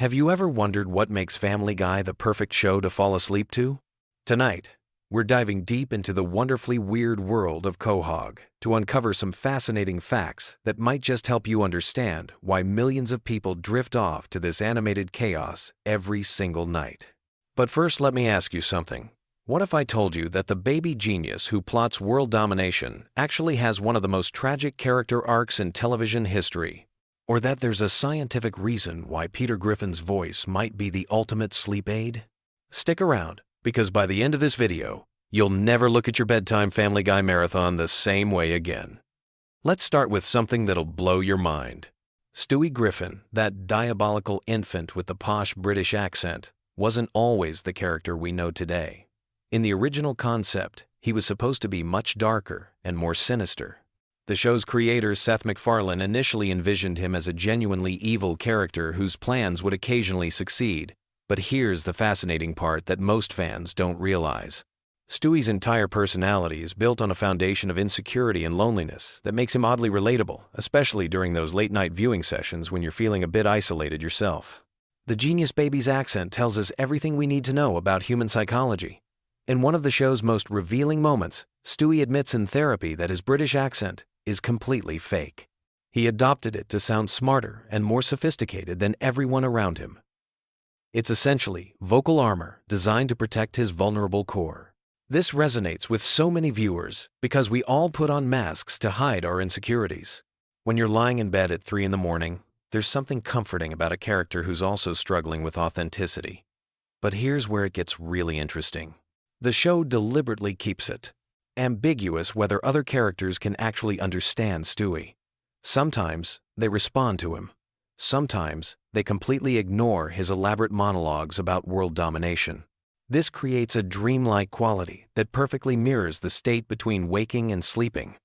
Have you ever wondered what makes Family Guy the perfect show to fall asleep to? Tonight, we're diving deep into the wonderfully weird world of Quahog to uncover some fascinating facts that might just help you understand why millions of people drift off to this animated chaos every single night. But first, let me ask you something. What if I told you that the baby genius who plots world domination actually has one of the most tragic character arcs in television history? Or that there's a scientific reason why Peter Griffin's voice might be the ultimate sleep aid? Stick around, because by the end of this video, you'll never look at your bedtime Family Guy marathon the same way again. Let's start with something that'll blow your mind. Stewie Griffin, that diabolical infant with the posh British accent, wasn't always the character we know today. In the original concept, he was supposed to be much darker and more sinister. The show's creator, Seth MacFarlane, initially envisioned him as a genuinely evil character whose plans would occasionally succeed. But here's the fascinating part that most fans don't realize. Stewie's entire personality is built on a foundation of insecurity and loneliness that makes him oddly relatable, especially during those late-night viewing sessions when you're feeling a bit isolated yourself. The genius baby's accent tells us everything we need to know about human psychology. In one of the show's most revealing moments, Stewie admits in therapy that his British accent is completely fake. He adopted it to sound smarter and more sophisticated than everyone around him. It's essentially vocal armor designed to protect his vulnerable core. This resonates with so many viewers because we all put on masks to hide our insecurities. When you're lying in bed at 3 in the morning, there's something comforting about a character who's also struggling with authenticity. But here's where it gets really interesting. The show deliberately keeps it ambiguous whether other characters can actually understand Stewie. Sometimes they respond to him. Sometimes they completely ignore his elaborate monologues about world domination. This creates a dreamlike quality that perfectly mirrors the state between waking and sleeping.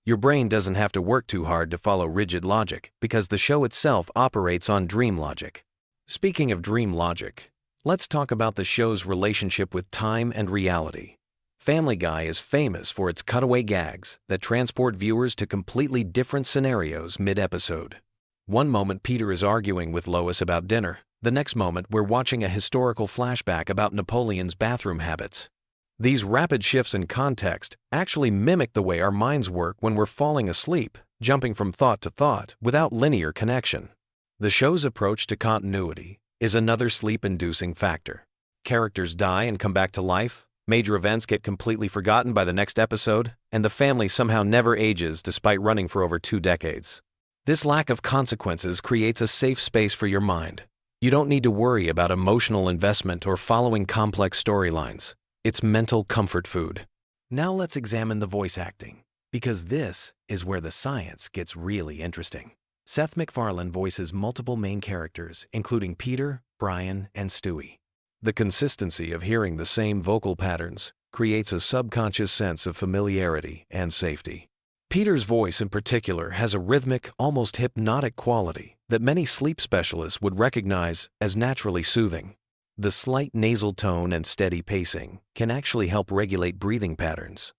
Your brain doesn't have to work too hard to follow rigid logic because the show itself operates on dream logic. Speaking of dream logic, let's talk about the show's relationship with time and reality. Family Guy is famous for its cutaway gags that transport viewers to completely different scenarios mid-episode. One moment Peter is arguing with Lois about dinner. The next moment we're watching a historical flashback about Napoleon's bathroom habits. These rapid shifts in context actually mimic the way our minds work when we're falling asleep, jumping from thought to thought without linear connection. The show's approach to continuity is another sleep-inducing factor. Characters die and come back to life, major events get completely forgotten by the next episode, and the family somehow never ages despite running for over 2 decades. This lack of consequences creates a safe space for your mind. You don't need to worry about emotional investment or following complex storylines. It's mental comfort food. Now let's examine the voice acting, because this is where the science gets really interesting. Seth MacFarlane voices multiple main characters, including Peter, Brian, and Stewie. The consistency of hearing the same vocal patterns creates a subconscious sense of familiarity and safety. Peter's voice in particular has a rhythmic, almost hypnotic quality that many sleep specialists would recognize as naturally soothing. The slight nasal tone and steady pacing can actually help regulate breathing patterns.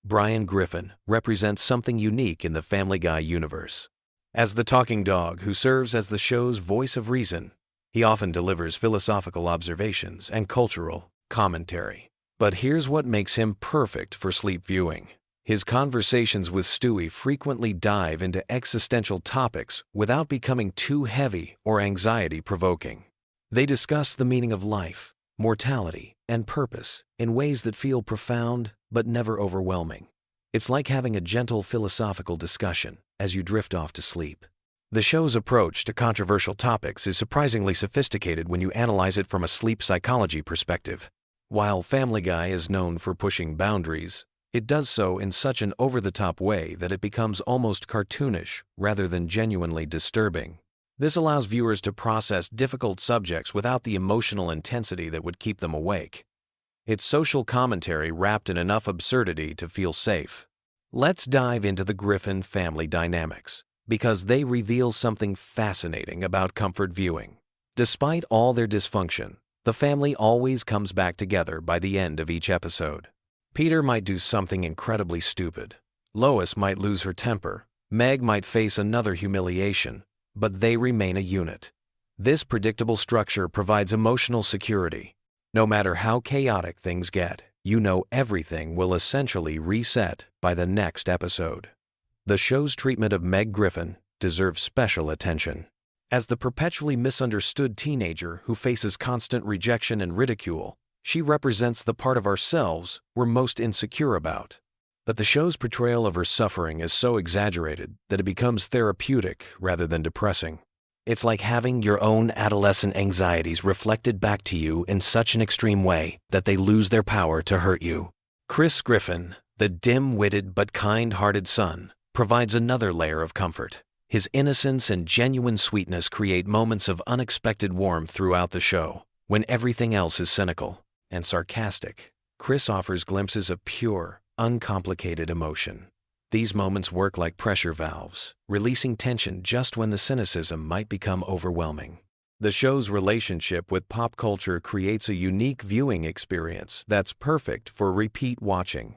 Brian Griffin represents something unique in the Family Guy universe. As the talking dog who serves as the show's voice of reason, he often delivers philosophical observations and cultural commentary. But here's what makes him perfect for sleep viewing. His conversations with Stewie frequently dive into existential topics without becoming too heavy or anxiety-provoking. They discuss the meaning of life, mortality, and purpose in ways that feel profound but never overwhelming. It's like having a gentle philosophical discussion as you drift off to sleep. The show's approach to controversial topics is surprisingly sophisticated when you analyze it from a sleep psychology perspective. While Family Guy is known for pushing boundaries, it does so in such an over-the-top way that it becomes almost cartoonish rather than genuinely disturbing. This allows viewers to process difficult subjects without the emotional intensity that would keep them awake. It's social commentary wrapped in enough absurdity to feel safe. Let's dive into the Griffin family dynamics, because they reveal something fascinating about comfort viewing. Despite all their dysfunction, the family always comes back together by the end of each episode. Peter might do something incredibly stupid. Lois might lose her temper. Meg might face another humiliation, but they remain a unit. This predictable structure provides emotional security. No matter how chaotic things get, you know everything will essentially reset by the next episode. The show's treatment of Meg Griffin deserves special attention. As the perpetually misunderstood teenager who faces constant rejection and ridicule, she represents the part of ourselves we're most insecure about. But the show's portrayal of her suffering is so exaggerated that it becomes therapeutic rather than depressing. It's like having your own adolescent anxieties reflected back to you in such an extreme way that they lose their power to hurt you. Chris Griffin, the dim-witted but kind-hearted son, provides another layer of comfort. His innocence and genuine sweetness create moments of unexpected warmth throughout the show. When everything else is cynical and sarcastic, Chris offers glimpses of pure, uncomplicated emotion. These moments work like pressure valves, releasing tension just when the cynicism might become overwhelming. The show's relationship with pop culture creates a unique viewing experience that's perfect for repeat watching.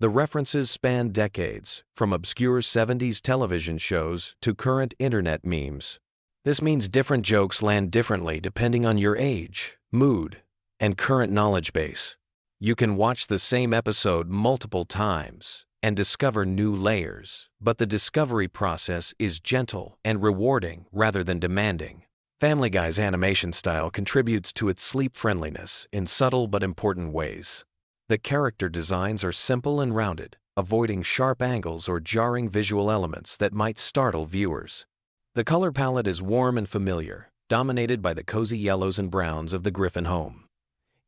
The references span decades, from obscure 70s television shows to current internet memes. This means different jokes land differently depending on your age, mood, and current knowledge base. You can watch the same episode multiple times and discover new layers, but the discovery process is gentle and rewarding rather than demanding. Family Guy's animation style contributes to its sleep-friendliness in subtle but important ways. The character designs are simple and rounded, avoiding sharp angles or jarring visual elements that might startle viewers. The color palette is warm and familiar, dominated by the cozy yellows and browns of the Griffin home.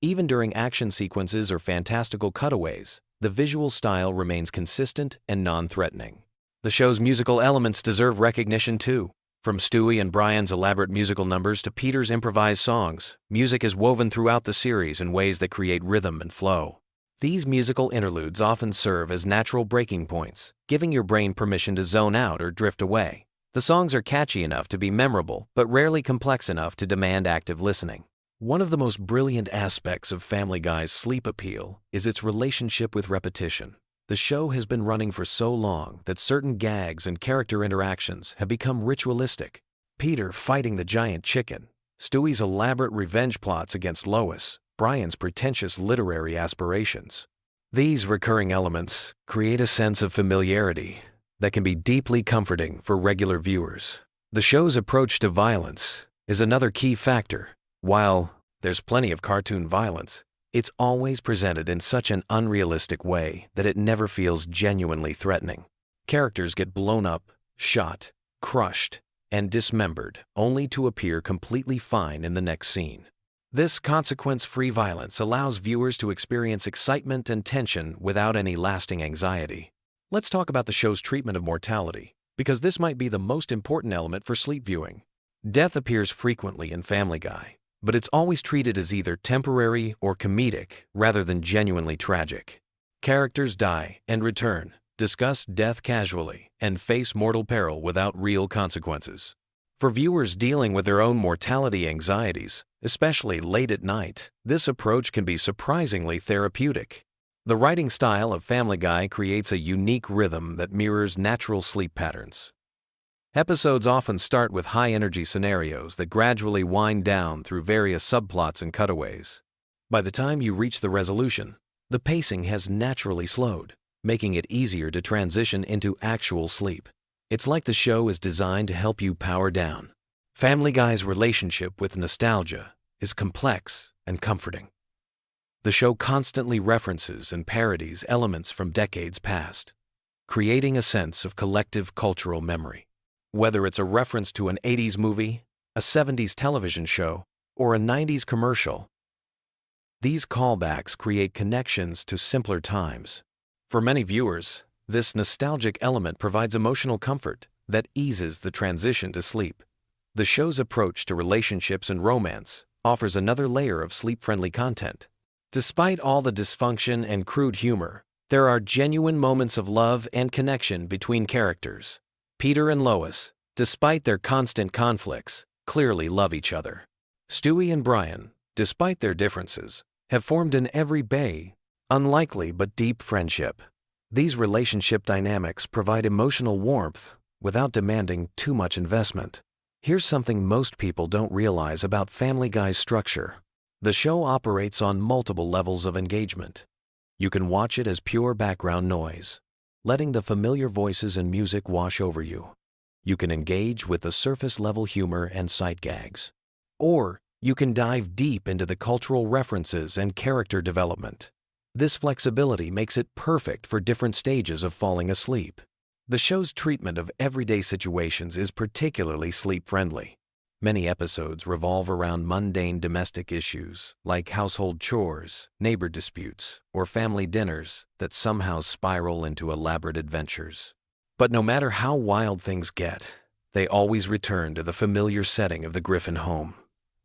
Even during action sequences or fantastical cutaways, the visual style remains consistent and non-threatening. The show's musical elements deserve recognition too. From Stewie and Brian's elaborate musical numbers to Peter's improvised songs, music is woven throughout the series in ways that create rhythm and flow. These musical interludes often serve as natural breaking points, giving your brain permission to zone out or drift away. The songs are catchy enough to be memorable, but rarely complex enough to demand active listening. One of the most brilliant aspects of Family Guy's sleep appeal is its relationship with repetition. The show has been running for so long that certain gags and character interactions have become ritualistic. Peter fighting the giant chicken, Stewie's elaborate revenge plots against Lois, Brian's pretentious literary aspirations. These recurring elements create a sense of familiarity that can be deeply comforting for regular viewers. The show's approach to violence is another key factor. While there's plenty of cartoon violence, it's always presented in such an unrealistic way that it never feels genuinely threatening. Characters get blown up, shot, crushed, and dismembered, only to appear completely fine in the next scene. This consequence-free violence allows viewers to experience excitement and tension without any lasting anxiety. Let's talk about the show's treatment of mortality, because this might be the most important element for sleep viewing. Death appears frequently in Family Guy, but it's always treated as either temporary or comedic rather than genuinely tragic. Characters die and return, discuss death casually, and face mortal peril without real consequences. For viewers dealing with their own mortality anxieties, especially late at night, this approach can be surprisingly therapeutic. The writing style of Family Guy creates a unique rhythm that mirrors natural sleep patterns. Episodes often start with high-energy scenarios that gradually wind down through various subplots and cutaways. By the time you reach the resolution, the pacing has naturally slowed, making it easier to transition into actual sleep. It's like the show is designed to help you power down. Family Guy's relationship with nostalgia is complex and comforting. The show constantly references and parodies elements from decades past, creating a sense of collective cultural memory. Whether it's a reference to an 80s movie, a 70s television show, or a 90s commercial, these callbacks create connections to simpler times. For many viewers, this nostalgic element provides emotional comfort that eases the transition to sleep. The show's approach to relationships and romance offers another layer of sleep-friendly content. Despite all the dysfunction and crude humor, there are genuine moments of love and connection between characters. Peter and Lois, despite their constant conflicts, clearly love each other. Stewie and Brian, despite their differences, have formed an everyday, unlikely but deep friendship. These relationship dynamics provide emotional warmth without demanding too much investment. Here's something most people don't realize about Family Guy's structure. The show operates on multiple levels of engagement. You can watch it as pure background noise, letting the familiar voices and music wash over you. You can engage with the surface-level humor and sight gags. Or you can dive deep into the cultural references and character development. This flexibility makes it perfect for different stages of falling asleep. The show's treatment of everyday situations is particularly sleep-friendly. Many episodes revolve around mundane domestic issues like household chores, neighbor disputes, or family dinners that somehow spiral into elaborate adventures. But no matter how wild things get, they always return to the familiar setting of the Griffin home.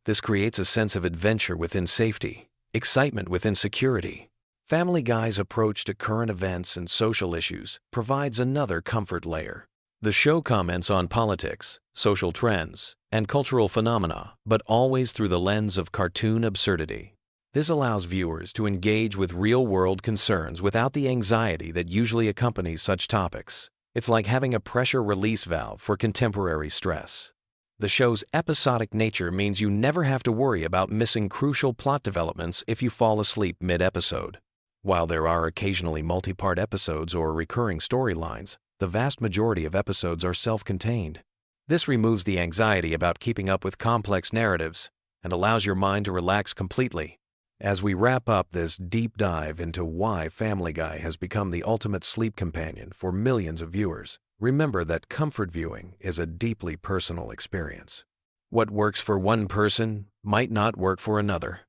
This creates a sense of adventure within safety, excitement within security. Family Guy's approach to current events and social issues provides another comfort layer. The show comments on politics, social trends, and cultural phenomena, but always through the lens of cartoon absurdity. This allows viewers to engage with real-world concerns without the anxiety that usually accompanies such topics. It's like having a pressure release valve for contemporary stress. The show's episodic nature means you never have to worry about missing crucial plot developments if you fall asleep mid-episode. While there are occasionally multi-part episodes or recurring storylines, the vast majority of episodes are self-contained. This removes the anxiety about keeping up with complex narratives and allows your mind to relax completely. As we wrap up this deep dive into why Family Guy has become the ultimate sleep companion for millions of viewers, remember that comfort viewing is a deeply personal experience. What works for one person might not work for another,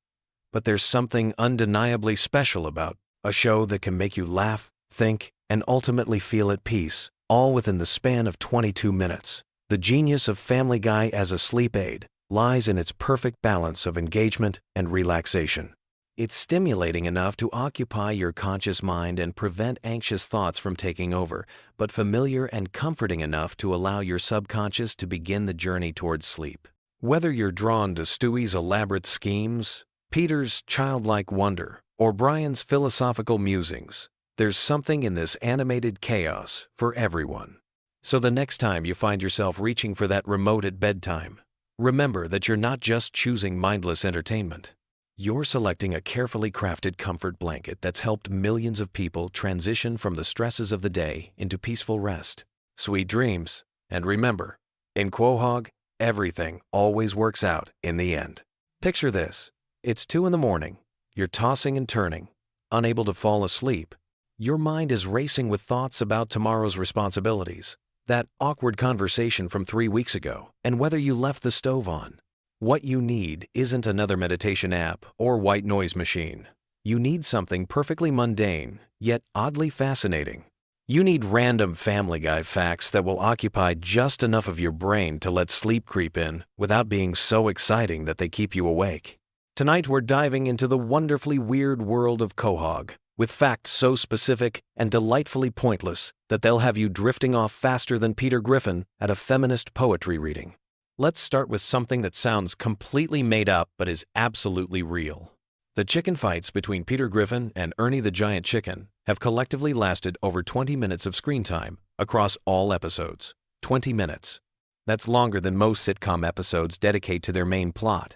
but there's something undeniably special about a show that can make you laugh, think, and ultimately feel at peace, all within the span of 22 minutes. The genius of Family Guy as a sleep aid lies in its perfect balance of engagement and relaxation. It's stimulating enough to occupy your conscious mind and prevent anxious thoughts from taking over, but familiar and comforting enough to allow your subconscious to begin the journey towards sleep. Whether you're drawn to Stewie's elaborate schemes, Peter's childlike wonder, or Brian's philosophical musings, there's something in this animated chaos for everyone. So the next time you find yourself reaching for that remote at bedtime, remember that you're not just choosing mindless entertainment. You're selecting a carefully crafted comfort blanket that's helped millions of people transition from the stresses of the day into peaceful rest. Sweet dreams, and remember, in Quahog, everything always works out in the end. Picture this. It's 2 a.m. You're tossing and turning, unable to fall asleep. Your mind is racing with thoughts about tomorrow's responsibilities, that awkward conversation from 3 weeks ago, and whether you left the stove on. What you need isn't another meditation app or white noise machine. You need something perfectly mundane, yet oddly fascinating. You need random Family Guy facts that will occupy just enough of your brain to let sleep creep in without being so exciting that they keep you awake. Tonight we're diving into the wonderfully weird world of Quahog, with facts so specific and delightfully pointless that they'll have you drifting off faster than Peter Griffin at a feminist poetry reading. Let's start with something that sounds completely made up but is absolutely real. The chicken fights between Peter Griffin and Ernie the Giant Chicken have collectively lasted over 20 minutes of screen time across all episodes. 20 minutes. That's longer than most sitcom episodes dedicate to their main plot.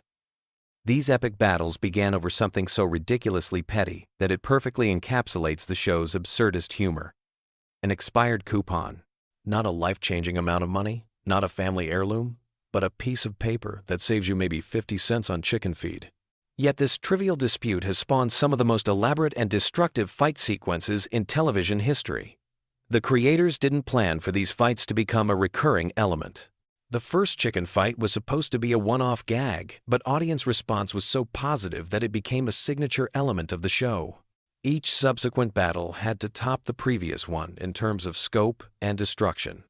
These epic battles began over something so ridiculously petty that it perfectly encapsulates the show's absurdist humor. An expired coupon. Not a life-changing amount of money, not a family heirloom, but a piece of paper that saves you maybe 50 cents on chicken feed. Yet this trivial dispute has spawned some of the most elaborate and destructive fight sequences in television history. The creators didn't plan for these fights to become a recurring element. The first chicken fight was supposed to be a one-off gag, but audience response was so positive that it became a signature element of the show. Each subsequent battle had to top the previous one in terms of scope and destruction.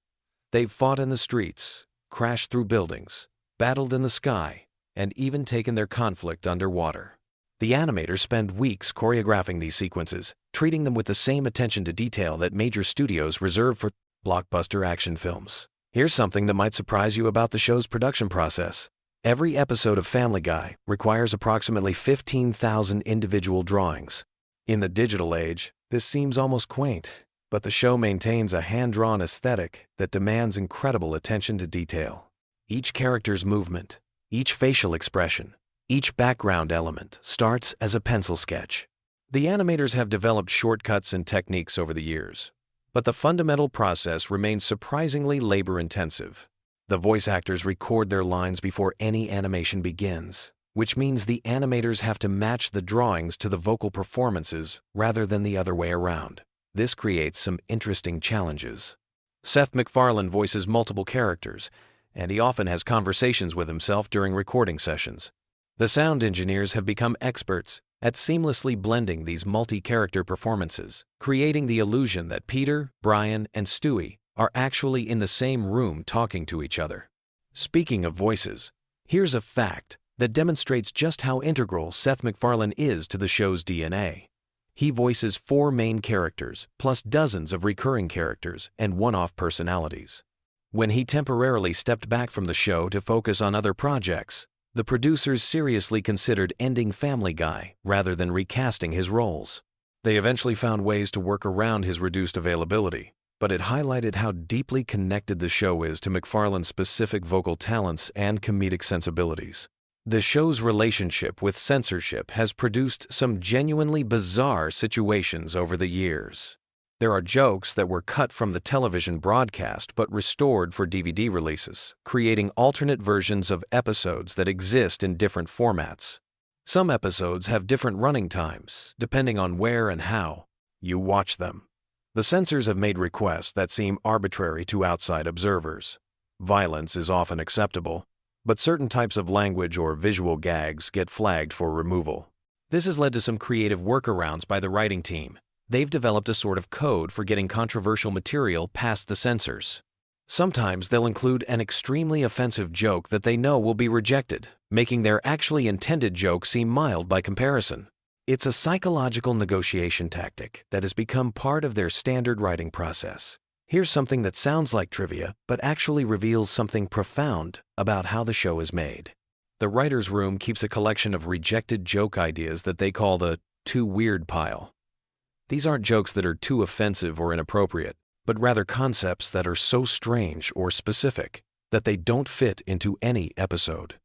They've fought in the streets, crashed through buildings, battled in the sky, and even taken their conflict underwater. The animators spend weeks choreographing these sequences, treating them with the same attention to detail that major studios reserve for blockbuster action films. Here's something that might surprise you about the show's production process. Every episode of Family Guy requires approximately 15,000 individual drawings. In the digital age, this seems almost quaint, but the show maintains a hand-drawn aesthetic that demands incredible attention to detail. Each character's movement, each facial expression, each background element starts as a pencil sketch. The animators have developed shortcuts and techniques over the years, but the fundamental process remains surprisingly labor-intensive. The voice actors record their lines before any animation begins, which means the animators have to match the drawings to the vocal performances rather than the other way around. This creates some interesting challenges. Seth MacFarlane voices multiple characters, and he often has conversations with himself during recording sessions. The sound engineers have become experts at seamlessly blending these multi-character performances, creating the illusion that Peter, Brian, and Stewie are actually in the same room talking to each other. Speaking of voices, here's a fact that demonstrates just how integral Seth MacFarlane is to the show's DNA. He voices 4 main characters, plus dozens of recurring characters and one-off personalities. When he temporarily stepped back from the show to focus on other projects, the producers seriously considered ending Family Guy rather than recasting his roles. They eventually found ways to work around his reduced availability, but it highlighted how deeply connected the show is to MacFarlane's specific vocal talents and comedic sensibilities. The show's relationship with censorship has produced some genuinely bizarre situations over the years. There are jokes that were cut from the television broadcast but restored for DVD releases, creating alternate versions of episodes that exist in different formats. Some episodes have different running times, depending on where and how you watch them. The censors have made requests that seem arbitrary to outside observers. Violence is often acceptable, but certain types of language or visual gags get flagged for removal. This has led to some creative workarounds by the writing team. They've developed a sort of code for getting controversial material past the censors. Sometimes they'll include an extremely offensive joke that they know will be rejected, making their actually intended joke seem mild by comparison. It's a psychological negotiation tactic that has become part of their standard writing process. Here's something that sounds like trivia, but actually reveals something profound about how the show is made. The writer's room keeps a collection of rejected joke ideas that they call the too weird pile. These aren't jokes that are too offensive or inappropriate, but rather concepts that are so strange or specific that they don't fit into any episode.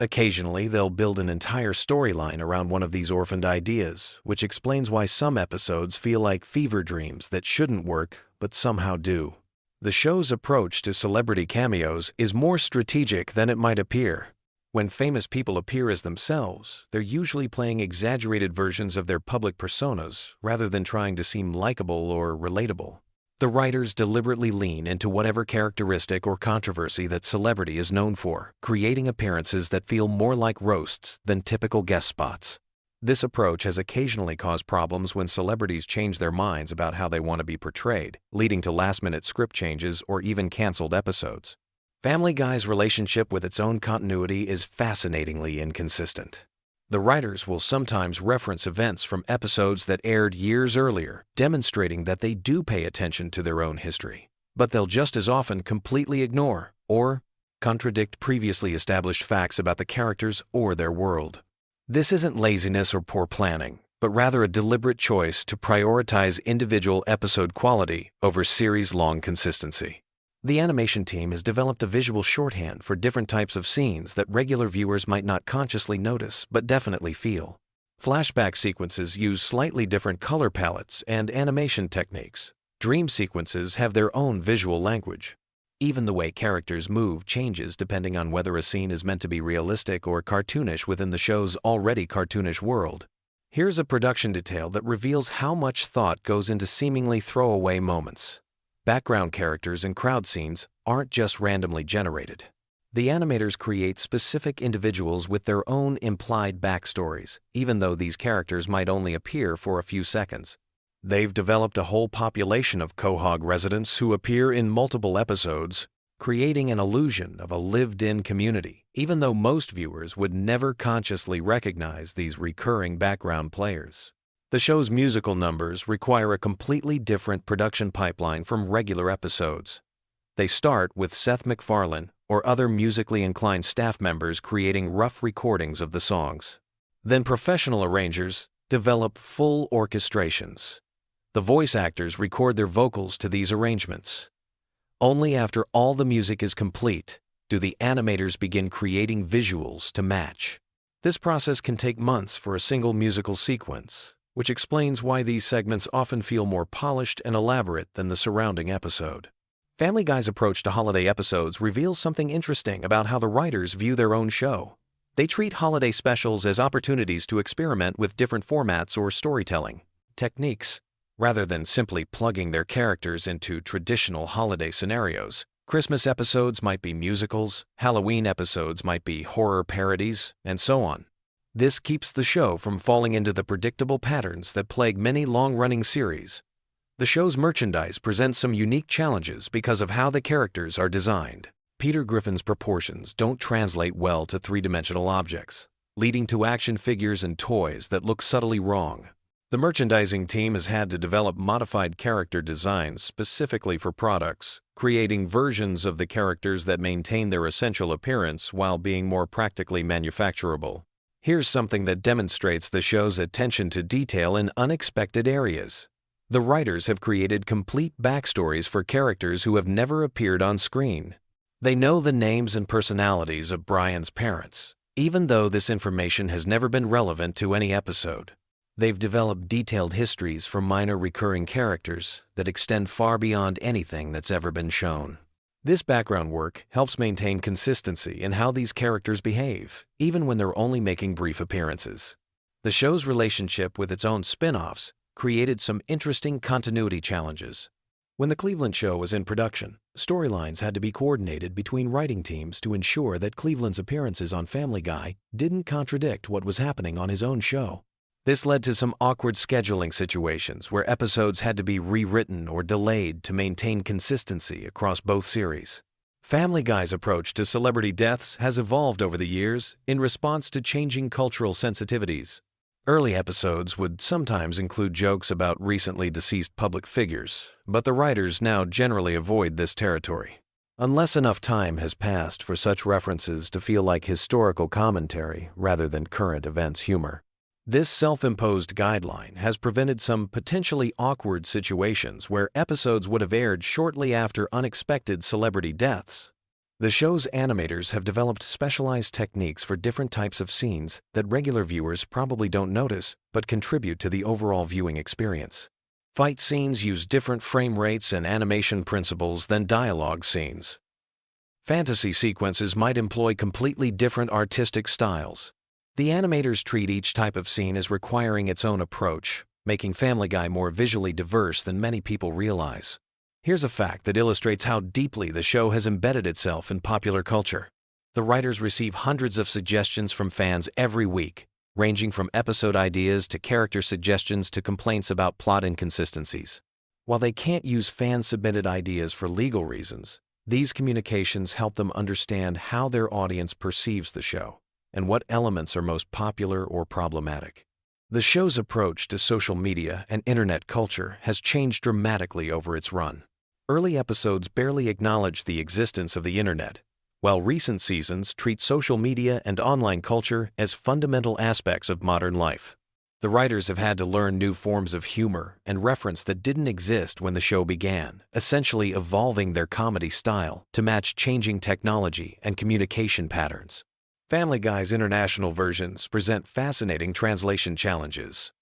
Occasionally, they'll build an entire storyline around one of these orphaned ideas, which explains why some episodes feel like fever dreams that shouldn't work but somehow do. The show's approach to celebrity cameos is more strategic than it might appear. When famous people appear as themselves, they're usually playing exaggerated versions of their public personas rather than trying to seem likable or relatable. The writers deliberately lean into whatever characteristic or controversy that celebrity is known for, creating appearances that feel more like roasts than typical guest spots. This approach has occasionally caused problems when celebrities change their minds about how they want to be portrayed, leading to last-minute script changes or even canceled episodes. Family Guy's relationship with its own continuity is fascinatingly inconsistent. The writers will sometimes reference events from episodes that aired years earlier, demonstrating that they do pay attention to their own history. But they'll just as often completely ignore or contradict previously established facts about the characters or their world. This isn't laziness or poor planning, but rather a deliberate choice to prioritize individual episode quality over series-long consistency. The animation team has developed a visual shorthand for different types of scenes that regular viewers might not consciously notice but definitely feel. Flashback sequences use slightly different color palettes and animation techniques. Dream sequences have their own visual language. Even the way characters move changes depending on whether a scene is meant to be realistic or cartoonish within the show's already cartoonish world. Here's a production detail that reveals how much thought goes into seemingly throwaway moments. Background characters and crowd scenes aren't just randomly generated. The animators create specific individuals with their own implied backstories, even though these characters might only appear for a few seconds. They've developed a whole population of Quahog residents who appear in multiple episodes, creating an illusion of a lived-in community, even though most viewers would never consciously recognize these recurring background players. The show's musical numbers require a completely different production pipeline from regular episodes. They start with Seth MacFarlane or other musically inclined staff members creating rough recordings of the songs. Then professional arrangers develop full orchestrations. The voice actors record their vocals to these arrangements. Only after all the music is complete do the animators begin creating visuals to match. This process can take months for a single musical sequence, which explains why these segments often feel more polished and elaborate than the surrounding episode. Family Guy's approach to holiday episodes reveals something interesting about how the writers view their own show. They treat holiday specials as opportunities to experiment with different formats or storytelling techniques. Rather than simply plugging their characters into traditional holiday scenarios, Christmas episodes might be musicals, Halloween episodes might be horror parodies, and so on. This keeps the show from falling into the predictable patterns that plague many long-running series. The show's merchandise presents some unique challenges because of how the characters are designed. Peter Griffin's proportions don't translate well to three-dimensional objects, leading to action figures and toys that look subtly wrong. The merchandising team has had to develop modified character designs specifically for products, creating versions of the characters that maintain their essential appearance while being more practically manufacturable. Here's something that demonstrates the show's attention to detail in unexpected areas. The writers have created complete backstories for characters who have never appeared on screen. They know the names and personalities of Brian's parents, even though this information has never been relevant to any episode. They've developed detailed histories for minor recurring characters that extend far beyond anything that's ever been shown. This background work helps maintain consistency in how these characters behave, even when they're only making brief appearances. The show's relationship with its own spin-offs created some interesting continuity challenges. When the Cleveland show was in production, storylines had to be coordinated between writing teams to ensure that Cleveland's appearances on Family Guy didn't contradict what was happening on his own show. This led to some awkward scheduling situations where episodes had to be rewritten or delayed to maintain consistency across both series. Family Guy's approach to celebrity deaths has evolved over the years in response to changing cultural sensitivities. Early episodes would sometimes include jokes about recently deceased public figures, but the writers now generally avoid this territory. Unless enough time has passed for such references to feel like historical commentary rather than current events humor. This self-imposed guideline has prevented some potentially awkward situations where episodes would have aired shortly after unexpected celebrity deaths. The show's animators have developed specialized techniques for different types of scenes that regular viewers probably don't notice but contribute to the overall viewing experience. Fight scenes use different frame rates and animation principles than dialogue scenes. Fantasy sequences might employ completely different artistic styles. The animators treat each type of scene as requiring its own approach, making Family Guy more visually diverse than many people realize. Here's a fact that illustrates how deeply the show has embedded itself in popular culture. The writers receive hundreds of suggestions from fans every week, ranging from episode ideas to character suggestions to complaints about plot inconsistencies. While they can't use fan-submitted ideas for legal reasons, these communications help them understand how their audience perceives the show and what elements are most popular or problematic. The show's approach to social media and internet culture has changed dramatically over its run. Early episodes barely acknowledged the existence of the internet, while recent seasons treat social media and online culture as fundamental aspects of modern life. The writers have had to learn new forms of humor and reference that didn't exist when the show began, essentially evolving their comedy style to match changing technology and communication patterns. Family Guy's international versions present fascinating translation challenges.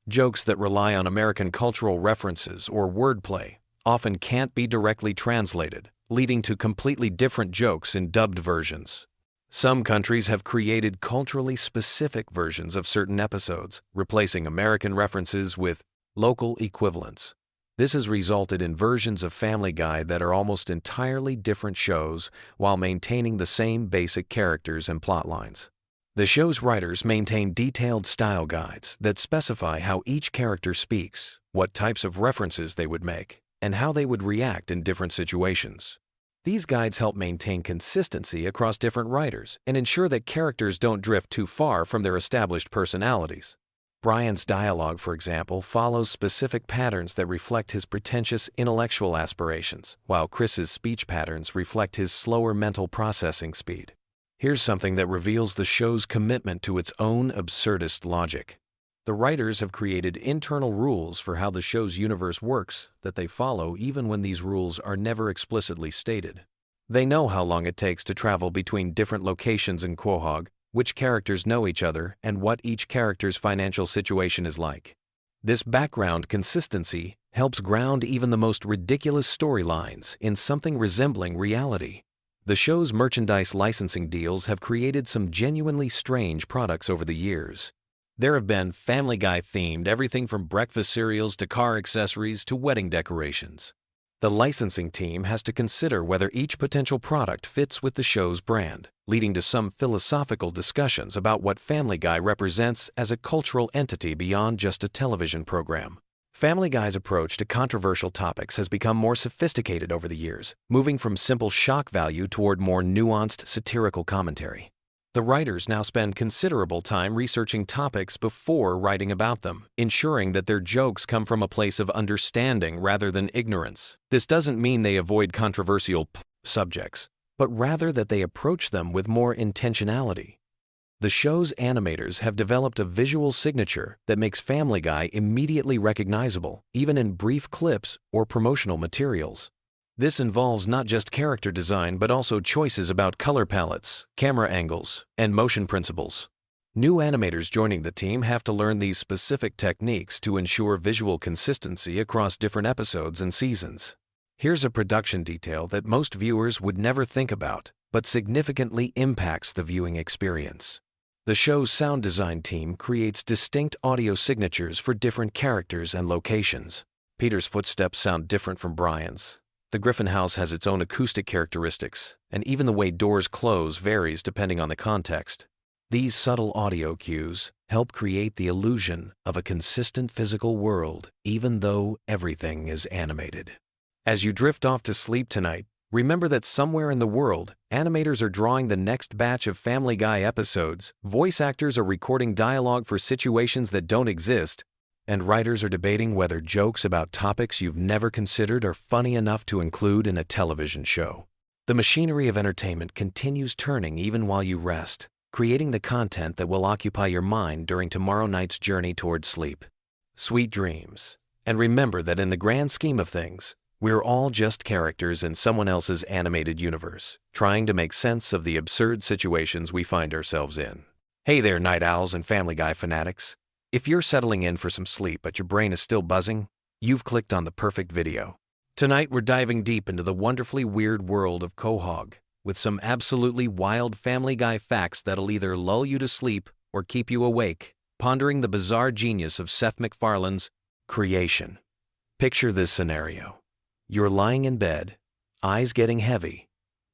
Jokes that rely on American cultural references or wordplay often can't be directly translated, leading to completely different jokes in dubbed versions. Some countries have created culturally specific versions of certain episodes, replacing American references with local equivalents. This has resulted in versions of Family Guy that are almost entirely different shows while maintaining the same basic characters and plot lines. The show's writers maintain detailed style guides that specify how each character speaks, what types of references they would make, and how they would react in different situations. These guides help maintain consistency across different writers and ensure that characters don't drift too far from their established personalities. Brian's dialogue, for example, follows specific patterns that reflect his pretentious intellectual aspirations, while Chris's speech patterns reflect his slower mental processing speed. Here's something that reveals the show's commitment to its own absurdist logic. The writers have created internal rules for how the show's universe works that they follow even when these rules are never explicitly stated. They know how long it takes to travel between different locations in Quahog, which characters know each other, and what each character's financial situation is like. This background consistency helps ground even the most ridiculous storylines in something resembling reality. The show's merchandise licensing deals have created some genuinely strange products over the years. There have been Family Guy-themed everything from breakfast cereals to car accessories to wedding decorations. The licensing team has to consider whether each potential product fits with the show's brand, leading to some philosophical discussions about what Family Guy represents as a cultural entity beyond just a television program. Family Guy's approach to controversial topics has become more sophisticated over the years, moving from simple shock value toward more nuanced satirical commentary. The writers now spend considerable time researching topics before writing about them, ensuring that their jokes come from a place of understanding rather than ignorance. This doesn't mean they avoid controversial subjects, but rather that they approach them with more intentionality. The show's animators have developed a visual signature that makes Family Guy immediately recognizable, even in brief clips or promotional materials. This involves not just character design but also choices about color palettes, camera angles, and motion principles. New animators joining the team have to learn these specific techniques to ensure visual consistency across different episodes and seasons. Here's a production detail that most viewers would never think about, but significantly impacts the viewing experience. The show's sound design team creates distinct audio signatures for different characters and locations. Peter's footsteps sound different from Brian's. The Griffin house has its own acoustic characteristics, and even the way doors close varies depending on the context. These subtle audio cues help create the illusion of a consistent physical world, even though everything is animated. As you drift off to sleep tonight, remember that somewhere in the world, animators are drawing the next batch of Family Guy episodes, voice actors are recording dialogue for situations that don't exist, and writers are debating whether jokes about topics you've never considered are funny enough to include in a television show. The machinery of entertainment continues turning even while you rest, creating the content that will occupy your mind during tomorrow night's journey toward sleep. Sweet dreams. And remember that in the grand scheme of things, we're all just characters in someone else's animated universe, trying to make sense of the absurd situations we find ourselves in. Hey there, night owls and Family Guy fanatics. If you're settling in for some sleep but your brain is still buzzing, you've clicked on the perfect video. Tonight we're diving deep into the wonderfully weird world of Quahog, with some absolutely wild Family Guy facts that'll either lull you to sleep or keep you awake, pondering the bizarre genius of Seth MacFarlane's creation. Picture this scenario. You're lying in bed, eyes getting heavy,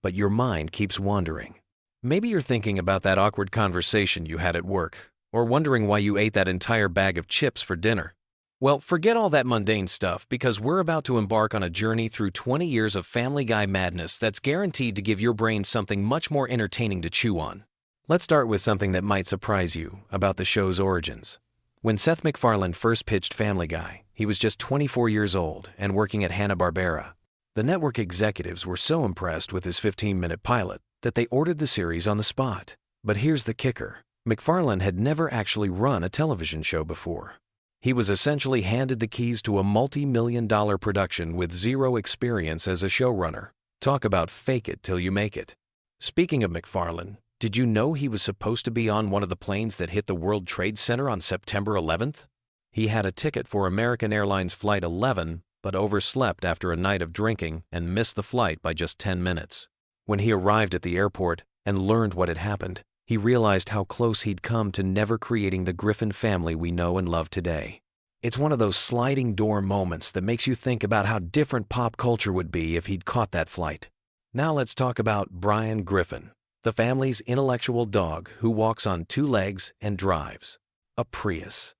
but your mind keeps wandering. Maybe you're thinking about that awkward conversation you had at work, or wondering why you ate that entire bag of chips for dinner. Well, forget all that mundane stuff because we're about to embark on a journey through 20 years of Family Guy madness that's guaranteed to give your brain something much more entertaining to chew on. Let's start with something that might surprise you about the show's origins. When Seth MacFarlane first pitched Family Guy, he was just 24 years old and working at Hanna-Barbera. The network executives were so impressed with his 15-minute pilot that they ordered the series on the spot. But here's the kicker. MacFarlane had never actually run a television show before. He was essentially handed the keys to a multi-million-dollar production with zero experience as a showrunner. Talk about fake it till you make it. Speaking of MacFarlane, did you know he was supposed to be on one of the planes that hit the World Trade Center on September 11th? He had a ticket for American Airlines Flight 11, but overslept after a night of drinking and missed the flight by just 10 minutes. When he arrived at the airport and learned what had happened, he realized how close he'd come to never creating the Griffin family we know and love today. It's one of those sliding door moments that makes you think about how different pop culture would be if he'd caught that flight. Now let's talk about Brian Griffin, the family's intellectual dog who walks on two legs and drives a Prius.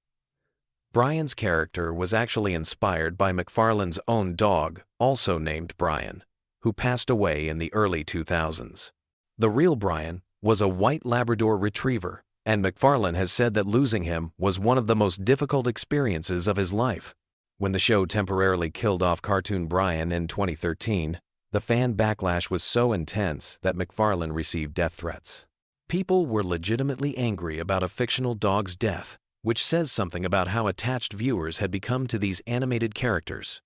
Brian's character was actually inspired by MacFarlane's own dog, also named Brian, who passed away in the early 2000s. The real Brian was a white Labrador retriever, and MacFarlane has said that losing him was one of the most difficult experiences of his life. When the show temporarily killed off cartoon Brian in 2013, the fan backlash was so intense that MacFarlane received death threats. People were legitimately angry about a fictional dog's death, which says something about how attached viewers had become to these animated characters.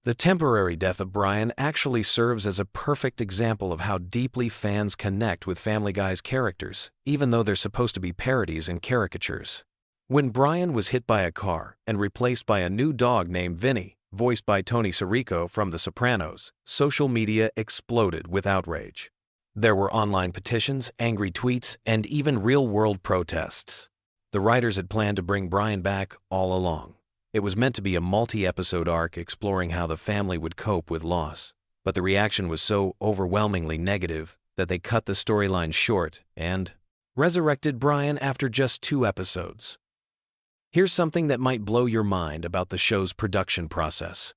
The temporary death of Brian actually serves as a perfect example of how deeply fans connect with Family Guy's characters, even though they're supposed to be parodies and caricatures. When Brian was hit by a car and replaced by a new dog named Vinny, voiced by Tony Sirico from The Sopranos, social media exploded with outrage. There were online petitions, angry tweets, and even real-world protests. The writers had planned to bring Brian back all along. It was meant to be a multi-episode arc exploring how the family would cope with loss, but the reaction was so overwhelmingly negative that they cut the storyline short and resurrected Brian after just 2 episodes. Here's something that might blow your mind about the show's production process.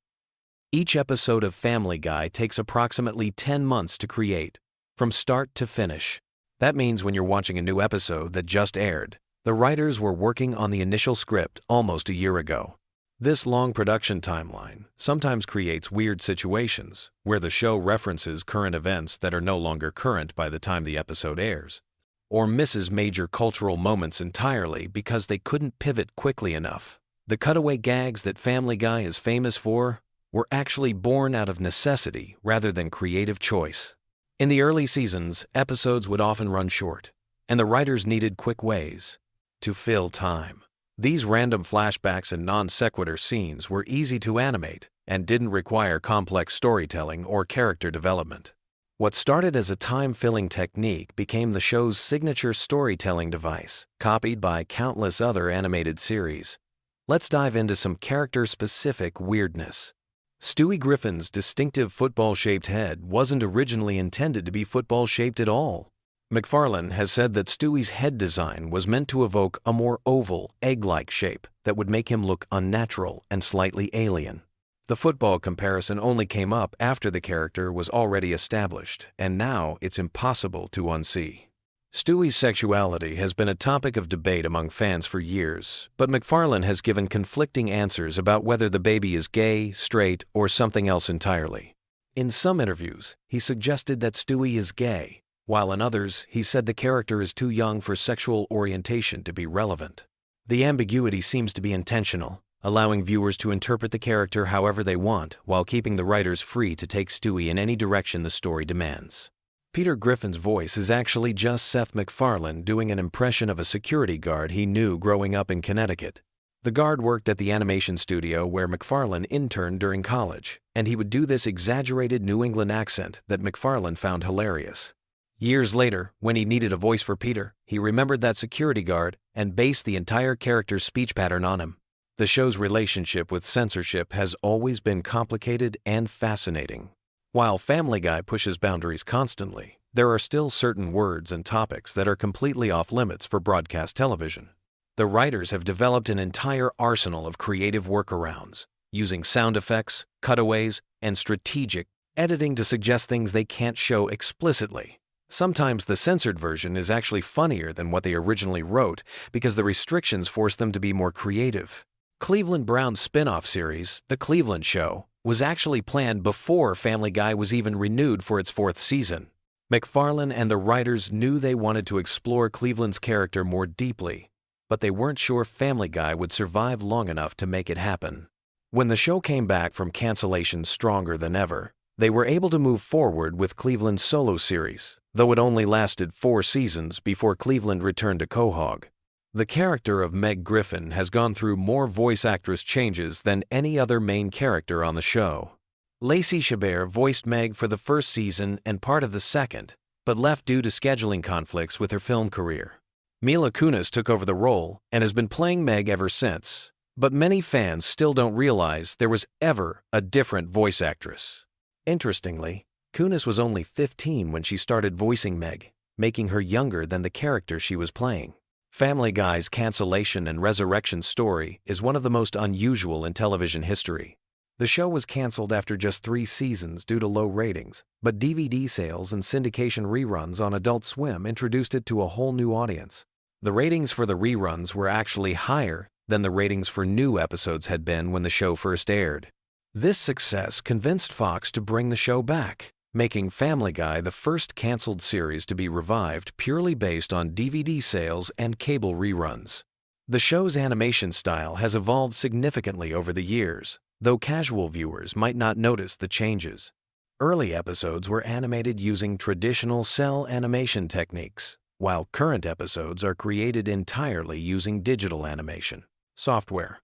Each episode of Family Guy takes approximately 10 months to create, from start to finish. That means when you're watching a new episode that just aired, the writers were working on the initial script almost a year ago. This long production timeline sometimes creates weird situations where the show references current events that are no longer current by the time the episode airs, or misses major cultural moments entirely because they couldn't pivot quickly enough. The cutaway gags that Family Guy is famous for were actually born out of necessity rather than creative choice. In the early seasons, episodes would often run short, and the writers needed quick ways to fill time. These random flashbacks and non-sequitur scenes were easy to animate and didn't require complex storytelling or character development. What started as a time-filling technique became the show's signature storytelling device, copied by countless other animated series. Let's dive into some character-specific weirdness. Stewie Griffin's distinctive football-shaped head wasn't originally intended to be football-shaped at all. McFarlane has said that Stewie's head design was meant to evoke a more oval, egg-like shape that would make him look unnatural and slightly alien. The football comparison only came up after the character was already established, and now it's impossible to unsee. Stewie's sexuality has been a topic of debate among fans for years, but McFarlane has given conflicting answers about whether the baby is gay, straight, or something else entirely. In some interviews, he suggested that Stewie is gay, while in others, he said the character is too young for sexual orientation to be relevant. The ambiguity seems to be intentional, allowing viewers to interpret the character however they want while keeping the writers free to take Stewie in any direction the story demands. Peter Griffin's voice is actually just Seth MacFarlane doing an impression of a security guard he knew growing up in Connecticut. The guard worked at the animation studio where MacFarlane interned during college, and he would do this exaggerated New England accent that MacFarlane found hilarious. Years later, when he needed a voice for Peter, he remembered that security guard and based the entire character's speech pattern on him. The show's relationship with censorship has always been complicated and fascinating. While Family Guy pushes boundaries constantly, there are still certain words and topics that are completely off limits for broadcast television. The writers have developed an entire arsenal of creative workarounds, using sound effects, cutaways, and strategic editing to suggest things they can't show explicitly. Sometimes the censored version is actually funnier than what they originally wrote because the restrictions force them to be more creative. Cleveland Brown's spin-off series, The Cleveland Show, was actually planned before Family Guy was even renewed for its 4th season. MacFarlane and the writers knew they wanted to explore Cleveland's character more deeply, but they weren't sure Family Guy would survive long enough to make it happen. When the show came back from cancellation stronger than ever, they were able to move forward with Cleveland's solo series, though it only lasted 4 seasons before Cleveland returned to Quahog. The character of Meg Griffin has gone through more voice actress changes than any other main character on the show. Lacey Chabert voiced Meg for the 1st season and part of the 2nd, but left due to scheduling conflicts with her film career. Mila Kunis took over the role and has been playing Meg ever since, but many fans still don't realize there was ever a different voice actress. Interestingly, Kunis was only 15 when she started voicing Meg, making her younger than the character she was playing. Family Guy's cancellation and resurrection story is one of the most unusual in television history. The show was canceled after just 3 seasons due to low ratings, but DVD sales and syndication reruns on Adult Swim introduced it to a whole new audience. The ratings for the reruns were actually higher than the ratings for new episodes had been when the show first aired. This success convinced Fox to bring the show back, making Family Guy the first canceled series to be revived purely based on DVD sales and cable reruns. The show's animation style has evolved significantly over the years, though casual viewers might not notice the changes. Early episodes were animated using traditional cell animation techniques, while current episodes are created entirely using digital animation software.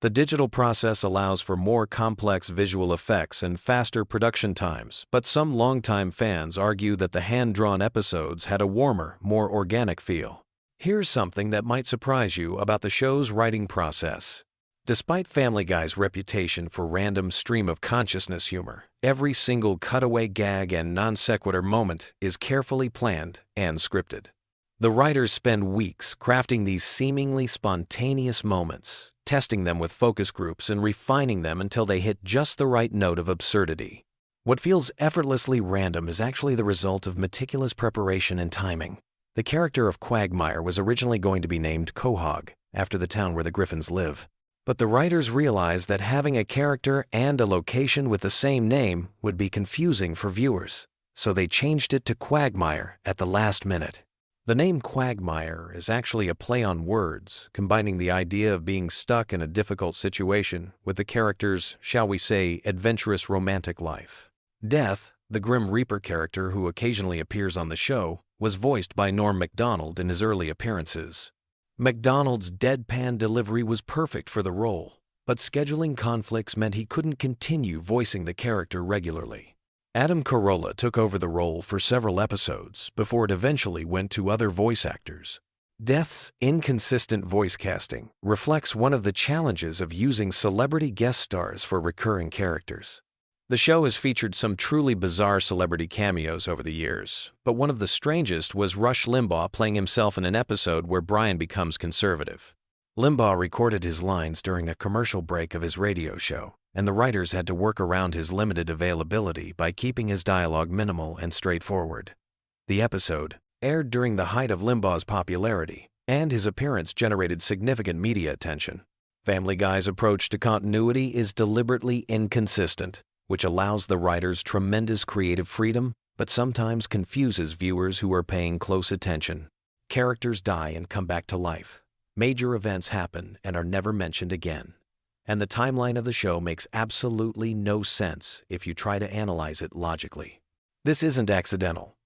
The digital process allows for more complex visual effects and faster production times, but some longtime fans argue that the hand-drawn episodes had a warmer, more organic feel. Here's something that might surprise you about the show's writing process. Despite Family Guy's reputation for random stream-of-consciousness humor, every single cutaway gag and non-sequitur moment is carefully planned and scripted. The writers spend weeks crafting these seemingly spontaneous moments, testing them with focus groups and refining them until they hit just the right note of absurdity. What feels effortlessly random is actually the result of meticulous preparation and timing. The character of Quagmire was originally going to be named Quahog, after the town where the Griffins live. But the writers realized that having a character and a location with the same name would be confusing for viewers, so they changed it to Quagmire at the last minute. The name Quagmire is actually a play on words, combining the idea of being stuck in a difficult situation with the character's, shall we say, adventurous romantic life. Death, the Grim Reaper character who occasionally appears on the show, was voiced by Norm Macdonald in his early appearances. Macdonald's deadpan delivery was perfect for the role, but scheduling conflicts meant he couldn't continue voicing the character regularly. Adam Carolla took over the role for several episodes before it eventually went to other voice actors. Death's inconsistent voice casting reflects one of the challenges of using celebrity guest stars for recurring characters. The show has featured some truly bizarre celebrity cameos over the years, but one of the strangest was Rush Limbaugh playing himself in an episode where Brian becomes conservative. Limbaugh recorded his lines during a commercial break of his radio show, and the writers had to work around his limited availability by keeping his dialogue minimal and straightforward. The episode aired during the height of Limbaugh's popularity, and his appearance generated significant media attention. Family Guy's approach to continuity is deliberately inconsistent, which allows the writers tremendous creative freedom, but sometimes confuses viewers who are paying close attention. Characters die and come back to life. Major events happen and are never mentioned again. And the timeline of the show makes absolutely no sense if you try to analyze it logically. This isn't accidental.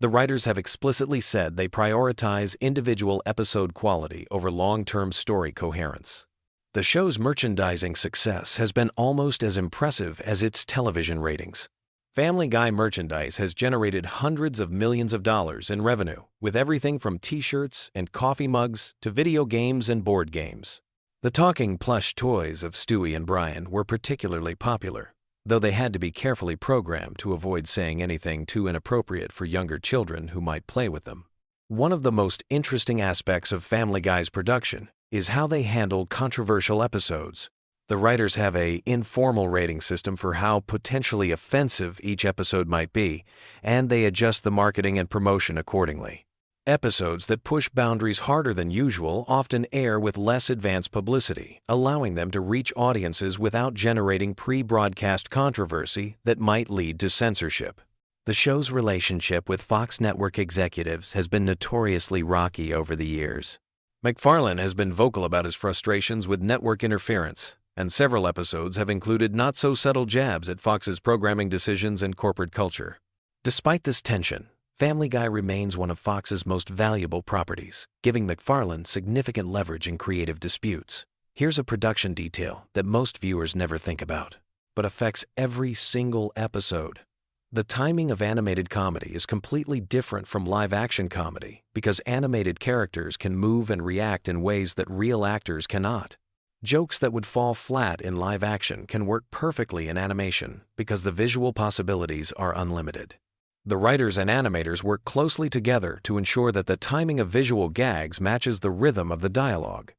The writers have explicitly said they prioritize individual episode quality over long-term story coherence. The show's merchandising success has been almost as impressive as its television ratings. Family Guy merchandise has generated hundreds of millions of dollars in revenue, with everything from t-shirts and coffee mugs to video games and board games. The talking plush toys of Stewie and Brian were particularly popular, though they had to be carefully programmed to avoid saying anything too inappropriate for younger children who might play with them. One of the most interesting aspects of Family Guy's production is how they handle controversial episodes. The writers have an informal rating system for how potentially offensive each episode might be, and they adjust the marketing and promotion accordingly. Episodes that push boundaries harder than usual often air with less advanced publicity, allowing them to reach audiences without generating pre-broadcast controversy that might lead to censorship. The show's relationship with Fox Network executives has been notoriously rocky over the years. MacFarlane has been vocal about his frustrations with network interference, and several episodes have included not-so-subtle jabs at Fox's programming decisions and corporate culture. Despite this tension, Family Guy remains one of Fox's most valuable properties, giving MacFarlane significant leverage in creative disputes. Here's a production detail that most viewers never think about, but affects every single episode. The timing of animated comedy is completely different from live-action comedy because animated characters can move and react in ways that real actors cannot. Jokes that would fall flat in live action can work perfectly in animation because the visual possibilities are unlimited. The writers and animators work closely together to ensure that the timing of visual gags matches the rhythm of the dialogue.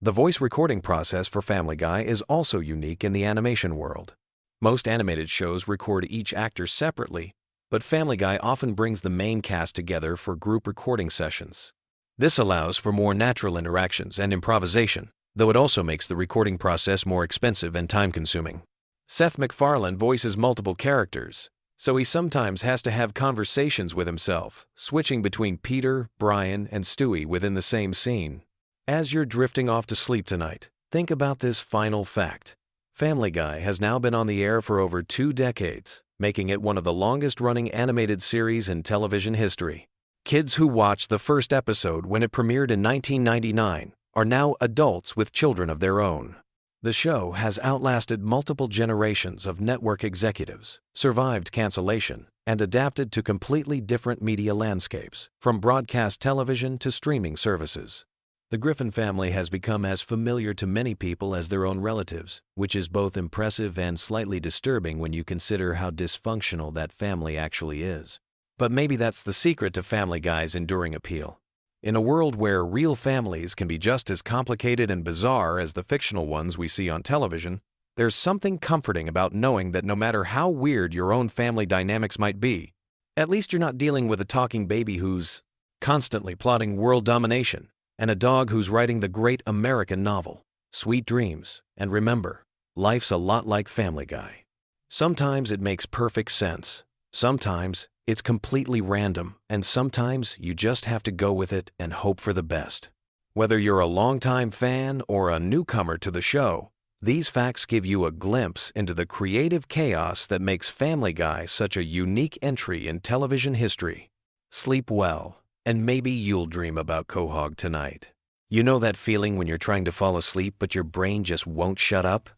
The voice recording process for Family Guy is also unique in the animation world. Most animated shows record each actor separately, but Family Guy often brings the main cast together for group recording sessions. This allows for more natural interactions and improvisation, though it also makes the recording process more expensive and time-consuming. Seth MacFarlane voices multiple characters, so he sometimes has to have conversations with himself, switching between Peter, Brian, and Stewie within the same scene. As you're drifting off to sleep tonight, think about this final fact. Family Guy has now been on the air for over 2 decades, making it one of the longest-running animated series in television history. Kids who watched the first episode when it premiered in 1999 are now adults with children of their own. The show has outlasted multiple generations of network executives, survived cancellation, and adapted to completely different media landscapes, from broadcast television to streaming services. The Griffin family has become as familiar to many people as their own relatives, which is both impressive and slightly disturbing when you consider how dysfunctional that family actually is. But maybe that's the secret to Family Guy's enduring appeal. In a world where real families can be just as complicated and bizarre as the fictional ones we see on television, there's something comforting about knowing that no matter how weird your own family dynamics might be, at least you're not dealing with a talking baby who's constantly plotting world domination, and a dog who's writing the great American novel. Sweet dreams, and remember, life's a lot like Family Guy. Sometimes it makes perfect sense. Sometimes it's completely random, and sometimes you just have to go with it and hope for the best. Whether you're a longtime fan or a newcomer to the show, these facts give you a glimpse into the creative chaos that makes Family Guy such a unique entry in television history. Sleep well. And maybe you'll dream about Quahog tonight. You know that feeling when you're trying to fall asleep but your brain just won't shut up?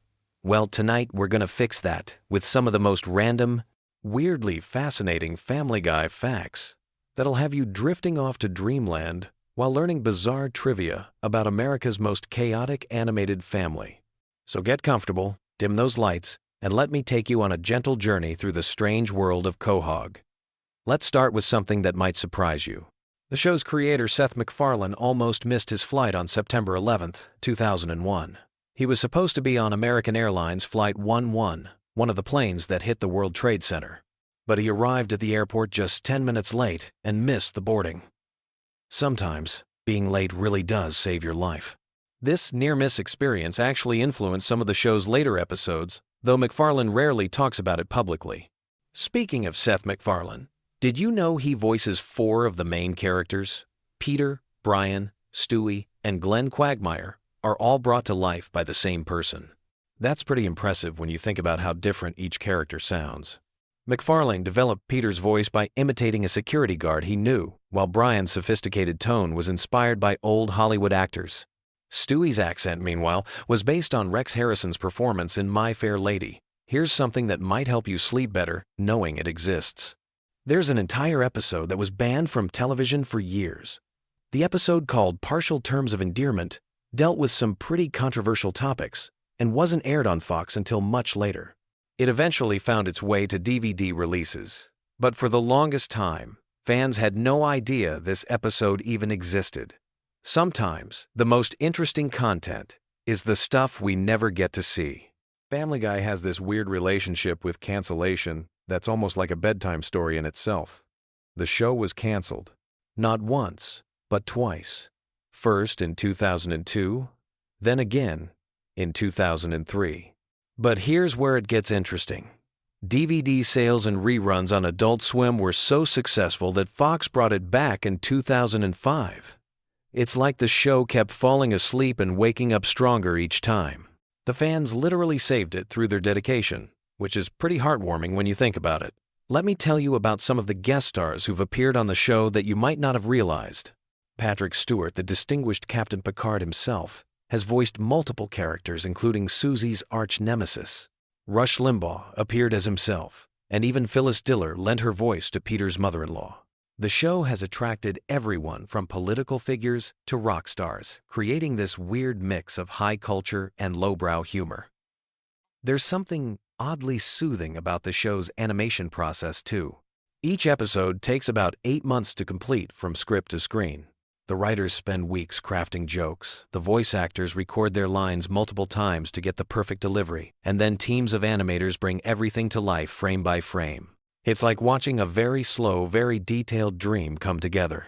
Well, tonight we're gonna fix that with some of the most random, weirdly fascinating Family Guy facts that'll have you drifting off to dreamland while learning bizarre trivia about America's most chaotic animated family. So get comfortable, dim those lights, and let me take you on a gentle journey through the strange world of Quahog. Let's start with something that might surprise you. The show's creator, Seth MacFarlane, almost missed his flight on September 11, 2001. He was supposed to be on American Airlines Flight 11, one of the planes that hit the World Trade Center. But he arrived at the airport just 10 minutes late and missed the boarding. Sometimes, being late really does save your life. This near-miss experience actually influenced some of the show's later episodes, though MacFarlane rarely talks about it publicly. Speaking of Seth MacFarlane, did you know he voices 4 of the main characters? Peter, Brian, Stewie, and Glenn Quagmire are all brought to life by the same person. That's pretty impressive when you think about how different each character sounds. MacFarlane developed Peter's voice by imitating a security guard he knew, while Brian's sophisticated tone was inspired by old Hollywood actors. Stewie's accent, meanwhile, was based on Rex Harrison's performance in My Fair Lady. Here's something that might help you sleep better knowing it exists. There's an entire episode that was banned from television for years. The episode, called Partial Terms of Endearment, dealt with some pretty controversial topics and wasn't aired on Fox until much later. It eventually found its way to DVD releases, but for the longest time, fans had no idea this episode even existed. Sometimes, the most interesting content is the stuff we never get to see. Family Guy has this weird relationship with cancellation that's almost like a bedtime story in itself. The show was canceled, not once, but twice. First in 2002, then again in 2003. But here's where it gets interesting. DVD sales and reruns on Adult Swim were so successful that Fox brought it back in 2005. It's like the show kept falling asleep and waking up stronger each time. The fans literally saved it through their dedication, which is pretty heartwarming when you think about it. Let me tell you about some of the guest stars who've appeared on the show that you might not have realized. Patrick Stewart, the distinguished Captain Picard himself, has voiced multiple characters, including Susie's arch-nemesis. Rush Limbaugh appeared as himself, and even Phyllis Diller lent her voice to Peter's mother-in-law. The show has attracted everyone from political figures to rock stars, creating this weird mix of high culture and lowbrow humor. There's something oddly soothing about the show's animation process, too. Each episode takes about 8 months to complete from script to screen. The writers spend weeks crafting jokes, the voice actors record their lines multiple times to get the perfect delivery, and then teams of animators bring everything to life frame by frame. It's like watching a very slow, very detailed dream come together.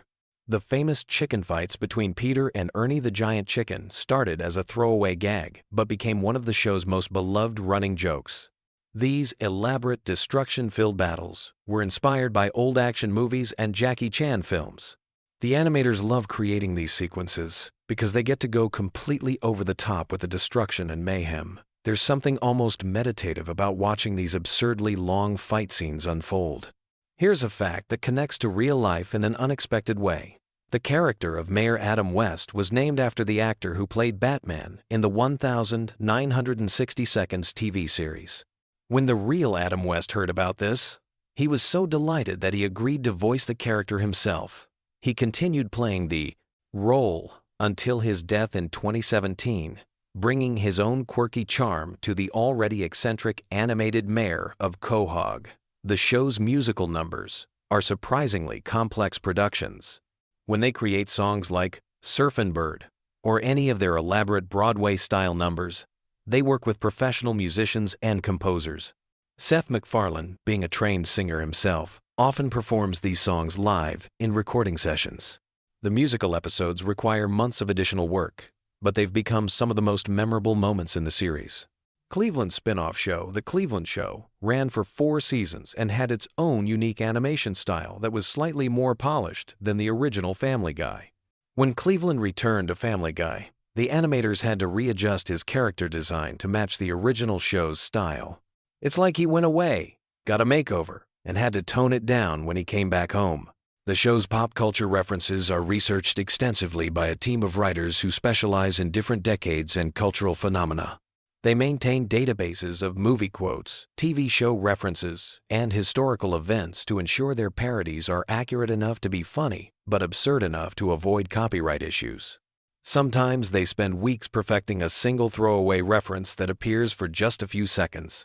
The famous chicken fights between Peter and Ernie the Giant Chicken started as a throwaway gag, but became one of the show's most beloved running jokes. These elaborate, destruction-filled battles were inspired by old action movies and Jackie Chan films. The animators love creating these sequences because they get to go completely over the top with the destruction and mayhem. There's something almost meditative about watching these absurdly long fight scenes unfold. Here's a fact that connects to real life in an unexpected way. The character of Mayor Adam West was named after the actor who played Batman in the 1960 Seconds TV series. When the real Adam West heard about this, he was so delighted that he agreed to voice the character himself. He continued playing the role until his death in 2017, bringing his own quirky charm to the already eccentric animated mayor of Quahog. The show's musical numbers are surprisingly complex productions. When they create songs like Surfin' Bird or any of their elaborate Broadway-style numbers, they work with professional musicians and composers. Seth MacFarlane, being a trained singer himself, often performs these songs live in recording sessions. The musical episodes require months of additional work, but they've become some of the most memorable moments in the series. Cleveland's spin-off show, The Cleveland Show, ran for 4 seasons and had its own unique animation style that was slightly more polished than the original Family Guy. When Cleveland returned to Family Guy, the animators had to readjust his character design to match the original show's style. It's like he went away, got a makeover, and had to tone it down when he came back home. The show's pop culture references are researched extensively by a team of writers who specialize in different decades and cultural phenomena. They maintain databases of movie quotes, TV show references, and historical events to ensure their parodies are accurate enough to be funny, but absurd enough to avoid copyright issues. Sometimes they spend weeks perfecting a single throwaway reference that appears for just a few seconds.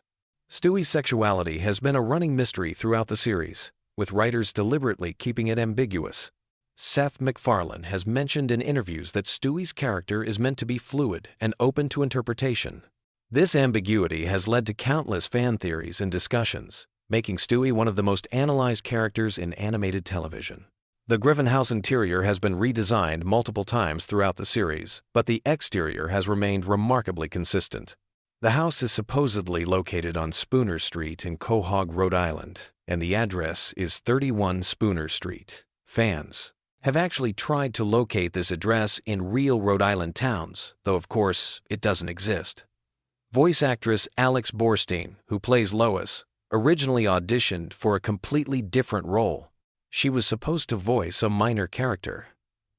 Stewie's sexuality has been a running mystery throughout the series, with writers deliberately keeping it ambiguous. Seth MacFarlane has mentioned in interviews that Stewie's character is meant to be fluid and open to interpretation. This ambiguity has led to countless fan theories and discussions, making Stewie one of the most analyzed characters in animated television. The Griffin House interior has been redesigned multiple times throughout the series, but the exterior has remained remarkably consistent. The house is supposedly located on Spooner Street in Quahog, Rhode Island, and the address is 31 Spooner Street. Fans have actually tried to locate this address in real Rhode Island towns, though of course it doesn't exist. Voice actress Alex Borstein, who plays Lois, originally auditioned for a completely different role. She was supposed to voice a minor character,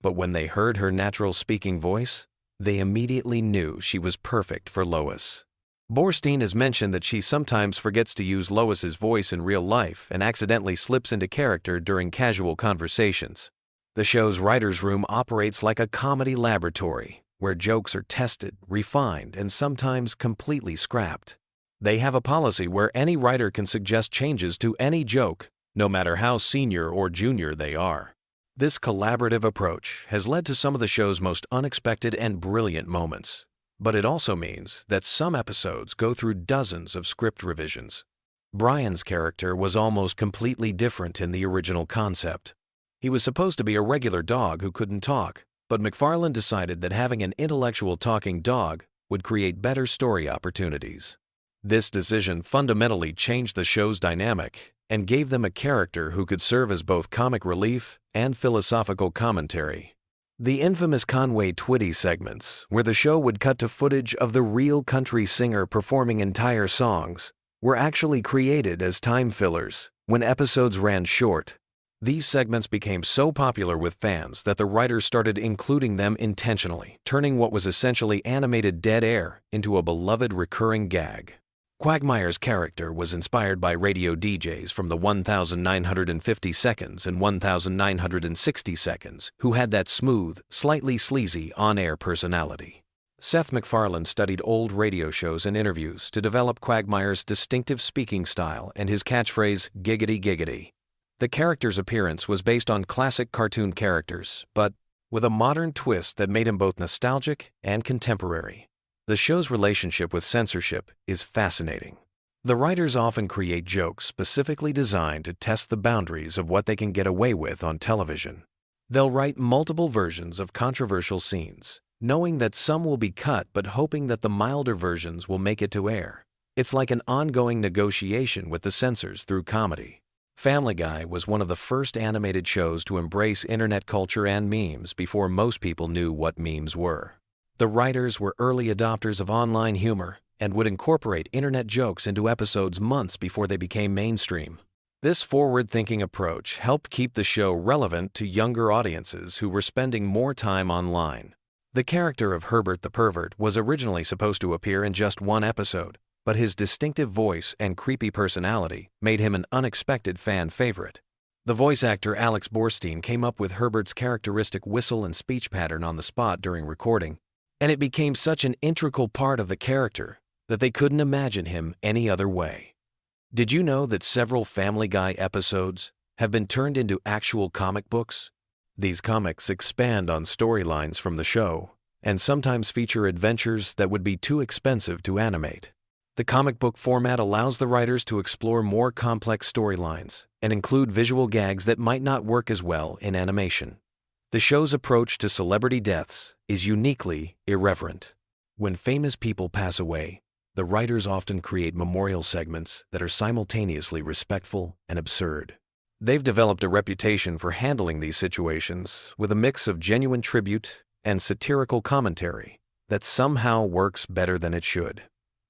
but when they heard her natural speaking voice, they immediately knew she was perfect for Lois. Borstein has mentioned that she sometimes forgets to use Lois's voice in real life and accidentally slips into character during casual conversations. The show's writer's room operates like a comedy laboratory, where jokes are tested, refined, and sometimes completely scrapped. They have a policy where any writer can suggest changes to any joke, no matter how senior or junior they are. This collaborative approach has led to some of the show's most unexpected and brilliant moments, but it also means that some episodes go through dozens of script revisions. Brian's character was almost completely different in the original concept. He was supposed to be a regular dog who couldn't talk, but MacFarlane decided that having an intellectual talking dog would create better story opportunities. This decision fundamentally changed the show's dynamic and gave them a character who could serve as both comic relief and philosophical commentary. The infamous Conway Twitty segments, where the show would cut to footage of the real country singer performing entire songs, were actually created as time fillers when episodes ran short. These segments became so popular with fans that the writers started including them intentionally, turning what was essentially animated dead air into a beloved recurring gag. Quagmire's character was inspired by radio DJs from the 1950 Seconds and 1960 Seconds, who had that smooth, slightly sleazy on-air personality. Seth MacFarlane studied old radio shows and interviews to develop Quagmire's distinctive speaking style and his catchphrase, "giggity giggity." The character's appearance was based on classic cartoon characters, but with a modern twist that made him both nostalgic and contemporary. The show's relationship with censorship is fascinating. The writers often create jokes specifically designed to test the boundaries of what they can get away with on television. They'll write multiple versions of controversial scenes, knowing that some will be cut but hoping that the milder versions will make it to air. It's like an ongoing negotiation with the censors through comedy. Family Guy was one of the first animated shows to embrace internet culture and memes before most people knew what memes were. The writers were early adopters of online humor and would incorporate internet jokes into episodes months before they became mainstream. This forward-thinking approach helped keep the show relevant to younger audiences who were spending more time online. The character of Herbert the Pervert was originally supposed to appear in just one episode, but his distinctive voice and creepy personality made him an unexpected fan favorite. The voice actor Alex Borstein came up with Herbert's characteristic whistle and speech pattern on the spot during recording, and it became such an integral part of the character that they couldn't imagine him any other way. Did you know that several Family Guy episodes have been turned into actual comic books? These comics expand on storylines from the show and sometimes feature adventures that would be too expensive to animate. The comic book format allows the writers to explore more complex storylines and include visual gags that might not work as well in animation. The show's approach to celebrity deaths is uniquely irreverent. When famous people pass away, the writers often create memorial segments that are simultaneously respectful and absurd. They've developed a reputation for handling these situations with a mix of genuine tribute and satirical commentary that somehow works better than it should.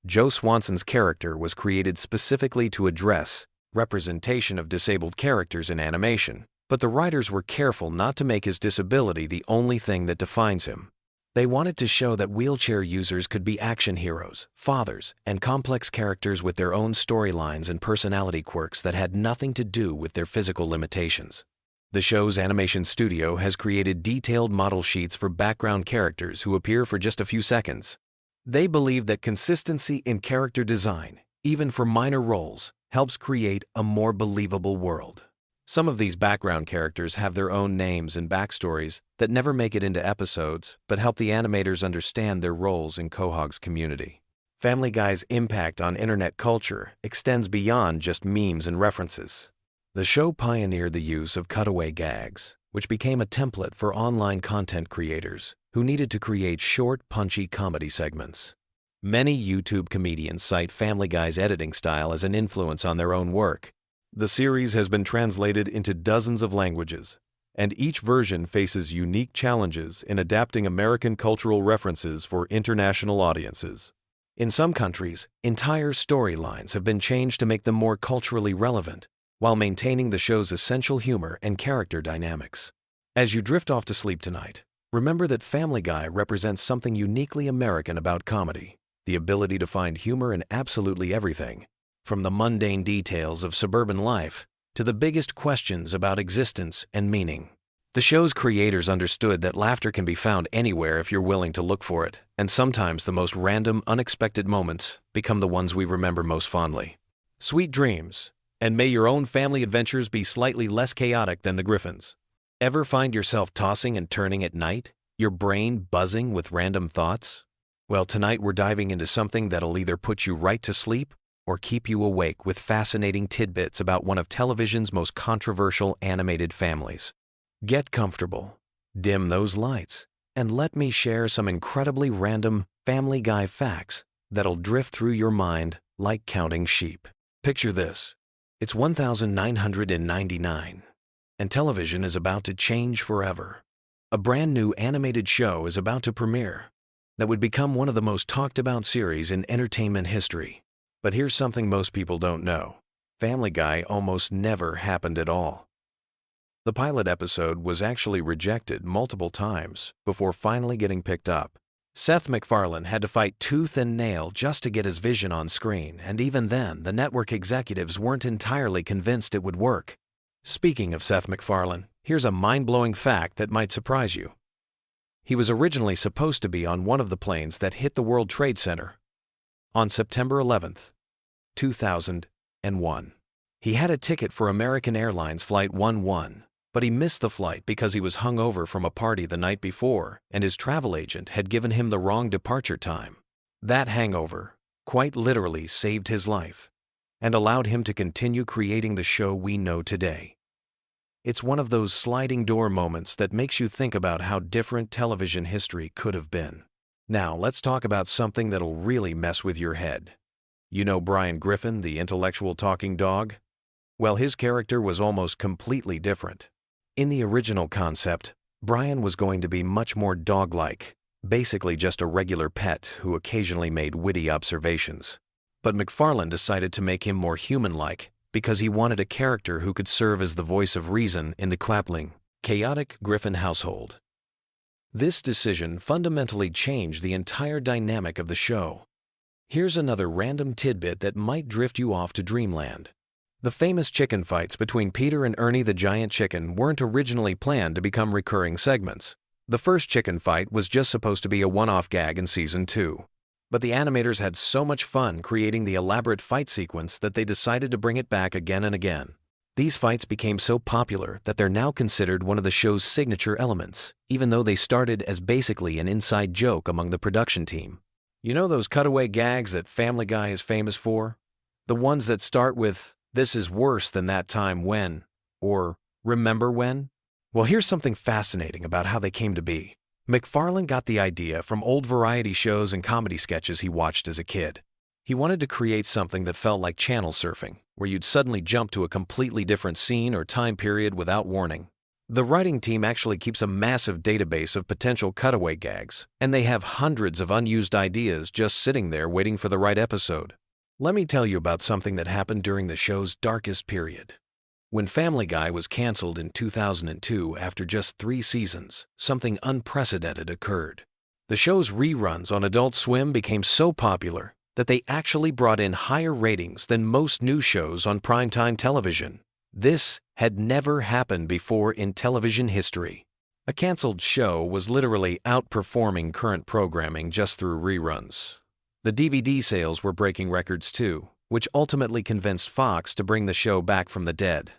Joe Swanson's character was created specifically to address representation of disabled characters in animation, but the writers were careful not to make his disability the only thing that defines him. They wanted to show that wheelchair users could be action heroes, fathers, and complex characters with their own storylines and personality quirks that had nothing to do with their physical limitations. The show's animation studio has created detailed model sheets for background characters who appear for just a few seconds. They believe that consistency in character design, even for minor roles, helps create a more believable world. Some of these background characters have their own names and backstories that never make it into episodes but help the animators understand their roles in Quahog's community. Family Guy's impact on internet culture extends beyond just memes and references. The show pioneered the use of cutaway gags, which became a template for online content creators who needed to create short, punchy comedy segments. Many YouTube comedians cite Family Guy's editing style as an influence on their own work. The series has been translated into dozens of languages, and each version faces unique challenges in adapting American cultural references for international audiences. In some countries, entire storylines have been changed to make them more culturally relevant, while maintaining the show's essential humor and character dynamics. As you drift off to sleep tonight, remember that Family Guy represents something uniquely American about comedy: the ability to find humor in absolutely everything, from the mundane details of suburban life to the biggest questions about existence and meaning. The show's creators understood that laughter can be found anywhere if you're willing to look for it, and sometimes the most random, unexpected moments become the ones we remember most fondly. Sweet dreams, and may your own family adventures be slightly less chaotic than the Griffins. Ever find yourself tossing and turning at night, your brain buzzing with random thoughts? Well, tonight we're diving into something that'll either put you right to sleep or keep you awake with fascinating tidbits about one of television's most controversial animated families. Get comfortable, dim those lights, and let me share some incredibly random Family Guy facts that'll drift through your mind like counting sheep. Picture this. It's 1999, and television is about to change forever. A brand new animated show is about to premiere that would become one of the most talked about series in entertainment history. But here's something most people don't know. Family Guy almost never happened at all. The pilot episode was actually rejected multiple times before finally getting picked up. Seth MacFarlane had to fight tooth and nail just to get his vision on screen, and even then, the network executives weren't entirely convinced it would work. Speaking of Seth MacFarlane, here's a mind-blowing fact that might surprise you. He was originally supposed to be on one of the planes that hit the World Trade Center on September 11th, 2001. He had a ticket for American Airlines Flight 11, but he missed the flight because he was hungover from a party the night before and his travel agent had given him the wrong departure time. That hangover quite literally saved his life and allowed him to continue creating the show we know today. It's one of those sliding door moments that makes you think about how different television history could have been. Now, let's talk about something that'll really mess with your head. You know Brian Griffin, the intellectual talking dog? Well, his character was almost completely different. In the original concept, Brian was going to be much more dog-like, basically just a regular pet who occasionally made witty observations. But McFarlane decided to make him more human-like because he wanted a character who could serve as the voice of reason in the quappling, chaotic Griffin household. This decision fundamentally changed the entire dynamic of the show. Here's another random tidbit that might drift you off to dreamland. The famous chicken fights between Peter and Ernie the giant chicken weren't originally planned to become recurring segments. The first chicken fight was just supposed to be a one-off gag in Season 2. But the animators had so much fun creating the elaborate fight sequence that they decided to bring it back again and again. These fights became so popular that they're now considered one of the show's signature elements, even though they started as basically an inside joke among the production team. You know those cutaway gags that Family Guy is famous for? The ones that start with, "This is worse than that time when," or "Remember when?" Well, here's something fascinating about how they came to be. McFarlane got the idea from old variety shows and comedy sketches he watched as a kid. He wanted to create something that felt like channel surfing, where you'd suddenly jump to a completely different scene or time period without warning. The writing team actually keeps a massive database of potential cutaway gags, and they have hundreds of unused ideas just sitting there waiting for the right episode. Let me tell you about something that happened during the show's darkest period. When Family Guy was canceled in 2002 after just 3 seasons, something unprecedented occurred. The show's reruns on Adult Swim became so popular that they actually brought in higher ratings than most news shows on primetime television. This had never happened before in television history. A canceled show was literally outperforming current programming just through reruns. The DVD sales were breaking records too, which ultimately convinced Fox to bring the show back from the dead.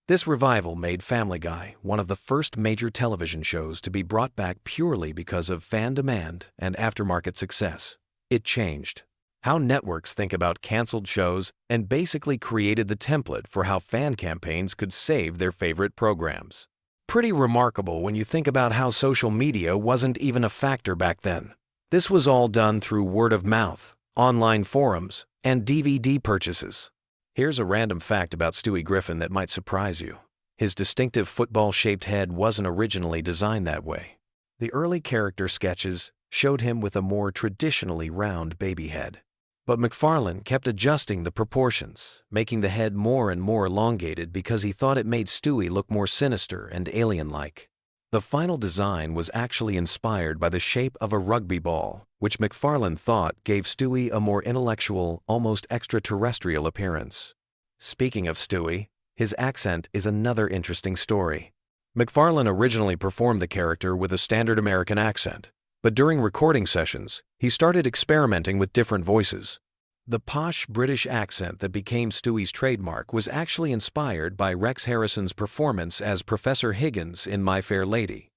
This revival made Family Guy one of the first major television shows to be brought back purely because of fan demand and aftermarket success. It changed how networks think about canceled shows and basically created the template for how fan campaigns could save their favorite programs. Pretty remarkable when you think about how social media wasn't even a factor back then. This was all done through word of mouth, online forums, and DVD purchases. Here's a random fact about Stewie Griffin that might surprise you. His distinctive football-shaped head wasn't originally designed that way. The early character sketches showed him with a more traditionally round baby head. But McFarlane kept adjusting the proportions, making the head more and more elongated because he thought it made Stewie look more sinister and alien-like. The final design was actually inspired by the shape of a rugby ball, which McFarlane thought gave Stewie a more intellectual, almost extraterrestrial appearance. Speaking of Stewie, his accent is another interesting story. McFarlane originally performed the character with a standard American accent, but during recording sessions, he started experimenting with different voices. The posh British accent that became Stewie's trademark was actually inspired by Rex Harrison's performance as Professor Higgins in My Fair Lady.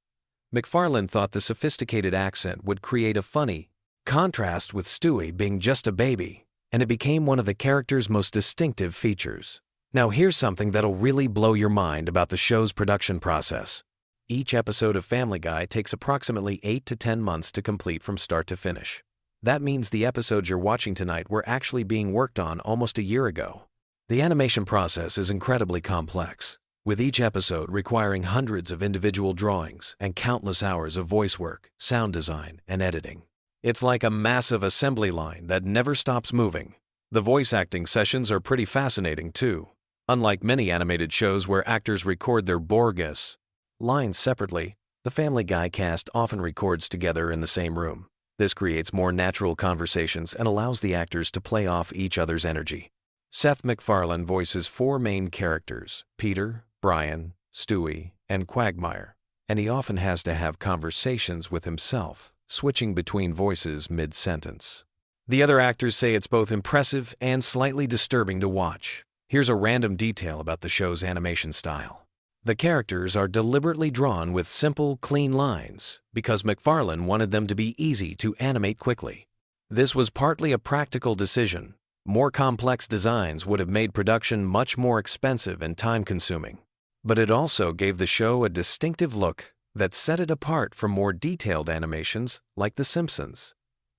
McFarlane thought the sophisticated accent would create a funny contrast with Stewie being just a baby, and it became one of the character's most distinctive features. Now here's something that'll really blow your mind about the show's production process. Each episode of Family Guy takes approximately 8 to 10 months to complete from start to finish. That means the episodes you're watching tonight were actually being worked on almost a year ago. The animation process is incredibly complex, with each episode requiring hundreds of individual drawings and countless hours of voice work, sound design, and editing. It's like a massive assembly line that never stops moving. The voice acting sessions are pretty fascinating too. Unlike many animated shows where actors record their Borges lines separately, the Family Guy cast often records together in the same room. This creates more natural conversations and allows the actors to play off each other's energy. Seth MacFarlane voices 4 main characters, Peter, Brian, Stewie, and Quagmire, and he often has to have conversations with himself, switching between voices mid-sentence. The other actors say it's both impressive and slightly disturbing to watch. Here's a random detail about the show's animation style. The characters are deliberately drawn with simple, clean lines because McFarlane wanted them to be easy to animate quickly. This was partly a practical decision. More complex designs would have made production much more expensive and time-consuming. But it also gave the show a distinctive look that set it apart from more detailed animations like The Simpsons.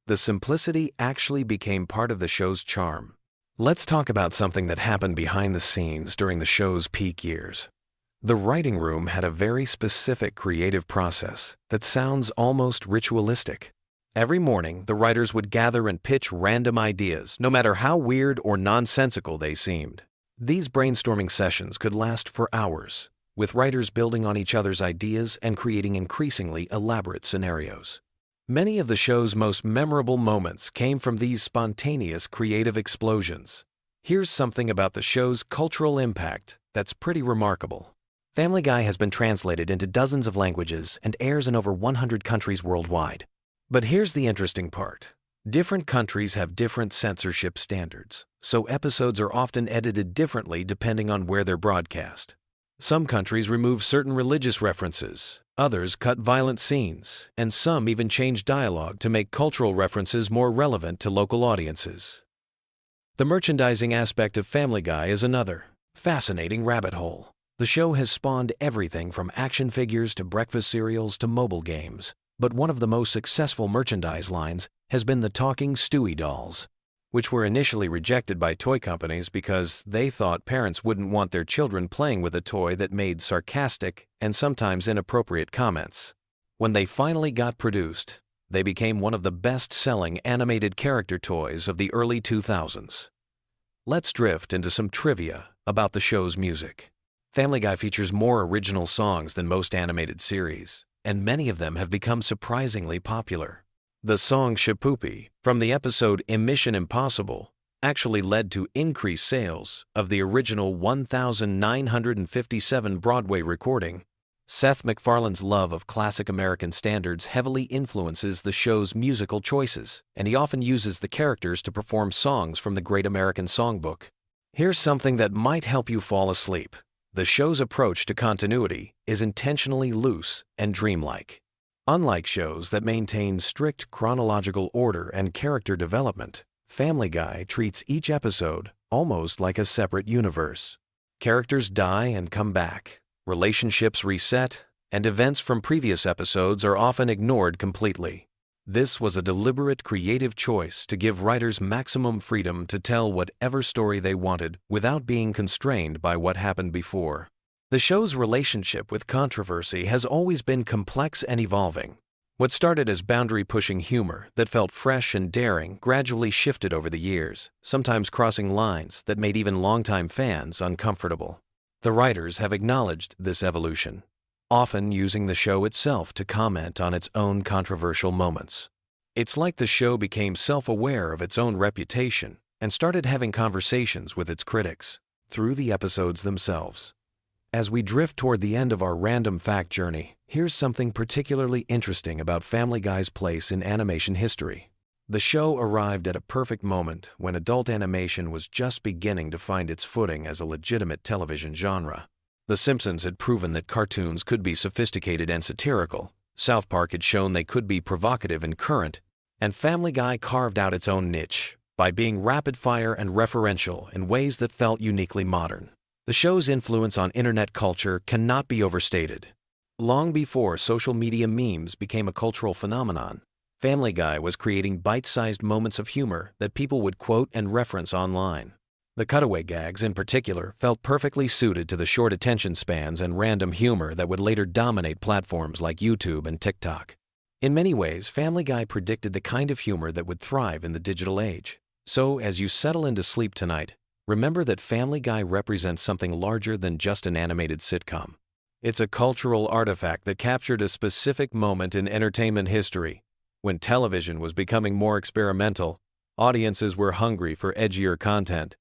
The simplicity actually became part of the show's charm. Let's talk about something that happened behind the scenes during the show's peak years. The writing room had a very specific creative process that sounds almost ritualistic. Every morning, the writers would gather and pitch random ideas, no matter how weird or nonsensical they seemed. These brainstorming sessions could last for hours, with writers building on each other's ideas and creating increasingly elaborate scenarios. Many of the show's most memorable moments came from these spontaneous creative explosions. Here's something about the show's cultural impact that's pretty remarkable. Family Guy has been translated into dozens of languages and airs in over 100 countries worldwide. But here's the interesting part. Different countries have different censorship standards, so episodes are often edited differently depending on where they're broadcast. Some countries remove certain religious references, others cut violent scenes, and some even change dialogue to make cultural references more relevant to local audiences. The merchandising aspect of Family Guy is another fascinating rabbit hole. The show has spawned everything from action figures to breakfast cereals to mobile games, but one of the most successful merchandise lines has been the talking Stewie dolls, which were initially rejected by toy companies because they thought parents wouldn't want their children playing with a toy that made sarcastic and sometimes inappropriate comments. When they finally got produced, they became one of the best-selling animated character toys of the early 2000s. Let's drift into some trivia about the show's music. Family Guy features more original songs than most animated series, and many of them have become surprisingly popular. The song Shapoopy from the episode Mission Impossible actually led to increased sales of the original 1957 Broadway recording. Seth MacFarlane's love of classic American standards heavily influences the show's musical choices, and he often uses the characters to perform songs from the Great American Songbook. Here's something that might help you fall asleep. The show's approach to continuity is intentionally loose and dreamlike. Unlike shows that maintain strict chronological order and character development, Family Guy treats each episode almost like a separate universe. Characters die and come back. Relationships reset, and events from previous episodes are often ignored completely. This was a deliberate creative choice to give writers maximum freedom to tell whatever story they wanted without being constrained by what happened before. The show's relationship with controversy has always been complex and evolving. What started as boundary-pushing humor that felt fresh and daring gradually shifted over the years, sometimes crossing lines that made even longtime fans uncomfortable. The writers have acknowledged this evolution, often using the show itself to comment on its own controversial moments. It's like the show became self-aware of its own reputation and started having conversations with its critics through the episodes themselves. As we drift toward the end of our random fact journey, here's something particularly interesting about Family Guy's place in animation history. The show arrived at a perfect moment when adult animation was just beginning to find its footing as a legitimate television genre. The Simpsons had proven that cartoons could be sophisticated and satirical, South Park had shown they could be provocative and current, and Family Guy carved out its own niche by being rapid-fire and referential in ways that felt uniquely modern. The show's influence on internet culture cannot be overstated. Long before social media memes became a cultural phenomenon, Family Guy was creating bite-sized moments of humor that people would quote and reference online. The cutaway gags, in particular, felt perfectly suited to the short attention spans and random humor that would later dominate platforms like YouTube and TikTok. In many ways, Family Guy predicted the kind of humor that would thrive in the digital age. So, as you settle into sleep tonight, remember that Family Guy represents something larger than just an animated sitcom. It's a cultural artifact that captured a specific moment in entertainment history. When television was becoming more experimental, audiences were hungry for edgier content,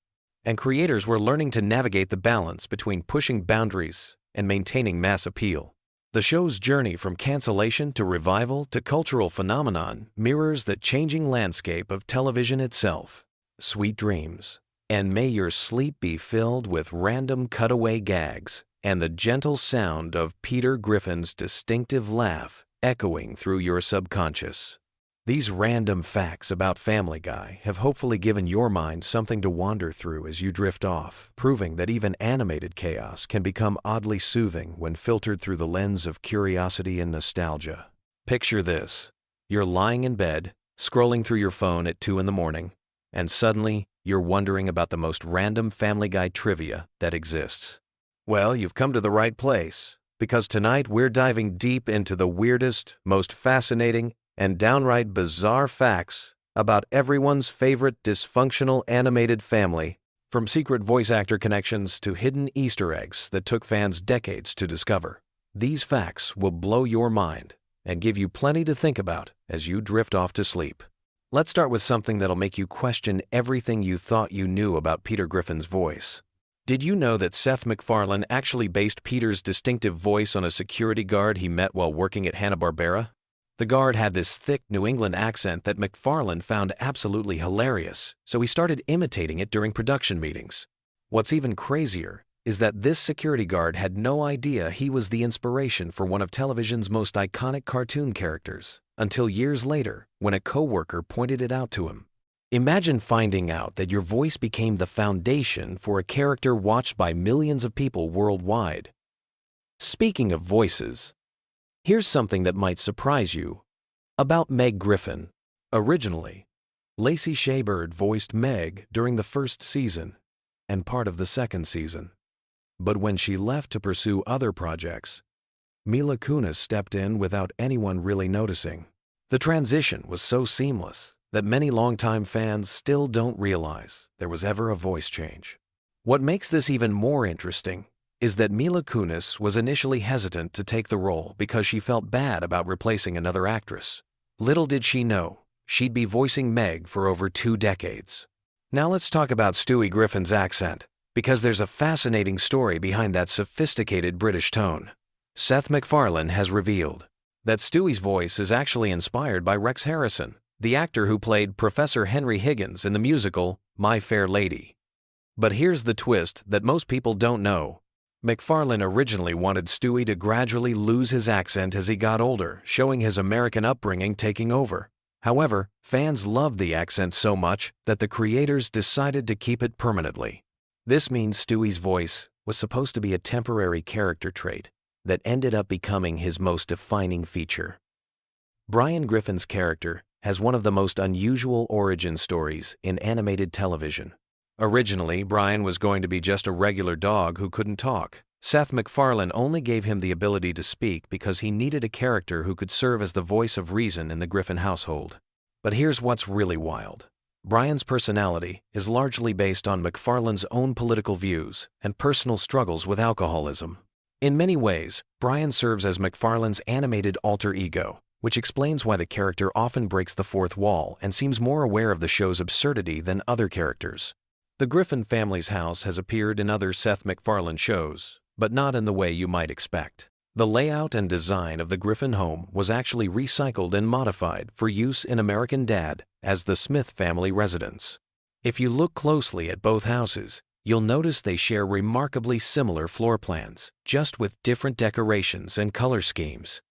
and creators were learning to navigate the balance between pushing boundaries and maintaining mass appeal. The show's journey from cancellation to revival to cultural phenomenon mirrors the changing landscape of television itself. Sweet dreams, and may your sleep be filled with random cutaway gags and the gentle sound of Peter Griffin's distinctive laugh echoing through your subconscious. These random facts about Family Guy have hopefully given your mind something to wander through as you drift off, proving that even animated chaos can become oddly soothing when filtered through the lens of curiosity and nostalgia. Picture this. You're lying in bed, scrolling through your phone at 2 a.m, and suddenly you're wondering about the most random Family Guy trivia that exists. Well, you've come to the right place, because tonight we're diving deep into the weirdest, most fascinating, and downright bizarre facts about everyone's favorite dysfunctional animated family, from secret voice actor connections to hidden Easter eggs that took fans decades to discover. These facts will blow your mind and give you plenty to think about as you drift off to sleep. Let's start with something that'll make you question everything you thought you knew about Peter Griffin's voice. Did you know that Seth MacFarlane actually based Peter's distinctive voice on a security guard he met while working at Hanna-Barbera? The guard had this thick New England accent that MacFarlane found absolutely hilarious, so he started imitating it during production meetings. What's even crazier is that this security guard had no idea he was the inspiration for one of television's most iconic cartoon characters, until years later when a coworker pointed it out to him. Imagine finding out that your voice became the foundation for a character watched by millions of people worldwide. Speaking of voices, here's something that might surprise you about Meg Griffin. Originally, Lacey Shaybird voiced Meg during the first season and part of the second season. But when she left to pursue other projects, Mila Kunis stepped in without anyone really noticing. The transition was so seamless that many longtime fans still don't realize there was ever a voice change. What makes this even more interesting is that Mila Kunis was initially hesitant to take the role because she felt bad about replacing another actress. Little did she know, she'd be voicing Meg for over 2 decades. Now let's talk about Stewie Griffin's accent, because there's a fascinating story behind that sophisticated British tone. Seth MacFarlane has revealed that Stewie's voice is actually inspired by Rex Harrison, the actor who played Professor Henry Higgins in the musical My Fair Lady. But here's the twist that most people don't know. MacFarlane originally wanted Stewie to gradually lose his accent as he got older, showing his American upbringing taking over. However, fans loved the accent so much that the creators decided to keep it permanently. This means Stewie's voice was supposed to be a temporary character trait that ended up becoming his most defining feature. Brian Griffin's character has one of the most unusual origin stories in animated television. Originally, Brian was going to be just a regular dog who couldn't talk. Seth MacFarlane only gave him the ability to speak because he needed a character who could serve as the voice of reason in the Griffin household. But here's what's really wild. Brian's personality is largely based on MacFarlane's own political views and personal struggles with alcoholism. In many ways, Brian serves as MacFarlane's animated alter ego, which explains why the character often breaks the fourth wall and seems more aware of the show's absurdity than other characters. The Griffin family's house has appeared in other Seth MacFarlane shows, but not in the way you might expect. The layout and design of the Griffin home was actually recycled and modified for use in American Dad as the Smith family residence. If you look closely at both houses, you'll notice they share remarkably similar floor plans, just with different decorations and color schemes.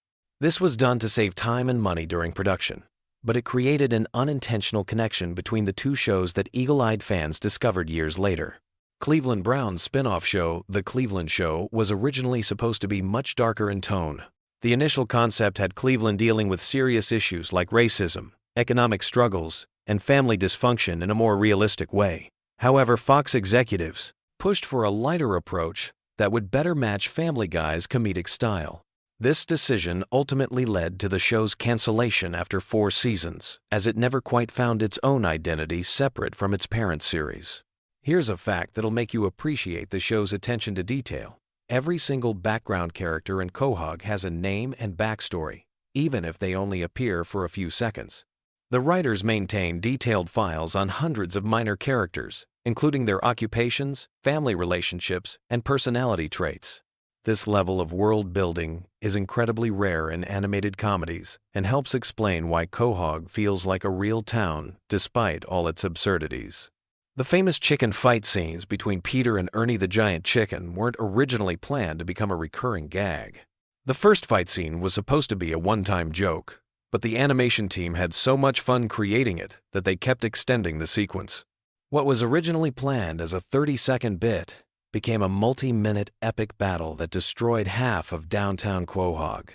This was done to save time and money during production, but it created an unintentional connection between the two shows that eagle-eyed fans discovered years later. Cleveland Brown's spin-off show, The Cleveland Show, was originally supposed to be much darker in tone. The initial concept had Cleveland dealing with serious issues like racism, economic struggles, and family dysfunction in a more realistic way. However, Fox executives pushed for a lighter approach that would better match Family Guy's comedic style. This decision ultimately led to the show's cancellation after 4 seasons, as it never quite found its own identity separate from its parent series. Here's a fact that'll make you appreciate the show's attention to detail. Every single background character in Quahog has a name and backstory, even if they only appear for a few seconds. The writers maintain detailed files on hundreds of minor characters, including their occupations, family relationships, and personality traits. This level of world building is incredibly rare in animated comedies and helps explain why Quahog feels like a real town despite all its absurdities. The famous chicken fight scenes between Peter and Ernie the Giant Chicken weren't originally planned to become a recurring gag. The first fight scene was supposed to be a one-time joke, but the animation team had so much fun creating it that they kept extending the sequence. What was originally planned as a 30-second bit became a multi-minute epic battle that destroyed half of downtown Quahog.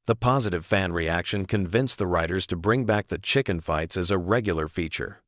The positive fan reaction convinced the writers to bring back the chicken fights as a regular feature.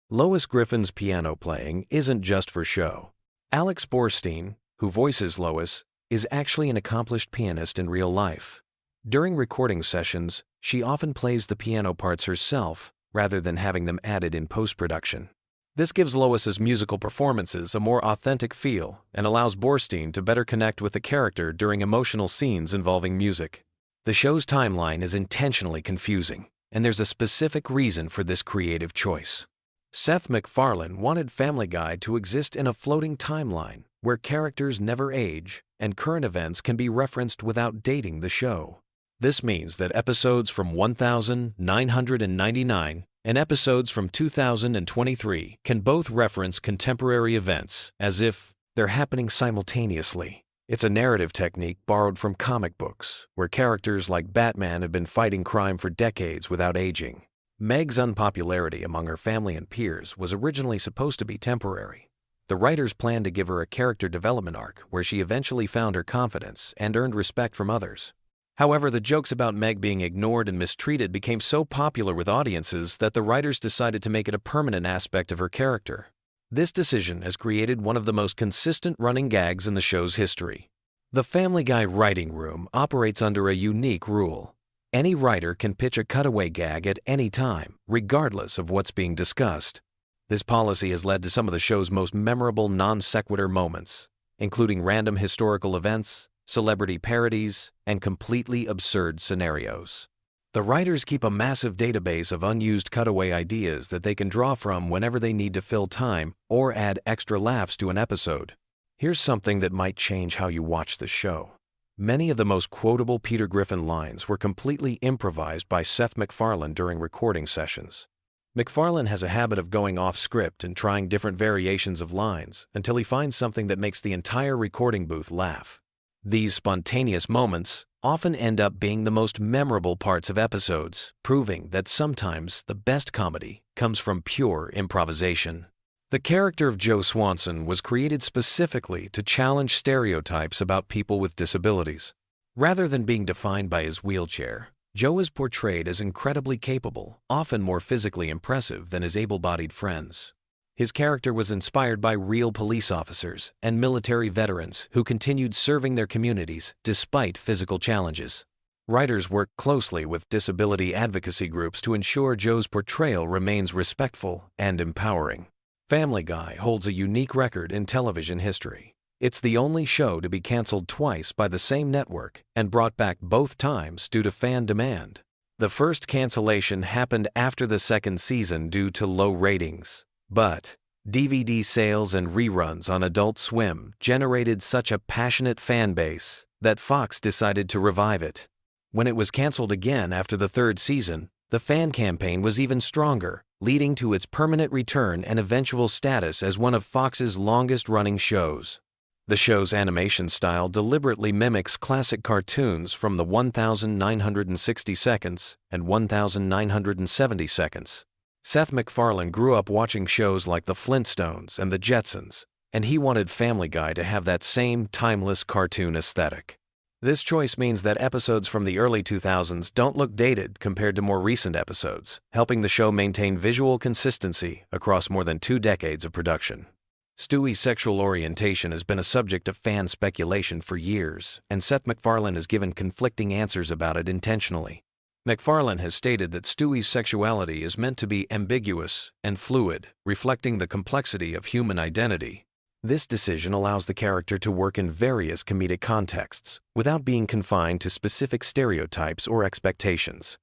Lois Griffin's piano playing isn't just for show. Alex Borstein, who voices Lois, is actually an accomplished pianist in real life. During recording sessions, she often plays the piano parts herself rather than having them added in post-production. This gives Lois's musical performances a more authentic feel and allows Borstein to better connect with the character during emotional scenes involving music. The show's timeline is intentionally confusing, and there's a specific reason for this creative choice. Seth MacFarlane wanted Family Guy to exist in a floating timeline where characters never age and current events can be referenced without dating the show. This means that episodes from 1999 and episodes from 2023 can both reference contemporary events as if they're happening simultaneously. It's a narrative technique borrowed from comic books, where characters like Batman have been fighting crime for decades without aging. Meg's unpopularity among her family and peers was originally supposed to be temporary. The writers planned to give her a character development arc where she eventually found her confidence and earned respect from others. However, the jokes about Meg being ignored and mistreated became so popular with audiences that the writers decided to make it a permanent aspect of her character. This decision has created one of the most consistent running gags in the show's history. The Family Guy writing room operates under a unique rule. Any writer can pitch a cutaway gag at any time, regardless of what's being discussed. This policy has led to some of the show's most memorable non-sequitur moments, including random historical events, celebrity parodies, and completely absurd scenarios. The writers keep a massive database of unused cutaway ideas that they can draw from whenever they need to fill time or add extra laughs to an episode. Here's something that might change how you watch the show. Many of the most quotable Peter Griffin lines were completely improvised by Seth MacFarlane during recording sessions. MacFarlane has a habit of going off script and trying different variations of lines until he finds something that makes the entire recording booth laugh. These spontaneous moments often end up being the most memorable parts of episodes, proving that sometimes the best comedy comes from pure improvisation. The character of Joe Swanson was created specifically to challenge stereotypes about people with disabilities. Rather than being defined by his wheelchair, Joe is portrayed as incredibly capable, often more physically impressive than his able-bodied friends. His character was inspired by real police officers and military veterans who continued serving their communities despite physical challenges. Writers worked closely with disability advocacy groups to ensure Joe's portrayal remains respectful and empowering. Family Guy holds a unique record in television history. It's the only show to be canceled twice by the same network and brought back both times due to fan demand. The first cancellation happened after the second season due to low ratings. But DVD sales and reruns on Adult Swim generated such a passionate fan base that Fox decided to revive it. When it was canceled again after the third season, the fan campaign was even stronger, leading to its permanent return and eventual status as one of Fox's longest-running shows. The show's animation style deliberately mimics classic cartoons from the 1960 seconds and 1970 seconds. Seth MacFarlane grew up watching shows like The Flintstones and The Jetsons, and he wanted Family Guy to have that same timeless cartoon aesthetic. This choice means that episodes from the early 2000s don't look dated compared to more recent episodes, helping the show maintain visual consistency across more than 2 decades of production. Stewie's sexual orientation has been a subject of fan speculation for years, and Seth MacFarlane has given conflicting answers about it intentionally. MacFarlane has stated that Stewie's sexuality is meant to be ambiguous and fluid, reflecting the complexity of human identity. This decision allows the character to work in various comedic contexts, without being confined to specific stereotypes or expectations.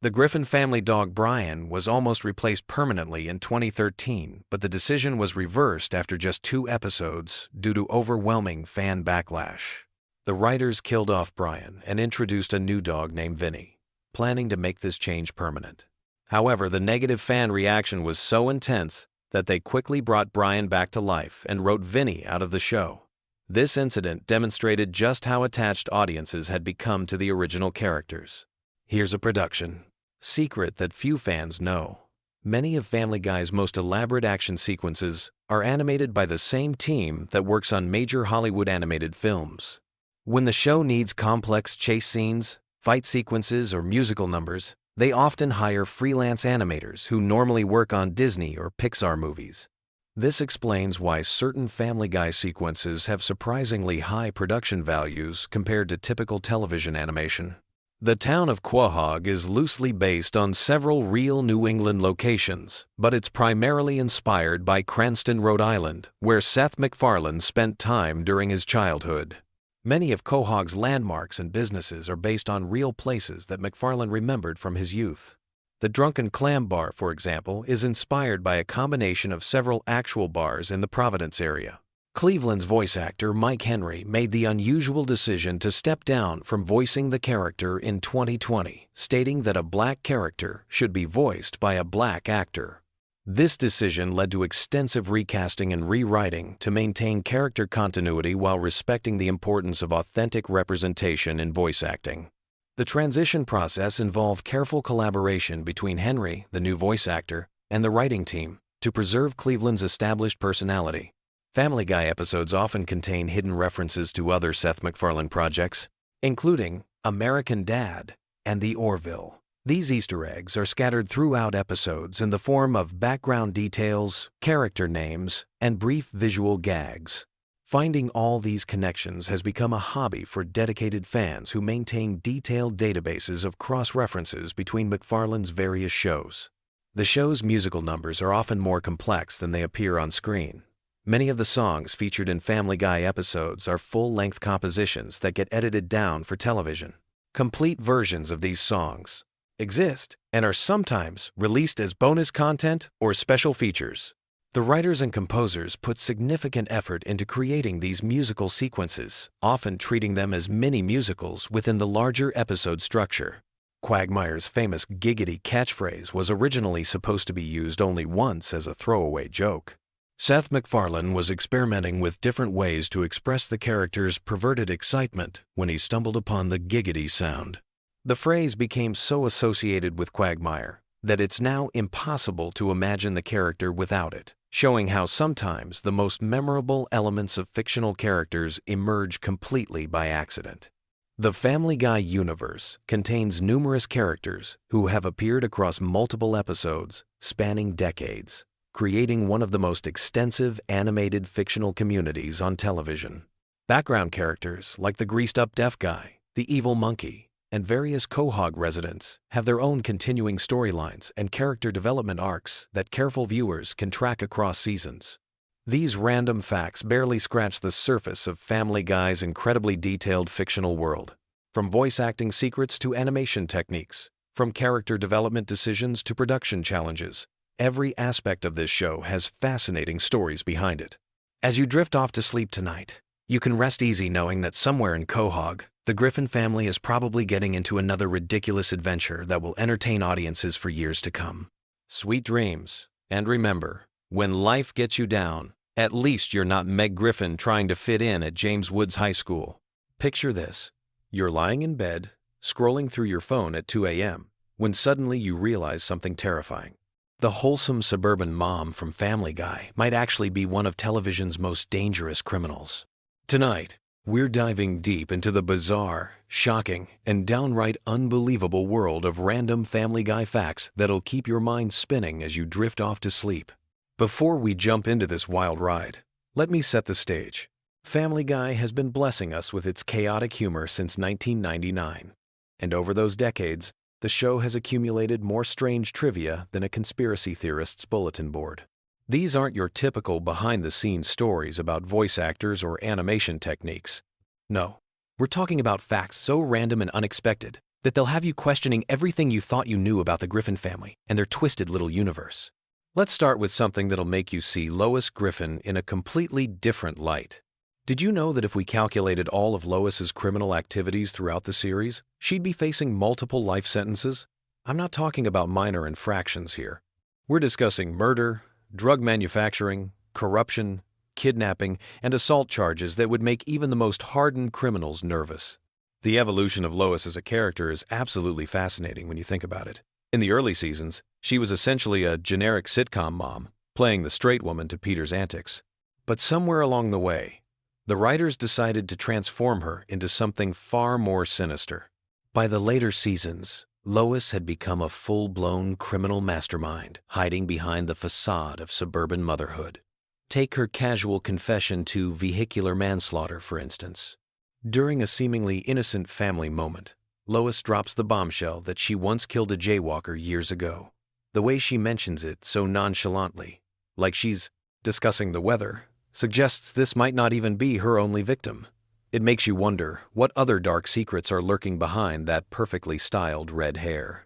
The Griffin family dog Brian was almost replaced permanently in 2013, but the decision was reversed after just 2 episodes due to overwhelming fan backlash. The writers killed off Brian and introduced a new dog named Vinny, planning to make this change permanent. However, the negative fan reaction was so intense that they quickly brought Brian back to life and wrote Vinny out of the show. This incident demonstrated just how attached audiences had become to the original characters. Here's a production secret that few fans know. Many of Family Guy's most elaborate action sequences are animated by the same team that works on major Hollywood animated films. When the show needs complex chase scenes, fight sequences, or musical numbers, they often hire freelance animators who normally work on Disney or Pixar movies. This explains why certain Family Guy sequences have surprisingly high production values compared to typical television animation. The town of Quahog is loosely based on several real New England locations, but it's primarily inspired by Cranston, Rhode Island, where Seth MacFarlane spent time during his childhood. Many of Quahog's landmarks and businesses are based on real places that MacFarlane remembered from his youth. The Drunken Clam Bar, for example, is inspired by a combination of several actual bars in the Providence area. Cleveland's voice actor Mike Henry made the unusual decision to step down from voicing the character in 2020, stating that a black character should be voiced by a black actor. This decision led to extensive recasting and rewriting to maintain character continuity while respecting the importance of authentic representation in voice acting. The transition process involved careful collaboration between Henry, the new voice actor, and the writing team to preserve Cleveland's established personality. Family Guy episodes often contain hidden references to other Seth MacFarlane projects, including American Dad and The Orville. These Easter eggs are scattered throughout episodes in the form of background details, character names, and brief visual gags. Finding all these connections has become a hobby for dedicated fans who maintain detailed databases of cross-references between MacFarlane's various shows. The show's musical numbers are often more complex than they appear on screen. Many of the songs featured in Family Guy episodes are full-length compositions that get edited down for television. Complete versions of these songs exist and are sometimes released as bonus content or special features. The writers and composers put significant effort into creating these musical sequences, often treating them as mini-musicals within the larger episode structure. Quagmire's famous giggity catchphrase was originally supposed to be used only once as a throwaway joke. Seth MacFarlane was experimenting with different ways to express the character's perverted excitement when he stumbled upon the giggity sound. The phrase became so associated with Quagmire that it's now impossible to imagine the character without it, showing how sometimes the most memorable elements of fictional characters emerge completely by accident. The Family Guy universe contains numerous characters who have appeared across multiple episodes spanning decades, creating one of the most extensive animated fictional communities on television. Background characters like the greased-up deaf guy, the evil monkey, and various Quahog residents have their own continuing storylines and character development arcs that careful viewers can track across seasons. These random facts barely scratch the surface of Family Guy's incredibly detailed fictional world. From voice acting secrets to animation techniques, from character development decisions to production challenges, every aspect of this show has fascinating stories behind it. As you drift off to sleep tonight, you can rest easy knowing that somewhere in Quahog, the Griffin family is probably getting into another ridiculous adventure that will entertain audiences for years to come. Sweet dreams, and remember, when life gets you down, at least you're not Meg Griffin trying to fit in at James Woods High School. Picture this. You're lying in bed, scrolling through your phone at 2 a.m., when suddenly you realize something terrifying. The wholesome suburban mom from Family Guy might actually be one of television's most dangerous criminals. Tonight, we're diving deep into the bizarre, shocking, and downright unbelievable world of random Family Guy facts that'll keep your mind spinning as you drift off to sleep. Before we jump into this wild ride, let me set the stage. Family Guy has been blessing us with its chaotic humor since 1999. And over those decades, the show has accumulated more strange trivia than a conspiracy theorist's bulletin board. These aren't your typical behind-the-scenes stories about voice actors or animation techniques. No, we're talking about facts so random and unexpected that they'll have you questioning everything you thought you knew about the Griffin family and their twisted little universe. Let's start with something that'll make you see Lois Griffin in a completely different light. Did you know that if we calculated all of Lois's criminal activities throughout the series, she'd be facing multiple life sentences? I'm not talking about minor infractions here. We're discussing murder, drug manufacturing, corruption, kidnapping, and assault charges that would make even the most hardened criminals nervous. The evolution of Lois as a character is absolutely fascinating when you think about it. In the early seasons, she was essentially a generic sitcom mom, playing the straight woman to Peter's antics. But somewhere along the way, the writers decided to transform her into something far more sinister. By the later seasons, Lois had become a full-blown criminal mastermind, hiding behind the facade of suburban motherhood. Take her casual confession to vehicular manslaughter, for instance. During a seemingly innocent family moment, Lois drops the bombshell that she once killed a jaywalker years ago. The way she mentions it so nonchalantly, like she's discussing the weather, suggests this might not even be her only victim. It makes you wonder what other dark secrets are lurking behind that perfectly styled red hair.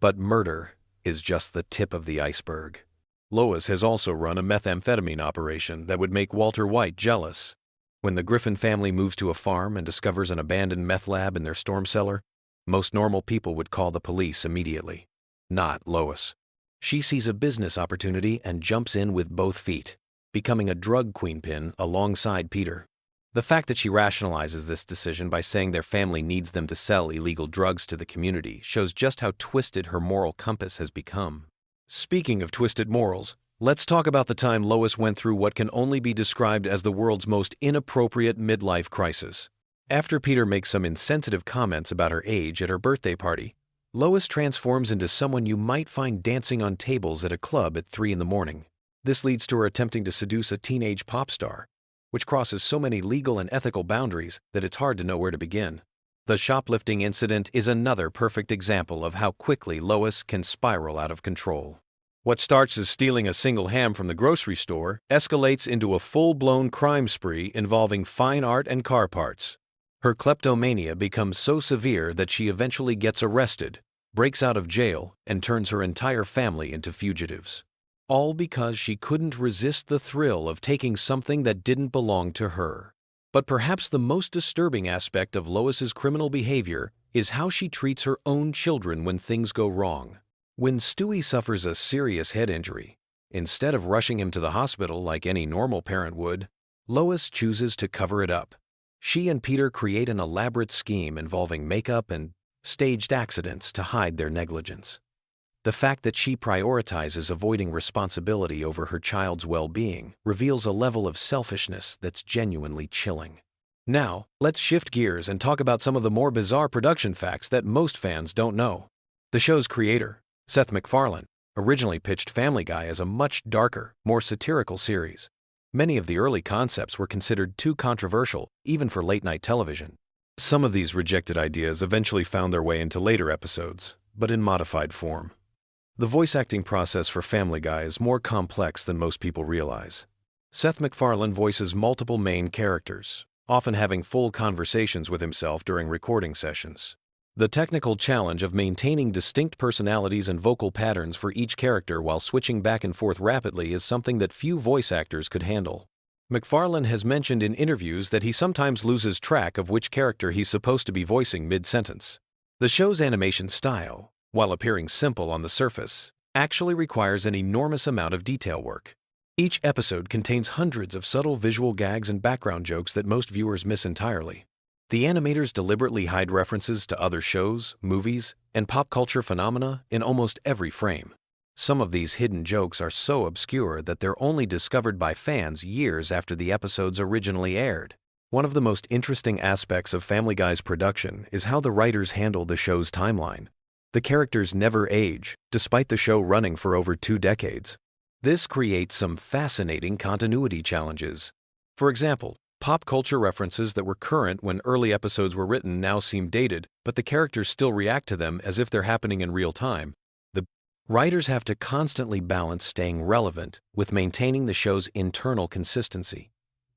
But murder is just the tip of the iceberg. Lois has also run a methamphetamine operation that would make Walter White jealous. When the Griffin family moves to a farm and discovers an abandoned meth lab in their storm cellar, most normal people would call the police immediately. Not Lois. She sees a business opportunity and jumps in with both feet, becoming a drug queenpin alongside Peter. The fact that she rationalizes this decision by saying their family needs them to sell illegal drugs to the community shows just how twisted her moral compass has become. Speaking of twisted morals, let's talk about the time Lois went through what can only be described as the world's most inappropriate midlife crisis. After Peter makes some insensitive comments about her age at her birthday party, Lois transforms into someone you might find dancing on tables at a club at 3 a.m. This leads to her attempting to seduce a teenage pop star, which crosses so many legal and ethical boundaries that it's hard to know where to begin. The shoplifting incident is another perfect example of how quickly Lois can spiral out of control. What starts as stealing a single ham from the grocery store escalates into a full-blown crime spree involving fine art and car parts. Her kleptomania becomes so severe that she eventually gets arrested, breaks out of jail, and turns her entire family into fugitives. All because she couldn't resist the thrill of taking something that didn't belong to her. But perhaps the most disturbing aspect of Lois's criminal behavior is how she treats her own children when things go wrong. When Stewie suffers a serious head injury, instead of rushing him to the hospital like any normal parent would, Lois chooses to cover it up. She and Peter create an elaborate scheme involving makeup and staged accidents to hide their negligence. The fact that she prioritizes avoiding responsibility over her child's well-being reveals a level of selfishness that's genuinely chilling. Now, let's shift gears and talk about some of the more bizarre production facts that most fans don't know. The show's creator, Seth MacFarlane, originally pitched Family Guy as a much darker, more satirical series. Many of the early concepts were considered too controversial, even for late-night television. Some of these rejected ideas eventually found their way into later episodes, but in modified form. The voice acting process for Family Guy is more complex than most people realize. Seth MacFarlane voices multiple main characters, often having full conversations with himself during recording sessions. The technical challenge of maintaining distinct personalities and vocal patterns for each character while switching back and forth rapidly is something that few voice actors could handle. MacFarlane has mentioned in interviews that he sometimes loses track of which character he's supposed to be voicing mid-sentence. The show's animation style, while appearing simple on the surface, actually requires an enormous amount of detail work. Each episode contains hundreds of subtle visual gags and background jokes that most viewers miss entirely. The animators deliberately hide references to other shows, movies, and pop culture phenomena in almost every frame. Some of these hidden jokes are so obscure that they're only discovered by fans years after the episodes originally aired. One of the most interesting aspects of Family Guy's production is how the writers handle the show's timeline. The characters never age, despite the show running for over 2 decades. This creates some fascinating continuity challenges. For example, pop culture references that were current when early episodes were written now seem dated, but the characters still react to them as if they're happening in real time. The writers have to constantly balance staying relevant with maintaining the show's internal consistency.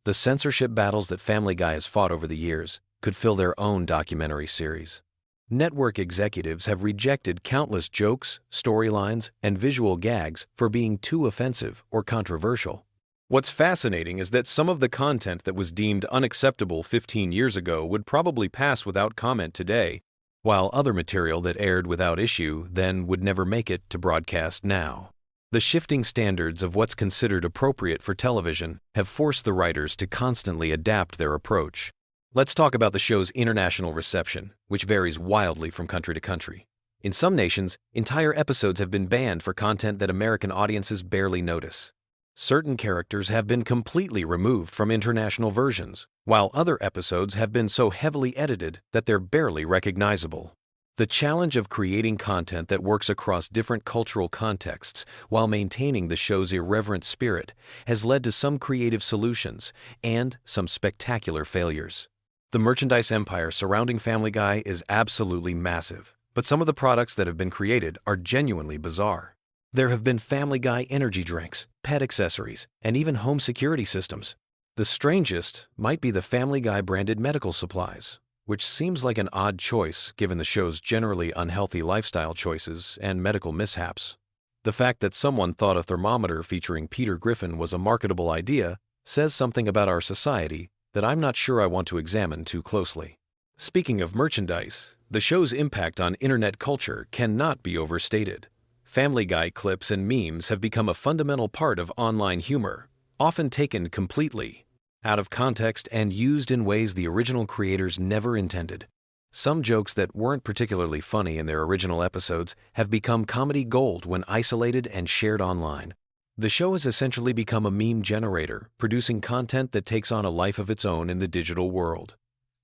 The censorship battles that Family Guy has fought over the years could fill their own documentary series. Network executives have rejected countless jokes, storylines, and visual gags for being too offensive or controversial. What's fascinating is that some of the content that was deemed unacceptable 15 years ago would probably pass without comment today, while other material that aired without issue then would never make it to broadcast now. The shifting standards of what's considered appropriate for television have forced the writers to constantly adapt their approach. Let's talk about the show's international reception, which varies wildly from country to country. In some nations, entire episodes have been banned for content that American audiences barely notice. Certain characters have been completely removed from international versions, while other episodes have been so heavily edited that they're barely recognizable. The challenge of creating content that works across different cultural contexts while maintaining the show's irreverent spirit has led to some creative solutions and some spectacular failures. The merchandise empire surrounding Family Guy is absolutely massive, but some of the products that have been created are genuinely bizarre. There have been Family Guy energy drinks, pet accessories, and even home security systems. The strangest might be the Family Guy branded medical supplies, which seems like an odd choice given the show's generally unhealthy lifestyle choices and medical mishaps. The fact that someone thought a thermometer featuring Peter Griffin was a marketable idea says something about our society that I'm not sure I want to examine too closely. Speaking of merchandise, the show's impact on internet culture cannot be overstated. Family Guy clips and memes have become a fundamental part of online humor, often taken completely out of context and used in ways the original creators never intended. Some jokes that weren't particularly funny in their original episodes have become comedy gold when isolated and shared online. The show has essentially become a meme generator, producing content that takes on a life of its own in the digital world.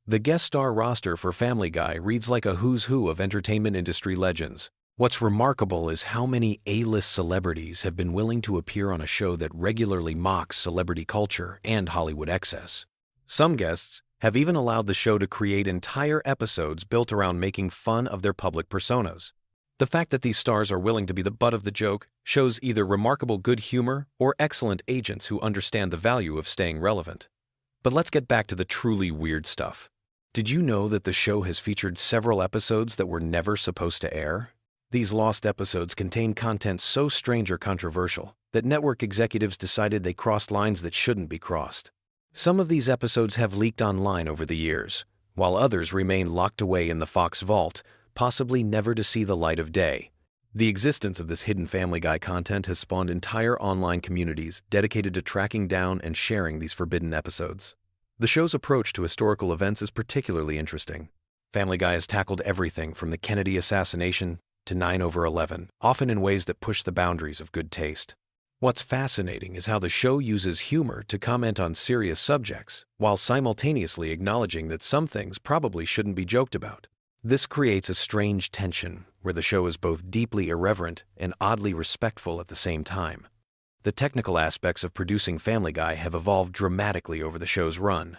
The guest star roster for Family Guy reads like a who's who of entertainment industry legends. What's remarkable is how many A-list celebrities have been willing to appear on a show that regularly mocks celebrity culture and Hollywood excess. Some guests have even allowed the show to create entire episodes built around making fun of their public personas. The fact that these stars are willing to be the butt of the joke shows either remarkable good humor or excellent agents who understand the value of staying relevant. But let's get back to the truly weird stuff. Did you know that the show has featured several episodes that were never supposed to air? These lost episodes contain content so strange or controversial that network executives decided they crossed lines that shouldn't be crossed. Some of these episodes have leaked online over the years, while others remain locked away in the Fox vault, possibly never to see the light of day. The existence of this hidden Family Guy content has spawned entire online communities dedicated to tracking down and sharing these forbidden episodes. The show's approach to historical events is particularly interesting. Family Guy has tackled everything from the Kennedy assassination to 9/11, often in ways that push the boundaries of good taste. What's fascinating is how the show uses humor to comment on serious subjects, while simultaneously acknowledging that some things probably shouldn't be joked about. This creates a strange tension where the show is both deeply irreverent and oddly respectful at the same time. The technical aspects of producing Family Guy have evolved dramatically over the show's run.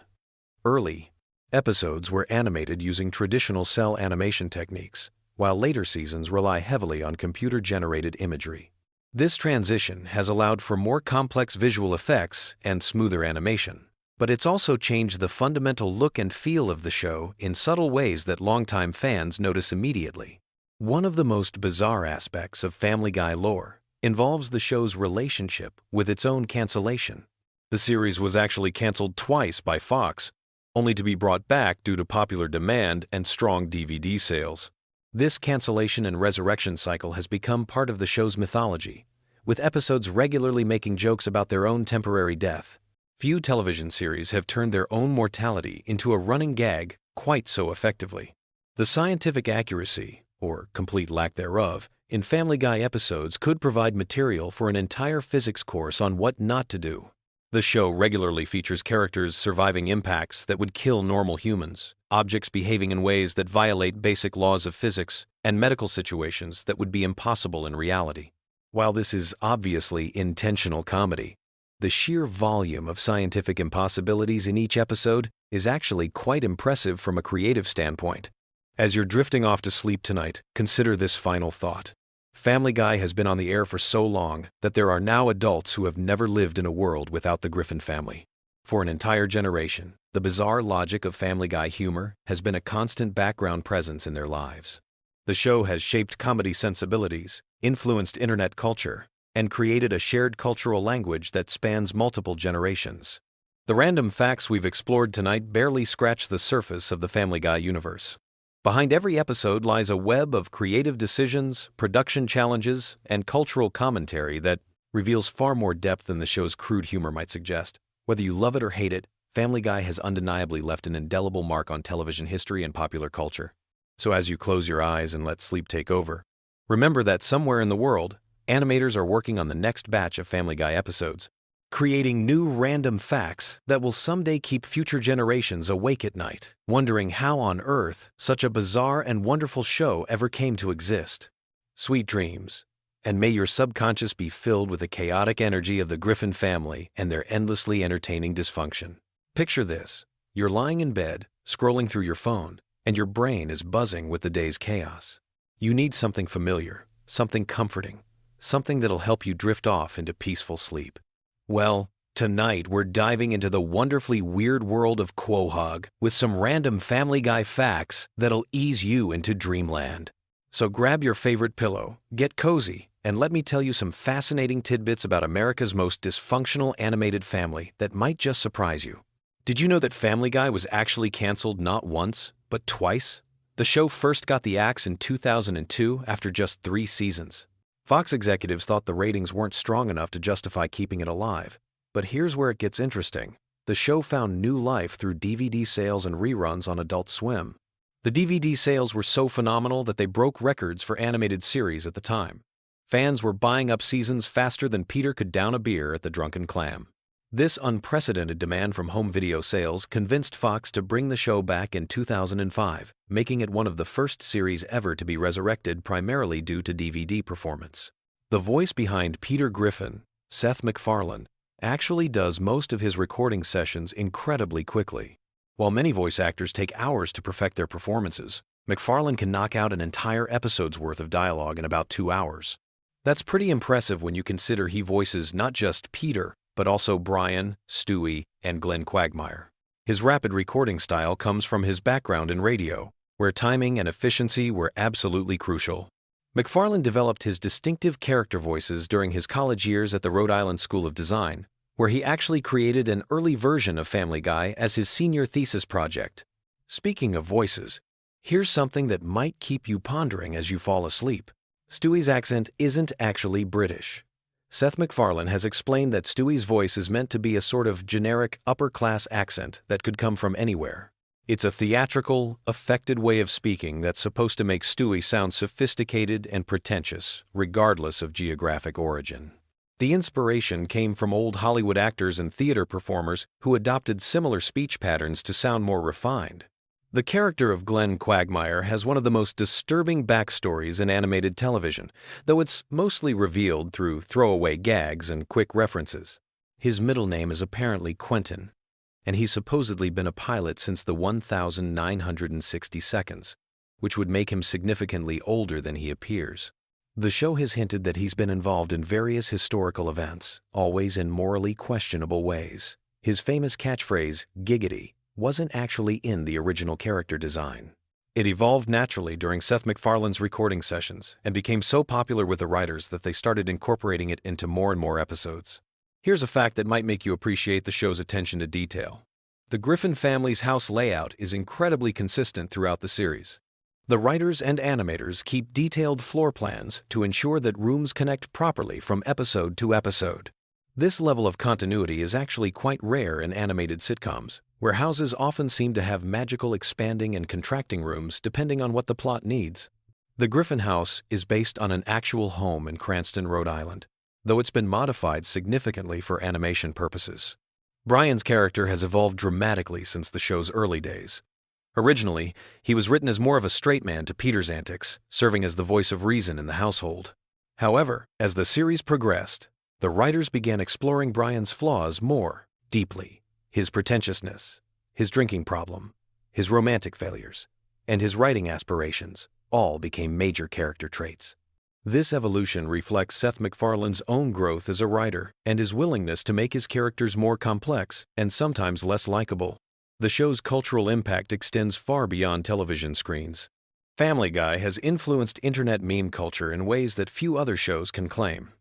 Early episodes were animated using traditional cell animation techniques, while later seasons rely heavily on computer-generated imagery. This transition has allowed for more complex visual effects and smoother animation. But it's also changed the fundamental look and feel of the show in subtle ways that longtime fans notice immediately. One of the most bizarre aspects of Family Guy lore involves the show's relationship with its own cancellation. The series was actually canceled twice by Fox, only to be brought back due to popular demand and strong DVD sales. This cancellation and resurrection cycle has become part of the show's mythology, with episodes regularly making jokes about their own temporary death. Few television series have turned their own mortality into a running gag quite so effectively. The scientific accuracy, or complete lack thereof, in Family Guy episodes could provide material for an entire physics course on what not to do. The show regularly features characters surviving impacts that would kill normal humans, objects behaving in ways that violate basic laws of physics, and medical situations that would be impossible in reality. While this is obviously intentional comedy, the sheer volume of scientific impossibilities in each episode is actually quite impressive from a creative standpoint. As you're drifting off to sleep tonight, consider this final thought. Family Guy has been on the air for so long that there are now adults who have never lived in a world without the Griffin family. For an entire generation, the bizarre logic of Family Guy humor has been a constant background presence in their lives. The show has shaped comedy sensibilities, influenced internet culture, and created a shared cultural language that spans multiple generations. The random facts we've explored tonight barely scratch the surface of the Family Guy universe. Behind every episode lies a web of creative decisions, production challenges, and cultural commentary that reveals far more depth than the show's crude humor might suggest. Whether you love it or hate it, Family Guy has undeniably left an indelible mark on television history and popular culture. So as you close your eyes and let sleep take over, remember that somewhere in the world, animators are working on the next batch of Family Guy episodes, creating new random facts that will someday keep future generations awake at night, wondering how on earth such a bizarre and wonderful show ever came to exist. Sweet dreams, and may your subconscious be filled with the chaotic energy of the Griffin family and their endlessly entertaining dysfunction. Picture this. You're lying in bed, scrolling through your phone, and your brain is buzzing with the day's chaos. You need something familiar, something comforting, something that'll help you drift off into peaceful sleep. Well, tonight we're diving into the wonderfully weird world of Quahog with some random Family Guy facts that'll ease you into dreamland. So grab your favorite pillow, get cozy, and let me tell you some fascinating tidbits about America's most dysfunctional animated family that might just surprise you. Did you know that Family Guy was actually canceled not once, but twice? The show first got the axe in 2002 after just 3 seasons. Fox executives thought the ratings weren't strong enough to justify keeping it alive. But here's where it gets interesting. The show found new life through DVD sales and reruns on Adult Swim. The DVD sales were so phenomenal that they broke records for animated series at the time. Fans were buying up seasons faster than Peter could down a beer at the Drunken Clam. This unprecedented demand from home video sales convinced Fox to bring the show back in 2005, making it one of the first series ever to be resurrected primarily due to DVD performance. The voice behind Peter Griffin, Seth MacFarlane, actually does most of his recording sessions incredibly quickly. While many voice actors take hours to perfect their performances, MacFarlane can knock out an entire episode's worth of dialogue in about 2 hours. That's pretty impressive when you consider he voices not just Peter, but also Brian, Stewie, and Glenn Quagmire. His rapid recording style comes from his background in radio, where timing and efficiency were absolutely crucial. MacFarlane developed his distinctive character voices during his college years at the Rhode Island School of Design, where he actually created an early version of Family Guy as his senior thesis project. Speaking of voices, here's something that might keep you pondering as you fall asleep. Stewie's accent isn't actually British. Seth MacFarlane has explained that Stewie's voice is meant to be a sort of generic upper-class accent that could come from anywhere. It's a theatrical, affected way of speaking that's supposed to make Stewie sound sophisticated and pretentious, regardless of geographic origin. The inspiration came from old Hollywood actors and theater performers who adopted similar speech patterns to sound more refined. The character of Glenn Quagmire has one of the most disturbing backstories in animated television, though it's mostly revealed through throwaway gags and quick references. His middle name is apparently Quentin, and he's supposedly been a pilot since the 1960 seconds, which would make him significantly older than he appears. The show has hinted that he's been involved in various historical events, always in morally questionable ways. His famous catchphrase, "giggity," wasn't actually in the original character design. It evolved naturally during Seth MacFarlane's recording sessions and became so popular with the writers that they started incorporating it into more and more episodes. Here's a fact that might make you appreciate the show's attention to detail. The Griffin family's house layout is incredibly consistent throughout the series. The writers and animators keep detailed floor plans to ensure that rooms connect properly from episode to episode. This level of continuity is actually quite rare in animated sitcoms, where houses often seem to have magical expanding and contracting rooms depending on what the plot needs. The Griffin house is based on an actual home in Cranston, Rhode Island, though it's been modified significantly for animation purposes. Brian's character has evolved dramatically since the show's early days. Originally, he was written as more of a straight man to Peter's antics, serving as the voice of reason in the household. However, as the series progressed, the writers began exploring Brian's flaws more deeply. His pretentiousness, his drinking problem, his romantic failures, and his writing aspirations all became major character traits. This evolution reflects Seth MacFarlane's own growth as a writer and his willingness to make his characters more complex and sometimes less likable. The show's cultural impact extends far beyond television screens. Family Guy has influenced internet meme culture in ways that few other shows can claim.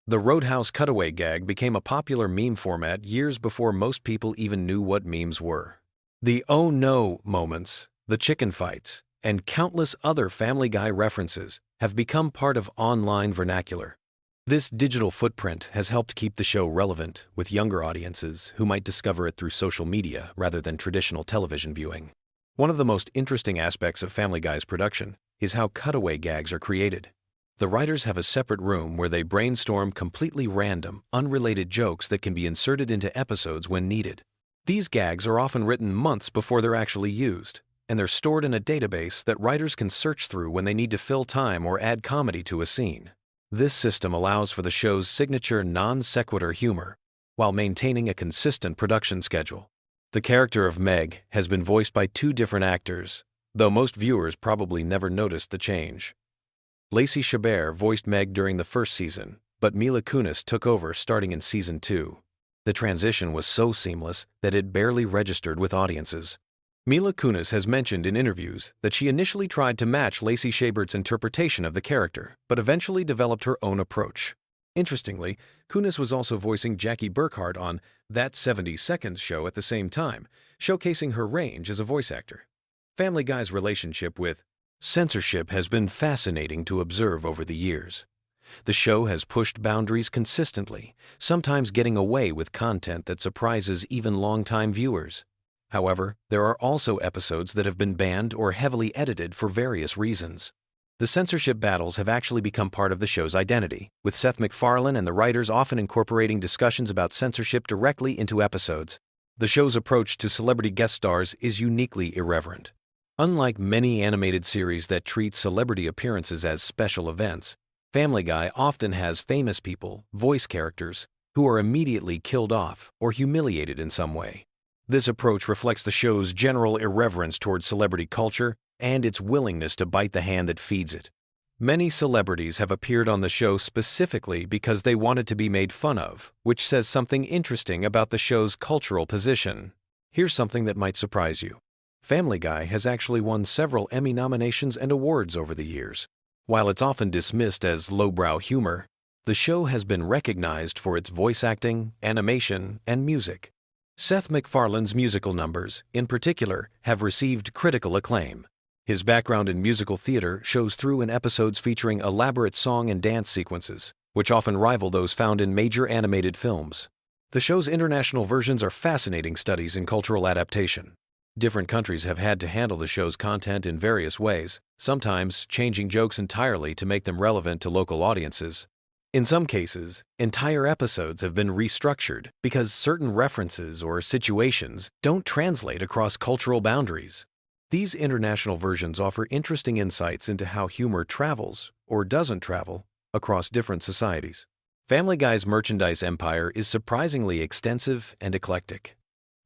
The Roadhouse cutaway gag became a popular meme format years before most people even knew what memes were. The "oh no" moments, the chicken fights, and countless other Family Guy references have become part of online vernacular. This digital footprint has helped keep the show relevant with younger audiences who might discover it through social media rather than traditional television viewing. One of the most interesting aspects of Family Guy's production is how cutaway gags are created. The writers have a separate room where they brainstorm completely random, unrelated jokes that can be inserted into episodes when needed. These gags are often written months before they're actually used, and they're stored in a database that writers can search through when they need to fill time or add comedy to a scene. This system allows for the show's signature non-sequitur humor while maintaining a consistent production schedule. The character of Meg has been voiced by two different actors, though most viewers probably never noticed the change. Lacey Chabert voiced Meg during the first season, but Mila Kunis took over starting in season 2. The transition was so seamless that it barely registered with audiences. Mila Kunis has mentioned in interviews that she initially tried to match Lacey Chabert's interpretation of the character, but eventually developed her own approach. Interestingly, Kunis was also voicing Jackie Burkhardt on That 70 Seconds show at the same time, showcasing her range as a voice actor. Family Guy's relationship with censorship has been fascinating to observe over the years. The show has pushed boundaries consistently, sometimes getting away with content that surprises even longtime viewers. However, there are also episodes that have been banned or heavily edited for various reasons. The censorship battles have actually become part of the show's identity, with Seth MacFarlane and the writers often incorporating discussions about censorship directly into episodes. The show's approach to celebrity guest stars is uniquely irreverent. Unlike many animated series that treat celebrity appearances as special events, Family Guy often has famous people, voice characters, who are immediately killed off or humiliated in some way. This approach reflects the show's general irreverence towards celebrity culture and its willingness to bite the hand that feeds it. Many celebrities have appeared on the show specifically because they wanted to be made fun of, which says something interesting about the show's cultural position. Here's something that might surprise you. Family Guy has actually won several Emmy nominations and awards over the years. While it's often dismissed as lowbrow humor, the show has been recognized for its voice acting, animation, and music. Seth MacFarlane's musical numbers, in particular, have received critical acclaim. His background in musical theater shows through in episodes featuring elaborate song and dance sequences, which often rival those found in major animated films. The show's international versions are fascinating studies in cultural adaptation. Different countries have had to handle the show's content in various ways, sometimes changing jokes entirely to make them relevant to local audiences. In some cases, entire episodes have been restructured because certain references or situations don't translate across cultural boundaries. These international versions offer interesting insights into how humor travels, or doesn't travel, across different societies. Family Guy's merchandise empire is surprisingly extensive and eclectic.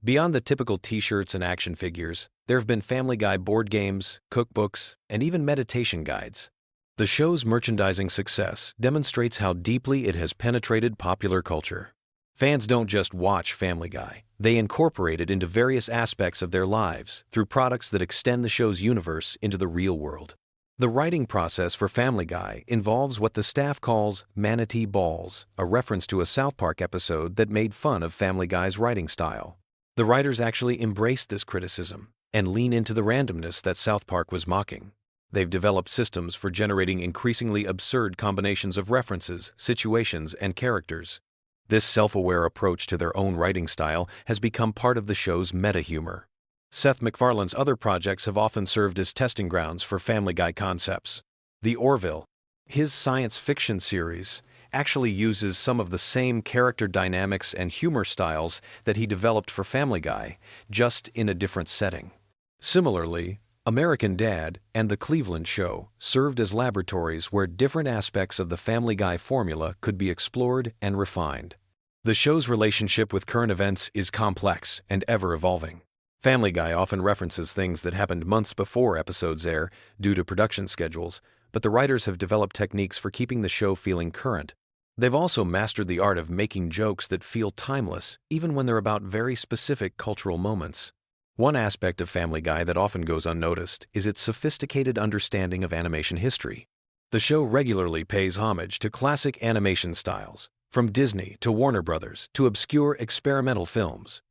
Beyond the typical t-shirts and action figures, there have been Family Guy board games, cookbooks, and even meditation guides. The show's merchandising success demonstrates how deeply it has penetrated popular culture. Fans don't just watch Family Guy, they incorporate it into various aspects of their lives through products that extend the show's universe into the real world. The writing process for Family Guy involves what the staff calls manatee balls, a reference to a South Park episode that made fun of Family Guy's writing style. The writers actually embraced this criticism and lean into the randomness that South Park was mocking. They've developed systems for generating increasingly absurd combinations of references, situations, and characters. This self-aware approach to their own writing style has become part of the show's meta-humor. Seth MacFarlane's other projects have often served as testing grounds for Family Guy concepts. The Orville, his science fiction series, actually uses some of the same character dynamics and humor styles that he developed for Family Guy, just in a different setting. Similarly, American Dad and The Cleveland Show served as laboratories where different aspects of the Family Guy formula could be explored and refined. The show's relationship with current events is complex and ever-evolving. Family Guy often references things that happened months before episodes air due to production schedules, but the writers have developed techniques for keeping the show feeling current. They've also mastered the art of making jokes that feel timeless, even when they're about very specific cultural moments. One aspect of Family Guy that often goes unnoticed is its sophisticated understanding of animation history. The show regularly pays homage to classic animation styles, from Disney to Warner Brothers to obscure experimental films.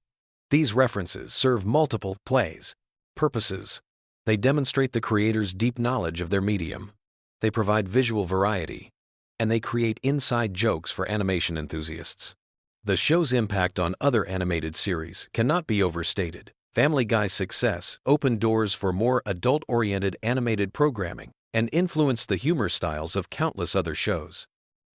These references serve multiple purposes. They demonstrate the creator's deep knowledge of their medium. They provide visual variety, and they create inside jokes for animation enthusiasts. The show's impact on other animated series cannot be overstated. Family Guy's success opened doors for more adult-oriented animated programming and influenced the humor styles of countless other shows.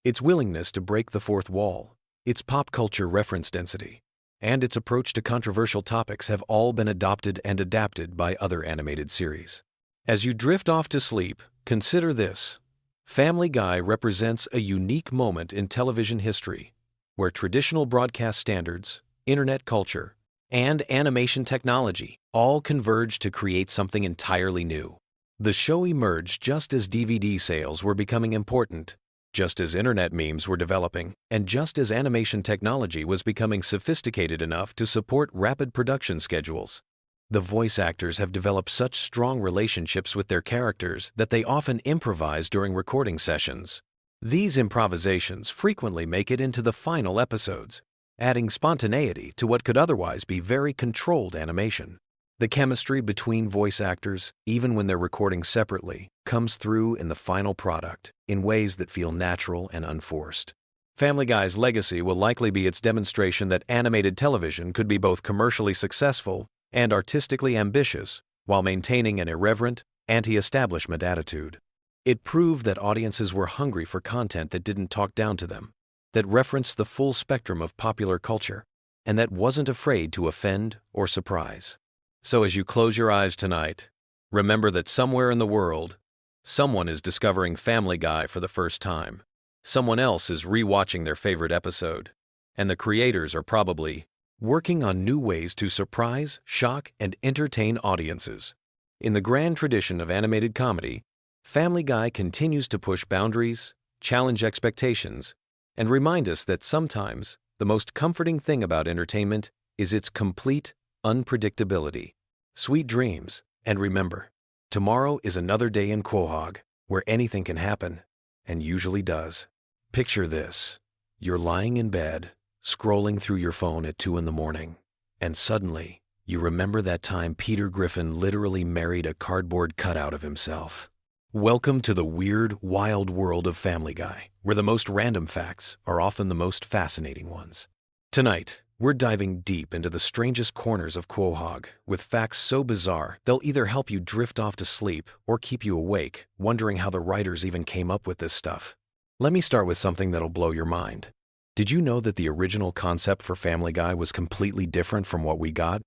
Its willingness to break the fourth wall, its pop culture reference density, and its approach to controversial topics have all been adopted and adapted by other animated series. As you drift off to sleep, consider this. Family Guy represents a unique moment in television history, where traditional broadcast standards, internet culture, and animation technology all converged to create something entirely new. The show emerged just as DVD sales were becoming important, just as internet memes were developing, and just as animation technology was becoming sophisticated enough to support rapid production schedules. The voice actors have developed such strong relationships with their characters that they often improvise during recording sessions. These improvisations frequently make it into the final episodes, adding spontaneity to what could otherwise be very controlled animation. The chemistry between voice actors, even when they're recording separately, comes through in the final product in ways that feel natural and unforced. Family Guy's legacy will likely be its demonstration that animated television could be both commercially successful and artistically ambitious while maintaining an irreverent, anti-establishment attitude. It proved that audiences were hungry for content that didn't talk down to them, that referenced the full spectrum of popular culture, and that wasn't afraid to offend or surprise. So as you close your eyes tonight, remember that somewhere in the world, someone is discovering Family Guy for the first time. Someone else is rewatching their favorite episode, and the creators are probably working on new ways to surprise, shock, and entertain audiences. In the grand tradition of animated comedy, Family Guy continues to push boundaries, challenge expectations, and remind us that sometimes the most comforting thing about entertainment is its complete unpredictability. Sweet dreams, and remember, tomorrow is another day in Quahog, where anything can happen, and usually does. Picture this. You're lying in bed, scrolling through your phone at 2 in the morning, and suddenly, you remember that time Peter Griffin literally married a cardboard cutout of himself. Welcome to the weird, wild world of Family Guy, where the most random facts are often the most fascinating ones. Tonight, we're diving deep into the strangest corners of Quahog, with facts so bizarre they'll either help you drift off to sleep or keep you awake, wondering how the writers even came up with this stuff. Let me start with something that'll blow your mind. Did you know that the original concept for Family Guy was completely different from what we got?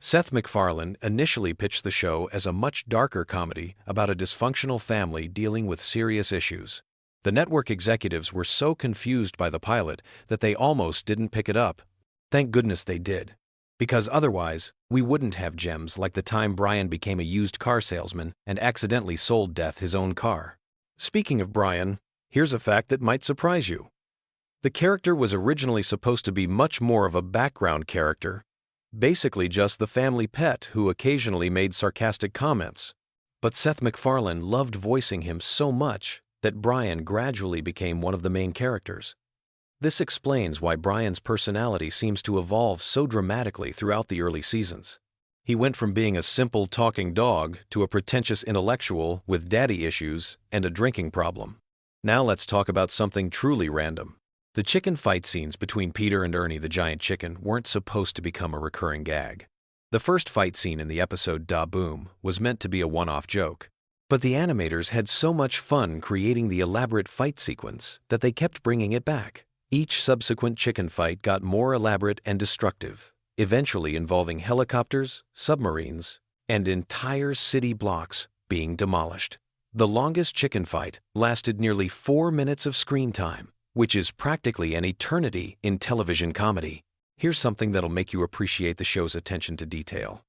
Seth MacFarlane initially pitched the show as a much darker comedy about a dysfunctional family dealing with serious issues. The network executives were so confused by the pilot that they almost didn't pick it up. Thank goodness they did, because otherwise, we wouldn't have gems like the time Brian became a used car salesman and accidentally sold Death his own car. Speaking of Brian, here's a fact that might surprise you. The character was originally supposed to be much more of a background character, basically just the family pet who occasionally made sarcastic comments. But Seth MacFarlane loved voicing him so much that Brian gradually became one of the main characters. This explains why Brian's personality seems to evolve so dramatically throughout the early seasons. He went from being a simple talking dog to a pretentious intellectual with daddy issues and a drinking problem. Now let's talk about something truly random. The chicken fight scenes between Peter and Ernie the giant chicken weren't supposed to become a recurring gag. The first fight scene in the episode Da Boom was meant to be a one-off joke. But the animators had so much fun creating the elaborate fight sequence that they kept bringing it back. Each subsequent chicken fight got more elaborate and destructive, eventually involving helicopters, submarines, and entire city blocks being demolished. The longest chicken fight lasted nearly 4 minutes of screen time, which is practically an eternity in television comedy. Here's something that'll make you appreciate the show's attention to detail.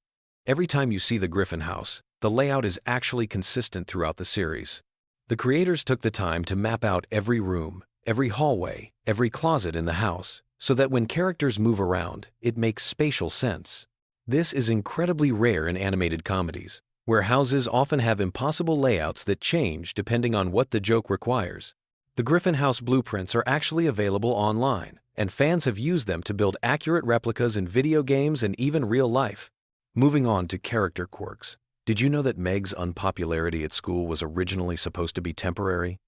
Every time you see the Griffin house, the layout is actually consistent throughout the series. The creators took the time to map out every room, every hallway, every closet in the house, so that when characters move around, it makes spatial sense. This is incredibly rare in animated comedies, where houses often have impossible layouts that change depending on what the joke requires. The Griffin House blueprints are actually available online, and fans have used them to build accurate replicas in video games and even real life. Moving on to character quirks. Did you know that Meg's unpopularity at school was originally supposed to be temporary?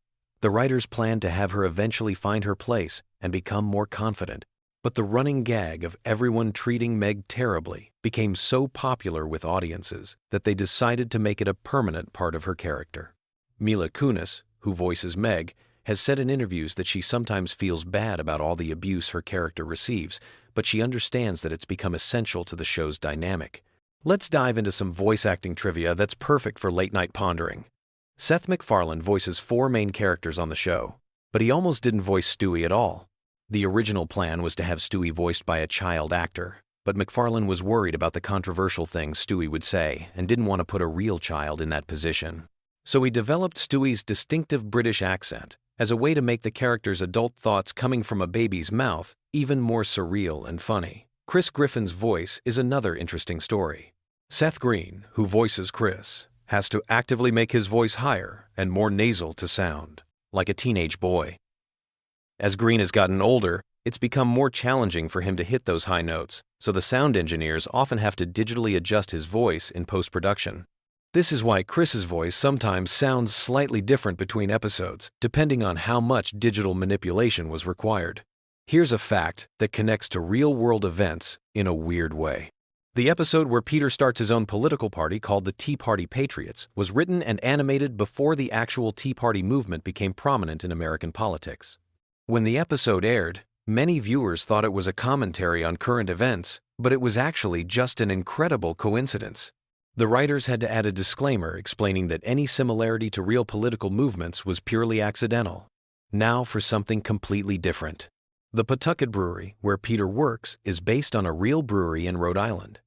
The writers planned to have her eventually find her place and become more confident, but the running gag of everyone treating Meg terribly became so popular with audiences that they decided to make it a permanent part of her character. Mila Kunis, who voices Meg, has said in interviews that she sometimes feels bad about all the abuse her character receives, but she understands that it's become essential to the show's dynamic. Let's dive into some voice acting trivia that's perfect for late-night pondering. Seth MacFarlane voices 4 main characters on the show, but he almost didn't voice Stewie at all. The original plan was to have Stewie voiced by a child actor, But MacFarlane was worried about the controversial things Stewie would say and didn't want to put a real child in that position. So he developed Stewie's distinctive British accent as a way to make the character's adult thoughts coming from a baby's mouth even more surreal and funny. Chris Griffin's voice is another interesting story. Seth Green, who voices Chris, has to actively make his voice higher and more nasal to sound, like a teenage boy. As Green has gotten older, it's become more challenging for him to hit those high notes, so the sound engineers often have to digitally adjust his voice in post-production. This is why Chris's voice sometimes sounds slightly different between episodes, depending on how much digital manipulation was required. Here's a fact that connects to real-world events in a weird way. The episode where Peter starts his own political party called the Tea Party Patriots was written and animated before the actual Tea Party movement became prominent in American politics. When the episode aired, many viewers thought it was a commentary on current events, but it was actually just an incredible coincidence. The writers had to add a disclaimer explaining that any similarity to real political movements was purely accidental. Now for something completely different. The Pawtucket Brewery, where Peter works, is based on a real brewery in Rhode Island.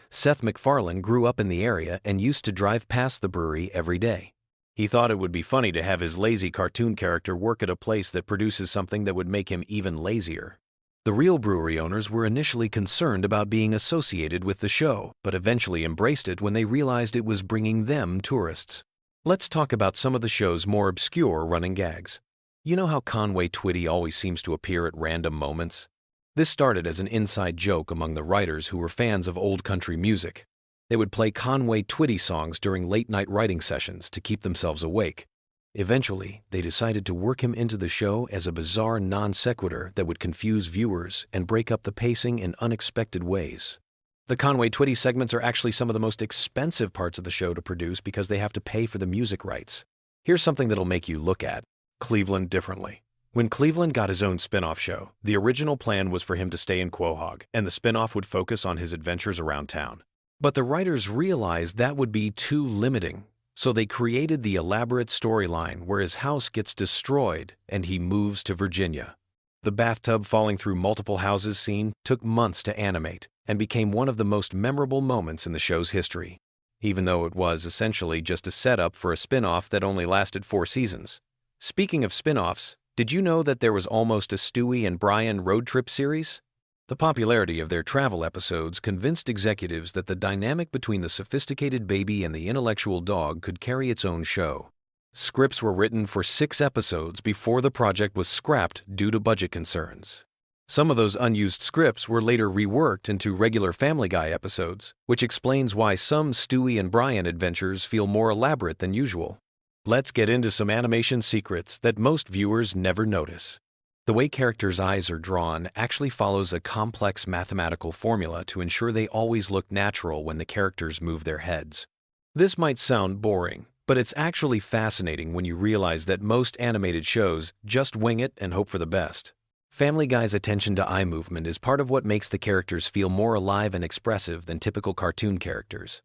Seth MacFarlane grew up in the area and used to drive past the brewery every day. He thought it would be funny to have his lazy cartoon character work at a place that produces something that would make him even lazier. The real brewery owners were initially concerned about being associated with the show, but eventually embraced it when they realized it was bringing them tourists. Let's talk about some of the show's more obscure running gags. You know how Conway Twitty always seems to appear at random moments? This started as an inside joke among the writers who were fans of old country music. They would play Conway Twitty songs during late-night writing sessions to keep themselves awake. Eventually, they decided to work him into the show as a bizarre non-sequitur that would confuse viewers and break up the pacing in unexpected ways. The Conway Twitty segments are actually some of the most expensive parts of the show to produce because they have to pay for the music rights. Here's something that'll make you look at Cleveland differently. When Cleveland got his own spin-off show, the original plan was for him to stay in Quahog, and the spin-off would focus on his adventures around town. But the writers realized that would be too limiting, so they created the elaborate storyline where his house gets destroyed and he moves to Virginia. The bathtub falling through multiple houses scene took months to animate and became one of the most memorable moments in the show's history, even though it was essentially just a setup for a spin-off that only lasted 4 seasons. Speaking of spin-offs, did you know that there was almost a Stewie and Brian road trip series? The popularity of their travel episodes convinced executives that the dynamic between the sophisticated baby and the intellectual dog could carry its own show. Scripts were written for 6 episodes before the project was scrapped due to budget concerns. Some of those unused scripts were later reworked into regular Family Guy episodes, which explains why some Stewie and Brian adventures feel more elaborate than usual. Let's get into some animation secrets that most viewers never notice. The way characters' eyes are drawn actually follows a complex mathematical formula to ensure they always look natural when the characters move their heads. This might sound boring, but it's actually fascinating when you realize that most animated shows just wing it and hope for the best. Family Guy's attention to eye movement is part of what makes the characters feel more alive and expressive than typical cartoon characters.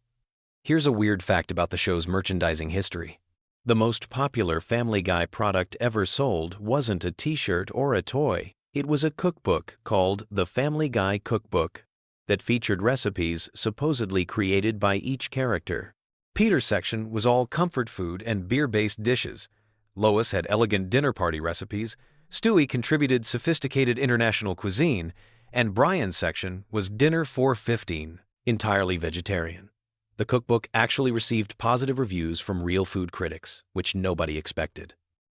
Here's a weird fact about the show's merchandising history. The most popular Family Guy product ever sold wasn't a t-shirt or a toy. It was a cookbook called the Family Guy Cookbook that featured recipes supposedly created by each character. Peter's section was all comfort food and beer-based dishes. Lois had elegant dinner party recipes. Stewie contributed sophisticated international cuisine. And Brian's section was dinner for 15, entirely vegetarian. The cookbook actually received positive reviews from real food critics, which nobody expected.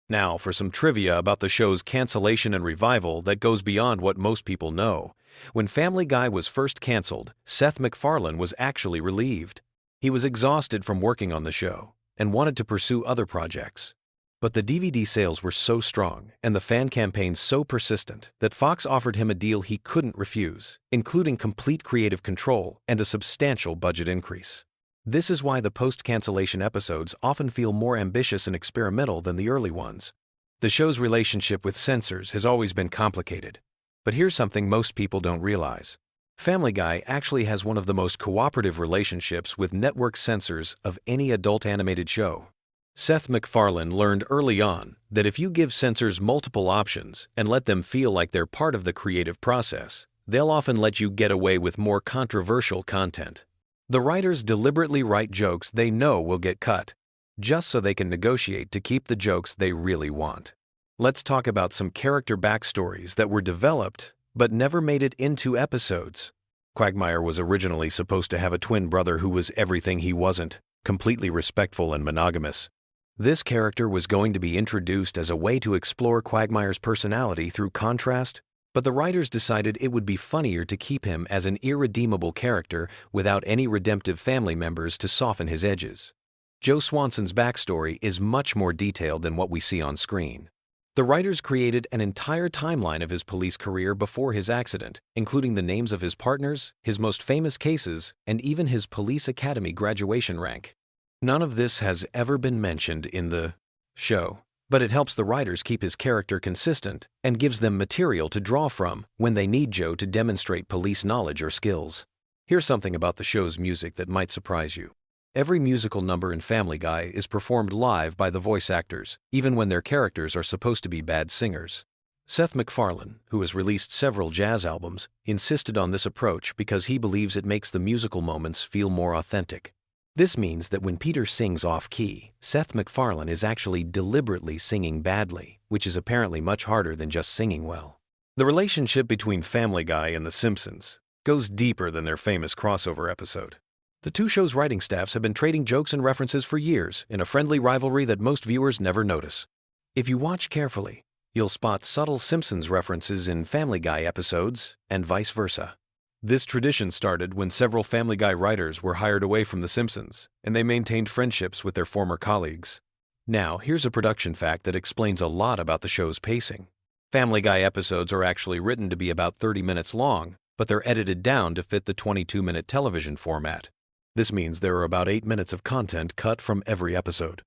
Now, for some trivia about the show's cancellation and revival that goes beyond what most people know. When Family Guy was first canceled, Seth MacFarlane was actually relieved. He was exhausted from working on the show and wanted to pursue other projects. But the DVD sales were so strong and the fan campaign so persistent that Fox offered him a deal he couldn't refuse, including complete creative control and a substantial budget increase. This is why the post-cancellation episodes often feel more ambitious and experimental than the early ones. The show's relationship with censors has always been complicated. But here's something most people don't realize. Family Guy actually has one of the most cooperative relationships with network censors of any adult animated show. Seth MacFarlane learned early on that if you give censors multiple options and let them feel like they're part of the creative process, they'll often let you get away with more controversial content. The writers deliberately write jokes they know will get cut, just so they can negotiate to keep the jokes they really want. Let's talk about some character backstories that were developed but never made it into episodes. Quagmire was originally supposed to have a twin brother who was everything he wasn't, completely respectful and monogamous. This character was going to be introduced as a way to explore Quagmire's personality through contrast, but the writers decided it would be funnier to keep him as an irredeemable character without any redemptive family members to soften his edges. Joe Swanson's backstory is much more detailed than what we see on screen. The writers created an entire timeline of his police career before his accident, including the names of his partners, his most famous cases, and even his police academy graduation rank. None of this has ever been mentioned in the show, but it helps the writers keep his character consistent and gives them material to draw from when they need Joe to demonstrate police knowledge or skills. Here's something about the show's music that might surprise you. Every musical number in Family Guy is performed live by the voice actors, even when their characters are supposed to be bad singers. Seth MacFarlane, who has released several jazz albums, insisted on this approach because he believes it makes the musical moments feel more authentic. This means that when Peter sings off-key, Seth MacFarlane is actually deliberately singing badly, which is apparently much harder than just singing well. The relationship between Family Guy and The Simpsons goes deeper than their famous crossover episode. The two shows' writing staffs have been trading jokes and references for years in a friendly rivalry that most viewers never notice. If you watch carefully, you'll spot subtle Simpsons references in Family Guy episodes and vice versa. This tradition started when several Family Guy writers were hired away from The Simpsons, and they maintained friendships with their former colleagues. Now, here's a production fact that explains a lot about the show's pacing. Family Guy episodes are actually written to be about 30 minutes long, but they're edited down to fit the 22-minute television format. This means there are about 8 minutes of content cut from every episode.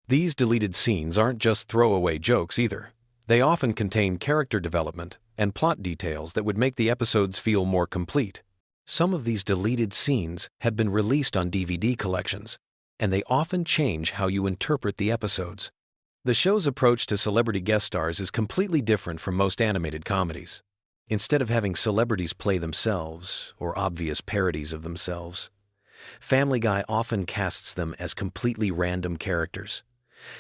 These deleted scenes aren't just throwaway jokes either. They often contain character development and plot details that would make the episodes feel more complete. Some of these deleted scenes have been released on DVD collections, and they often change how you interpret the episodes. The show's approach to celebrity guest stars is completely different from most animated comedies. Instead of having celebrities play themselves or obvious parodies of themselves, Family Guy often casts them as completely random characters.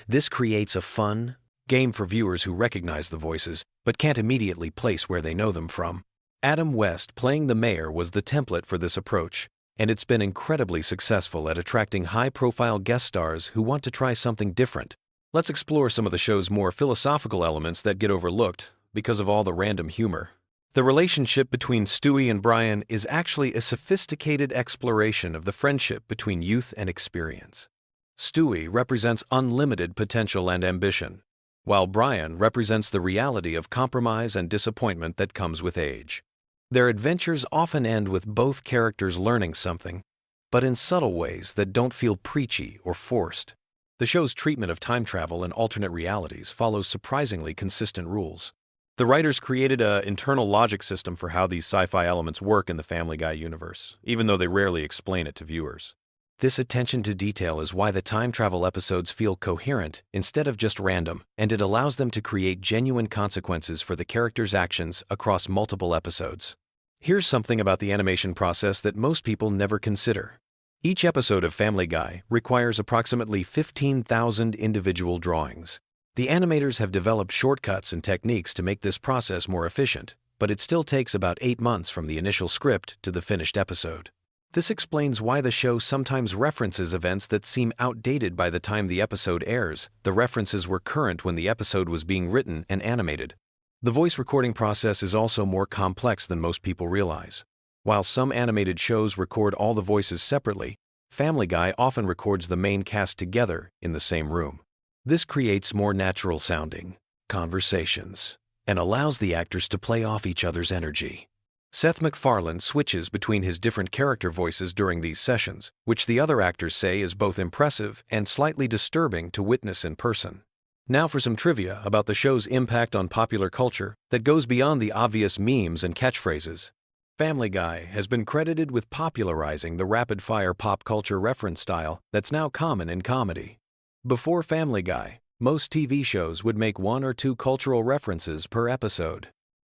This creates a fun game for viewers who recognize the voices but can't immediately place where they know them from. Adam West playing the mayor was the template for this approach, and it's been incredibly successful at attracting high-profile guest stars who want to try something different. Let's explore some of the show's more philosophical elements that get overlooked because of all the random humor. The relationship between Stewie and Brian is actually a sophisticated exploration of the friendship between youth and experience. Stewie represents unlimited potential and ambition, while Brian represents the reality of compromise and disappointment that comes with age. Their adventures often end with both characters learning something, but in subtle ways that don't feel preachy or forced. The show's treatment of time travel and alternate realities follows surprisingly consistent rules. The writers created an internal logic system for how these sci-fi elements work in the Family Guy universe, even though they rarely explain it to viewers. This attention to detail is why the time travel episodes feel coherent instead of just random, and it allows them to create genuine consequences for the characters' actions across multiple episodes. Here's something about the animation process that most people never consider. Each episode of Family Guy requires approximately 15,000 individual drawings. The animators have developed shortcuts and techniques to make this process more efficient, but it still takes about 8 months from the initial script to the finished episode. This explains why the show sometimes references events that seem outdated by the time the episode airs. The references were current when the episode was being written and animated. The voice recording process is also more complex than most people realize. While some animated shows record all the voices separately, Family Guy often records the main cast together in the same room. This creates more natural-sounding conversations and allows the actors to play off each other's energy. Seth MacFarlane switches between his different character voices during these sessions, which the other actors say is both impressive and slightly disturbing to witness in person. Now for some trivia about the show's impact on popular culture that goes beyond the obvious memes and catchphrases. Family Guy has been credited with popularizing the rapid-fire pop culture reference style that's now common in comedy. Before Family Guy, most TV shows would make 1 or 2 cultural references per episode.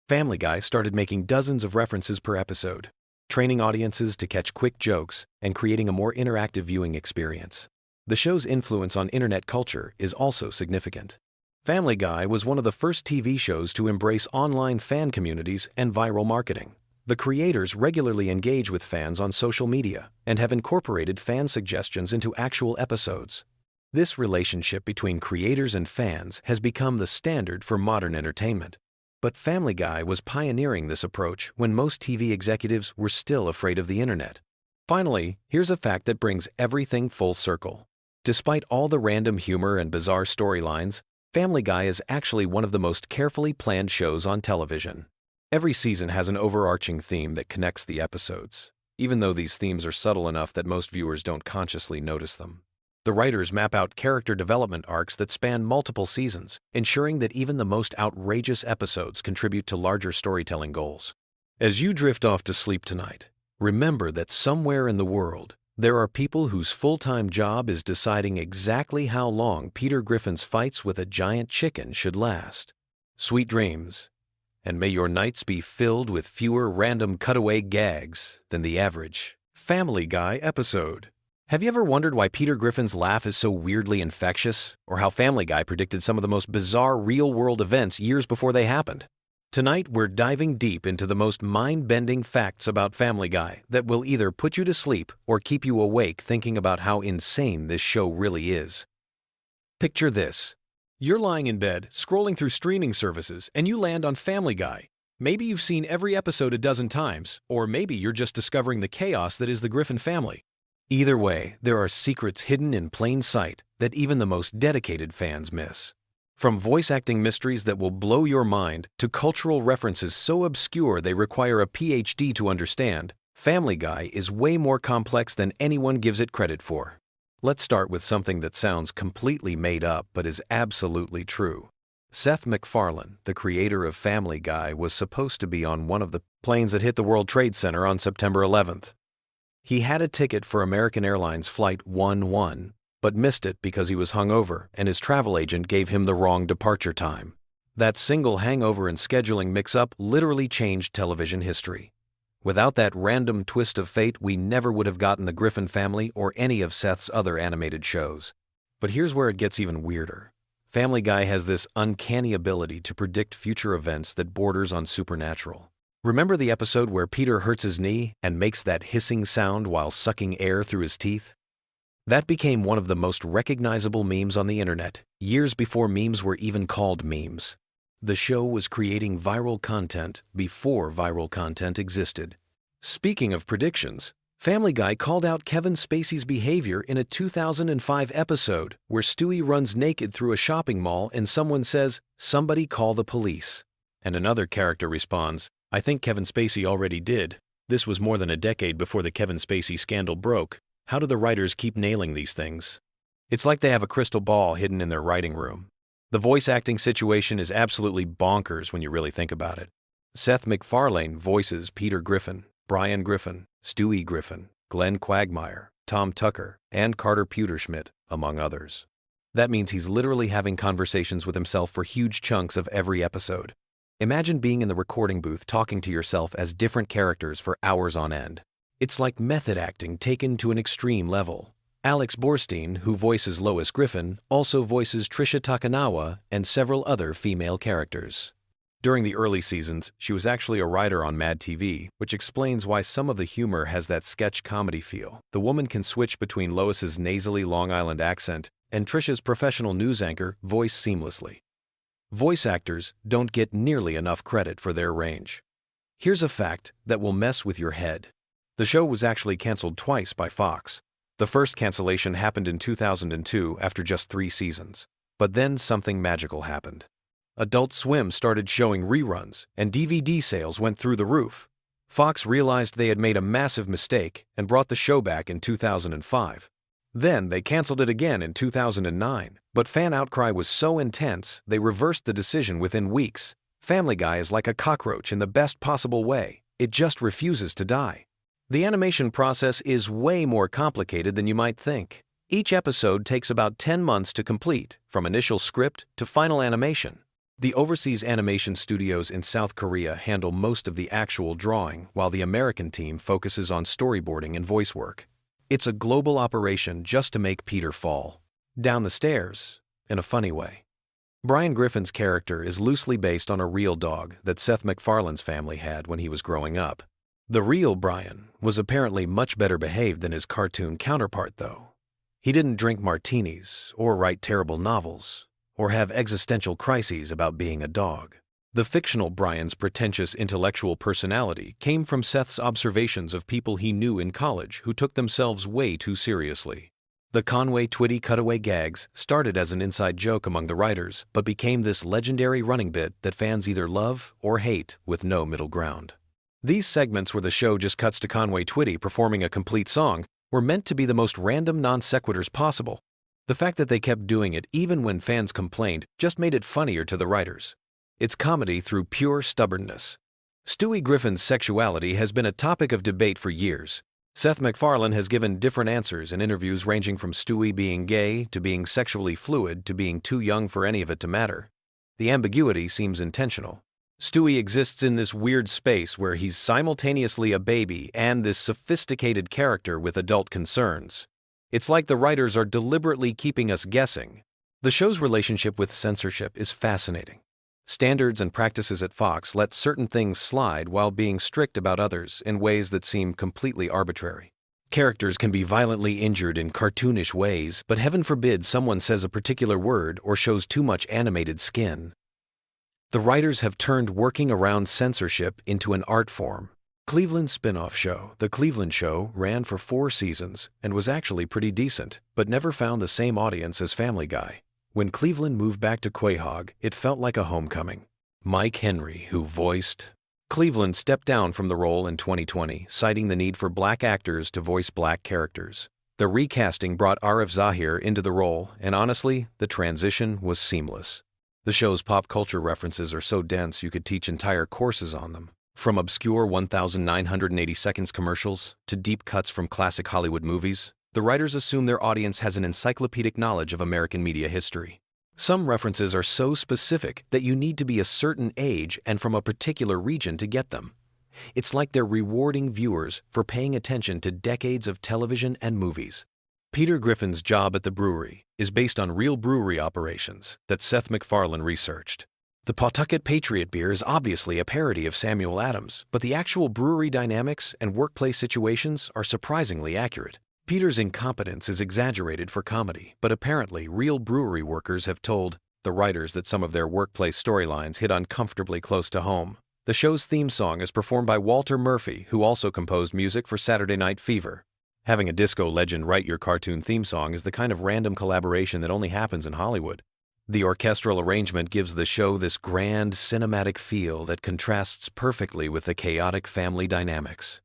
Family Guy started making dozens of references per episode, training audiences to catch quick jokes and creating a more interactive viewing experience. The show's influence on internet culture is also significant. Family Guy was one of the first TV shows to embrace online fan communities and viral marketing. The creators regularly engage with fans on social media and have incorporated fan suggestions into actual episodes. This relationship between creators and fans has become the standard for modern entertainment. But Family Guy was pioneering this approach when most TV executives were still afraid of the internet. Finally, here's a fact that brings everything full circle. Despite all the random humor and bizarre storylines, Family Guy is actually one of the most carefully planned shows on television. Every season has an overarching theme that connects the episodes, even though these themes are subtle enough that most viewers don't consciously notice them. The writers map out character development arcs that span multiple seasons, ensuring that even the most outrageous episodes contribute to larger storytelling goals. As you drift off to sleep tonight, remember that somewhere in the world, there are people whose full-time job is deciding exactly how long Peter Griffin's fights with a giant chicken should last. Sweet dreams, and may your nights be filled with fewer random cutaway gags than the average Family Guy episode. Have you ever wondered why Peter Griffin's laugh is so weirdly infectious, or how Family Guy predicted some of the most bizarre real-world events years before they happened? Tonight, we're diving deep into the most mind-bending facts about Family Guy that will either put you to sleep or keep you awake thinking about how insane this show really is. Picture this. You're lying in bed, scrolling through streaming services, and you land on Family Guy. Maybe you've seen every episode a dozen times, or maybe you're just discovering the chaos that is the Griffin family. Either way, there are secrets hidden in plain sight that even the most dedicated fans miss. From voice acting mysteries that will blow your mind to cultural references so obscure they require a PhD to understand, Family Guy is way more complex than anyone gives it credit for. Let's start with something that sounds completely made up but is absolutely true. Seth MacFarlane, the creator of Family Guy, was supposed to be on one of the planes that hit the World Trade Center on September 11th. He had a ticket for American Airlines Flight 11, but missed it because he was hungover and his travel agent gave him the wrong departure time. That single hangover and scheduling mix-up literally changed television history. Without that random twist of fate, we never would have gotten the Griffin family or any of Seth's other animated shows. But here's where it gets even weirder. Family Guy has this uncanny ability to predict future events that borders on supernatural. Remember the episode where Peter hurts his knee and makes that hissing sound while sucking air through his teeth? That became one of the most recognizable memes on the internet, years before memes were even called memes. The show was creating viral content before viral content existed. Speaking of predictions, Family Guy called out Kevin Spacey's behavior in a 2005 episode where Stewie runs naked through a shopping mall and someone says, "Somebody call the police." And another character responds, "I think Kevin Spacey already did. This was more than a decade before the Kevin Spacey scandal broke. How do the writers keep nailing these things?" It's like they have a crystal ball hidden in their writing room. The voice acting situation is absolutely bonkers when you really think about it. Seth MacFarlane voices Peter Griffin, Brian Griffin, Stewie Griffin, Glenn Quagmire, Tom Tucker, and Carter Pewterschmidt, among others. That means he's literally having conversations with himself for huge chunks of every episode. Imagine being in the recording booth talking to yourself as different characters for hours on end. It's like method acting taken to an extreme level. Alex Borstein, who voices Lois Griffin, also voices Trisha Takanawa and several other female characters. During the early seasons, she was actually a writer on Mad TV, which explains why some of the humor has that sketch comedy feel. The woman can switch between Lois's nasally Long Island accent and Trisha's professional news anchor voice seamlessly. Voice actors don't get nearly enough credit for their range. Here's a fact that will mess with your head. The show was actually canceled twice by Fox. The first cancellation happened in 2002 after just 3 seasons. But then something magical happened. Adult Swim started showing reruns, and DVD sales went through the roof. Fox realized they had made a massive mistake and brought the show back in 2005. Then they canceled it again in 2009, but fan outcry was so intense they reversed the decision within weeks. Family Guy is like a cockroach in the best possible way. It just refuses to die. The animation process is way more complicated than you might think. Each episode takes about 10 months to complete, from initial script to final animation. The overseas animation studios in South Korea handle most of the actual drawing, while the American team focuses on storyboarding and voice work. It's a global operation just to make Peter fall down the stairs in a funny way. Brian Griffin's character is loosely based on a real dog that Seth MacFarlane's family had when he was growing up. The real Brian was apparently much better behaved than his cartoon counterpart, though. He didn't drink martinis or write terrible novels or have existential crises about being a dog. The fictional Brian's pretentious intellectual personality came from Seth's observations of people he knew in college who took themselves way too seriously. The Conway Twitty cutaway gags started as an inside joke among the writers, but became this legendary running bit that fans either love or hate with no middle ground. These segments where the show just cuts to Conway Twitty performing a complete song were meant to be the most random non sequiturs possible. The fact that they kept doing it even when fans complained just made it funnier to the writers. It's comedy through pure stubbornness. Stewie Griffin's sexuality has been a topic of debate for years. Seth MacFarlane has given different answers in interviews ranging from Stewie being gay to being sexually fluid to being too young for any of it to matter. The ambiguity seems intentional. Stewie exists in this weird space where he's simultaneously a baby and this sophisticated character with adult concerns. It's like the writers are deliberately keeping us guessing. The show's relationship with censorship is fascinating. Standards and practices at Fox let certain things slide while being strict about others in ways that seem completely arbitrary. Characters can be violently injured in cartoonish ways, but heaven forbid someone says a particular word or shows too much animated skin. The writers have turned working around censorship into an art form. Cleveland's spin-off show, The Cleveland Show, ran for 4 seasons and was actually pretty decent, but never found the same audience as Family Guy. When Cleveland moved back to Quahog, it felt like a homecoming. Mike Henry, who voiced Cleveland, stepped down from the role in 2020, citing the need for black actors to voice black characters. The recasting brought Arif Zahir into the role, and honestly, the transition was seamless. The show's pop culture references are so dense you could teach entire courses on them. From obscure 1,980 seconds commercials to deep cuts from classic Hollywood movies, the writers assume their audience has an encyclopedic knowledge of American media history. Some references are so specific that you need to be a certain age and from a particular region to get them. It's like they're rewarding viewers for paying attention to decades of television and movies. Peter Griffin's job at the brewery is based on real brewery operations that Seth MacFarlane researched. The Pawtucket Patriot beer is obviously a parody of Samuel Adams, but the actual brewery dynamics and workplace situations are surprisingly accurate. Peter's incompetence is exaggerated for comedy, but apparently real brewery workers have told the writers that some of their workplace storylines hit uncomfortably close to home. The show's theme song is performed by Walter Murphy, who also composed music for Saturday Night Fever. Having a disco legend write your cartoon theme song is the kind of random collaboration that only happens in Hollywood. The orchestral arrangement gives the show this grand, cinematic feel that contrasts perfectly with the chaotic family dynamics.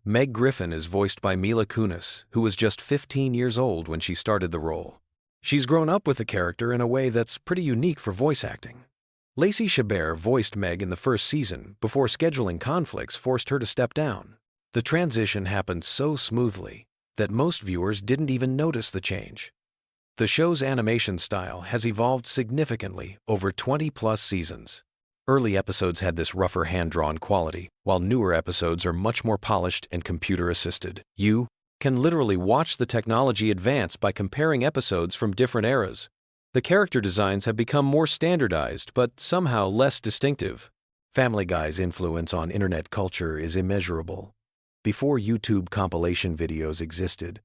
Meg Griffin is voiced by Mila Kunis, who was just 15 years old when she started the role. She's grown up with the character in a way that's pretty unique for voice acting. Lacey Chabert voiced Meg in the first season before scheduling conflicts forced her to step down. The transition happened so smoothly that most viewers didn't even notice the change. The show's animation style has evolved significantly over 20-plus seasons. Early episodes had this rougher hand-drawn quality, while newer episodes are much more polished and computer-assisted. You can literally watch the technology advance by comparing episodes from different eras. The character designs have become more standardized, but somehow less distinctive. Family Guy's influence on internet culture is immeasurable. Before YouTube compilation videos existed,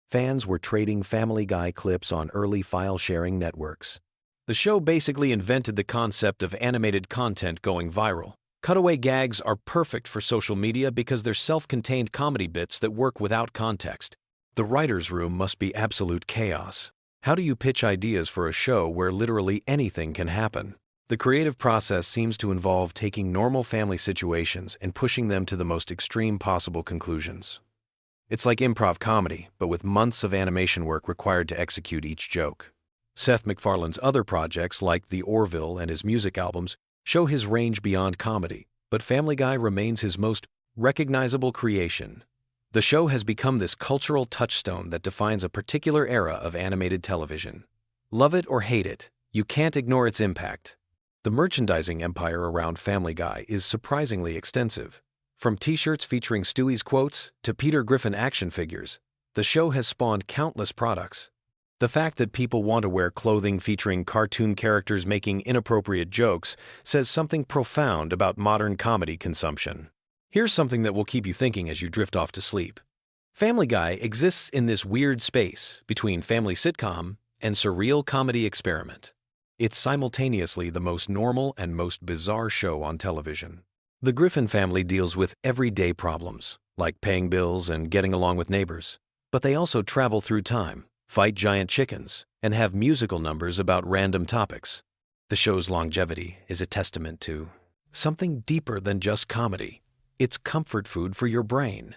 fans were trading Family Guy clips on early file-sharing networks. The show basically invented the concept of animated content going viral. Cutaway gags are perfect for social media because they're self-contained comedy bits that work without context. The writer's room must be absolute chaos. How do you pitch ideas for a show where literally anything can happen? The creative process seems to involve taking normal family situations and pushing them to the most extreme possible conclusions. It's like improv comedy, but with months of animation work required to execute each joke. Seth MacFarlane's other projects, like The Orville and his music albums, show his range beyond comedy, but Family Guy remains his most recognizable creation. The show has become this cultural touchstone that defines a particular era of animated television. Love it or hate it, you can't ignore its impact. The merchandising empire around Family Guy is surprisingly extensive. From t-shirts featuring Stewie's quotes to Peter Griffin action figures, the show has spawned countless products. The fact that people want to wear clothing featuring cartoon characters making inappropriate jokes says something profound about modern comedy consumption. Here's something that will keep you thinking as you drift off to sleep. Family Guy exists in this weird space between family sitcom and surreal comedy experiment. It's simultaneously the most normal and most bizarre show on television. The Griffin family deals with everyday problems, like paying bills and getting along with neighbors. But they also travel through time, fight giant chickens, and have musical numbers about random topics. The show's longevity is a testament to something deeper than just comedy. It's comfort food for your brain.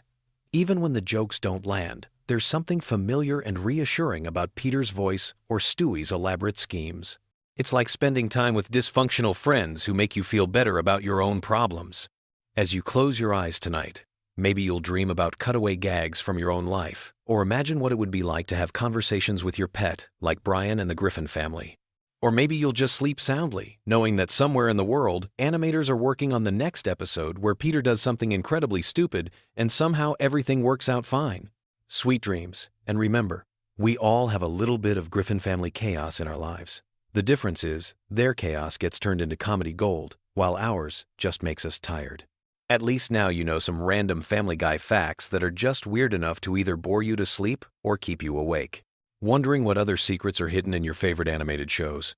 Even when the jokes don't land, there's something familiar and reassuring about Peter's voice or Stewie's elaborate schemes. It's like spending time with dysfunctional friends who make you feel better about your own problems. As you close your eyes tonight, maybe you'll dream about cutaway gags from your own life, or imagine what it would be like to have conversations with your pet, like Brian and the Griffin family. Or maybe you'll just sleep soundly, knowing that somewhere in the world, animators are working on the next episode where Peter does something incredibly stupid and somehow everything works out fine. Sweet dreams, and remember, we all have a little bit of Griffin family chaos in our lives. The difference is, their chaos gets turned into comedy gold, while ours just makes us tired. At least now you know some random Family Guy facts that are just weird enough to either bore you to sleep or keep you awake. Wondering what other secrets are hidden in your favorite animated shows?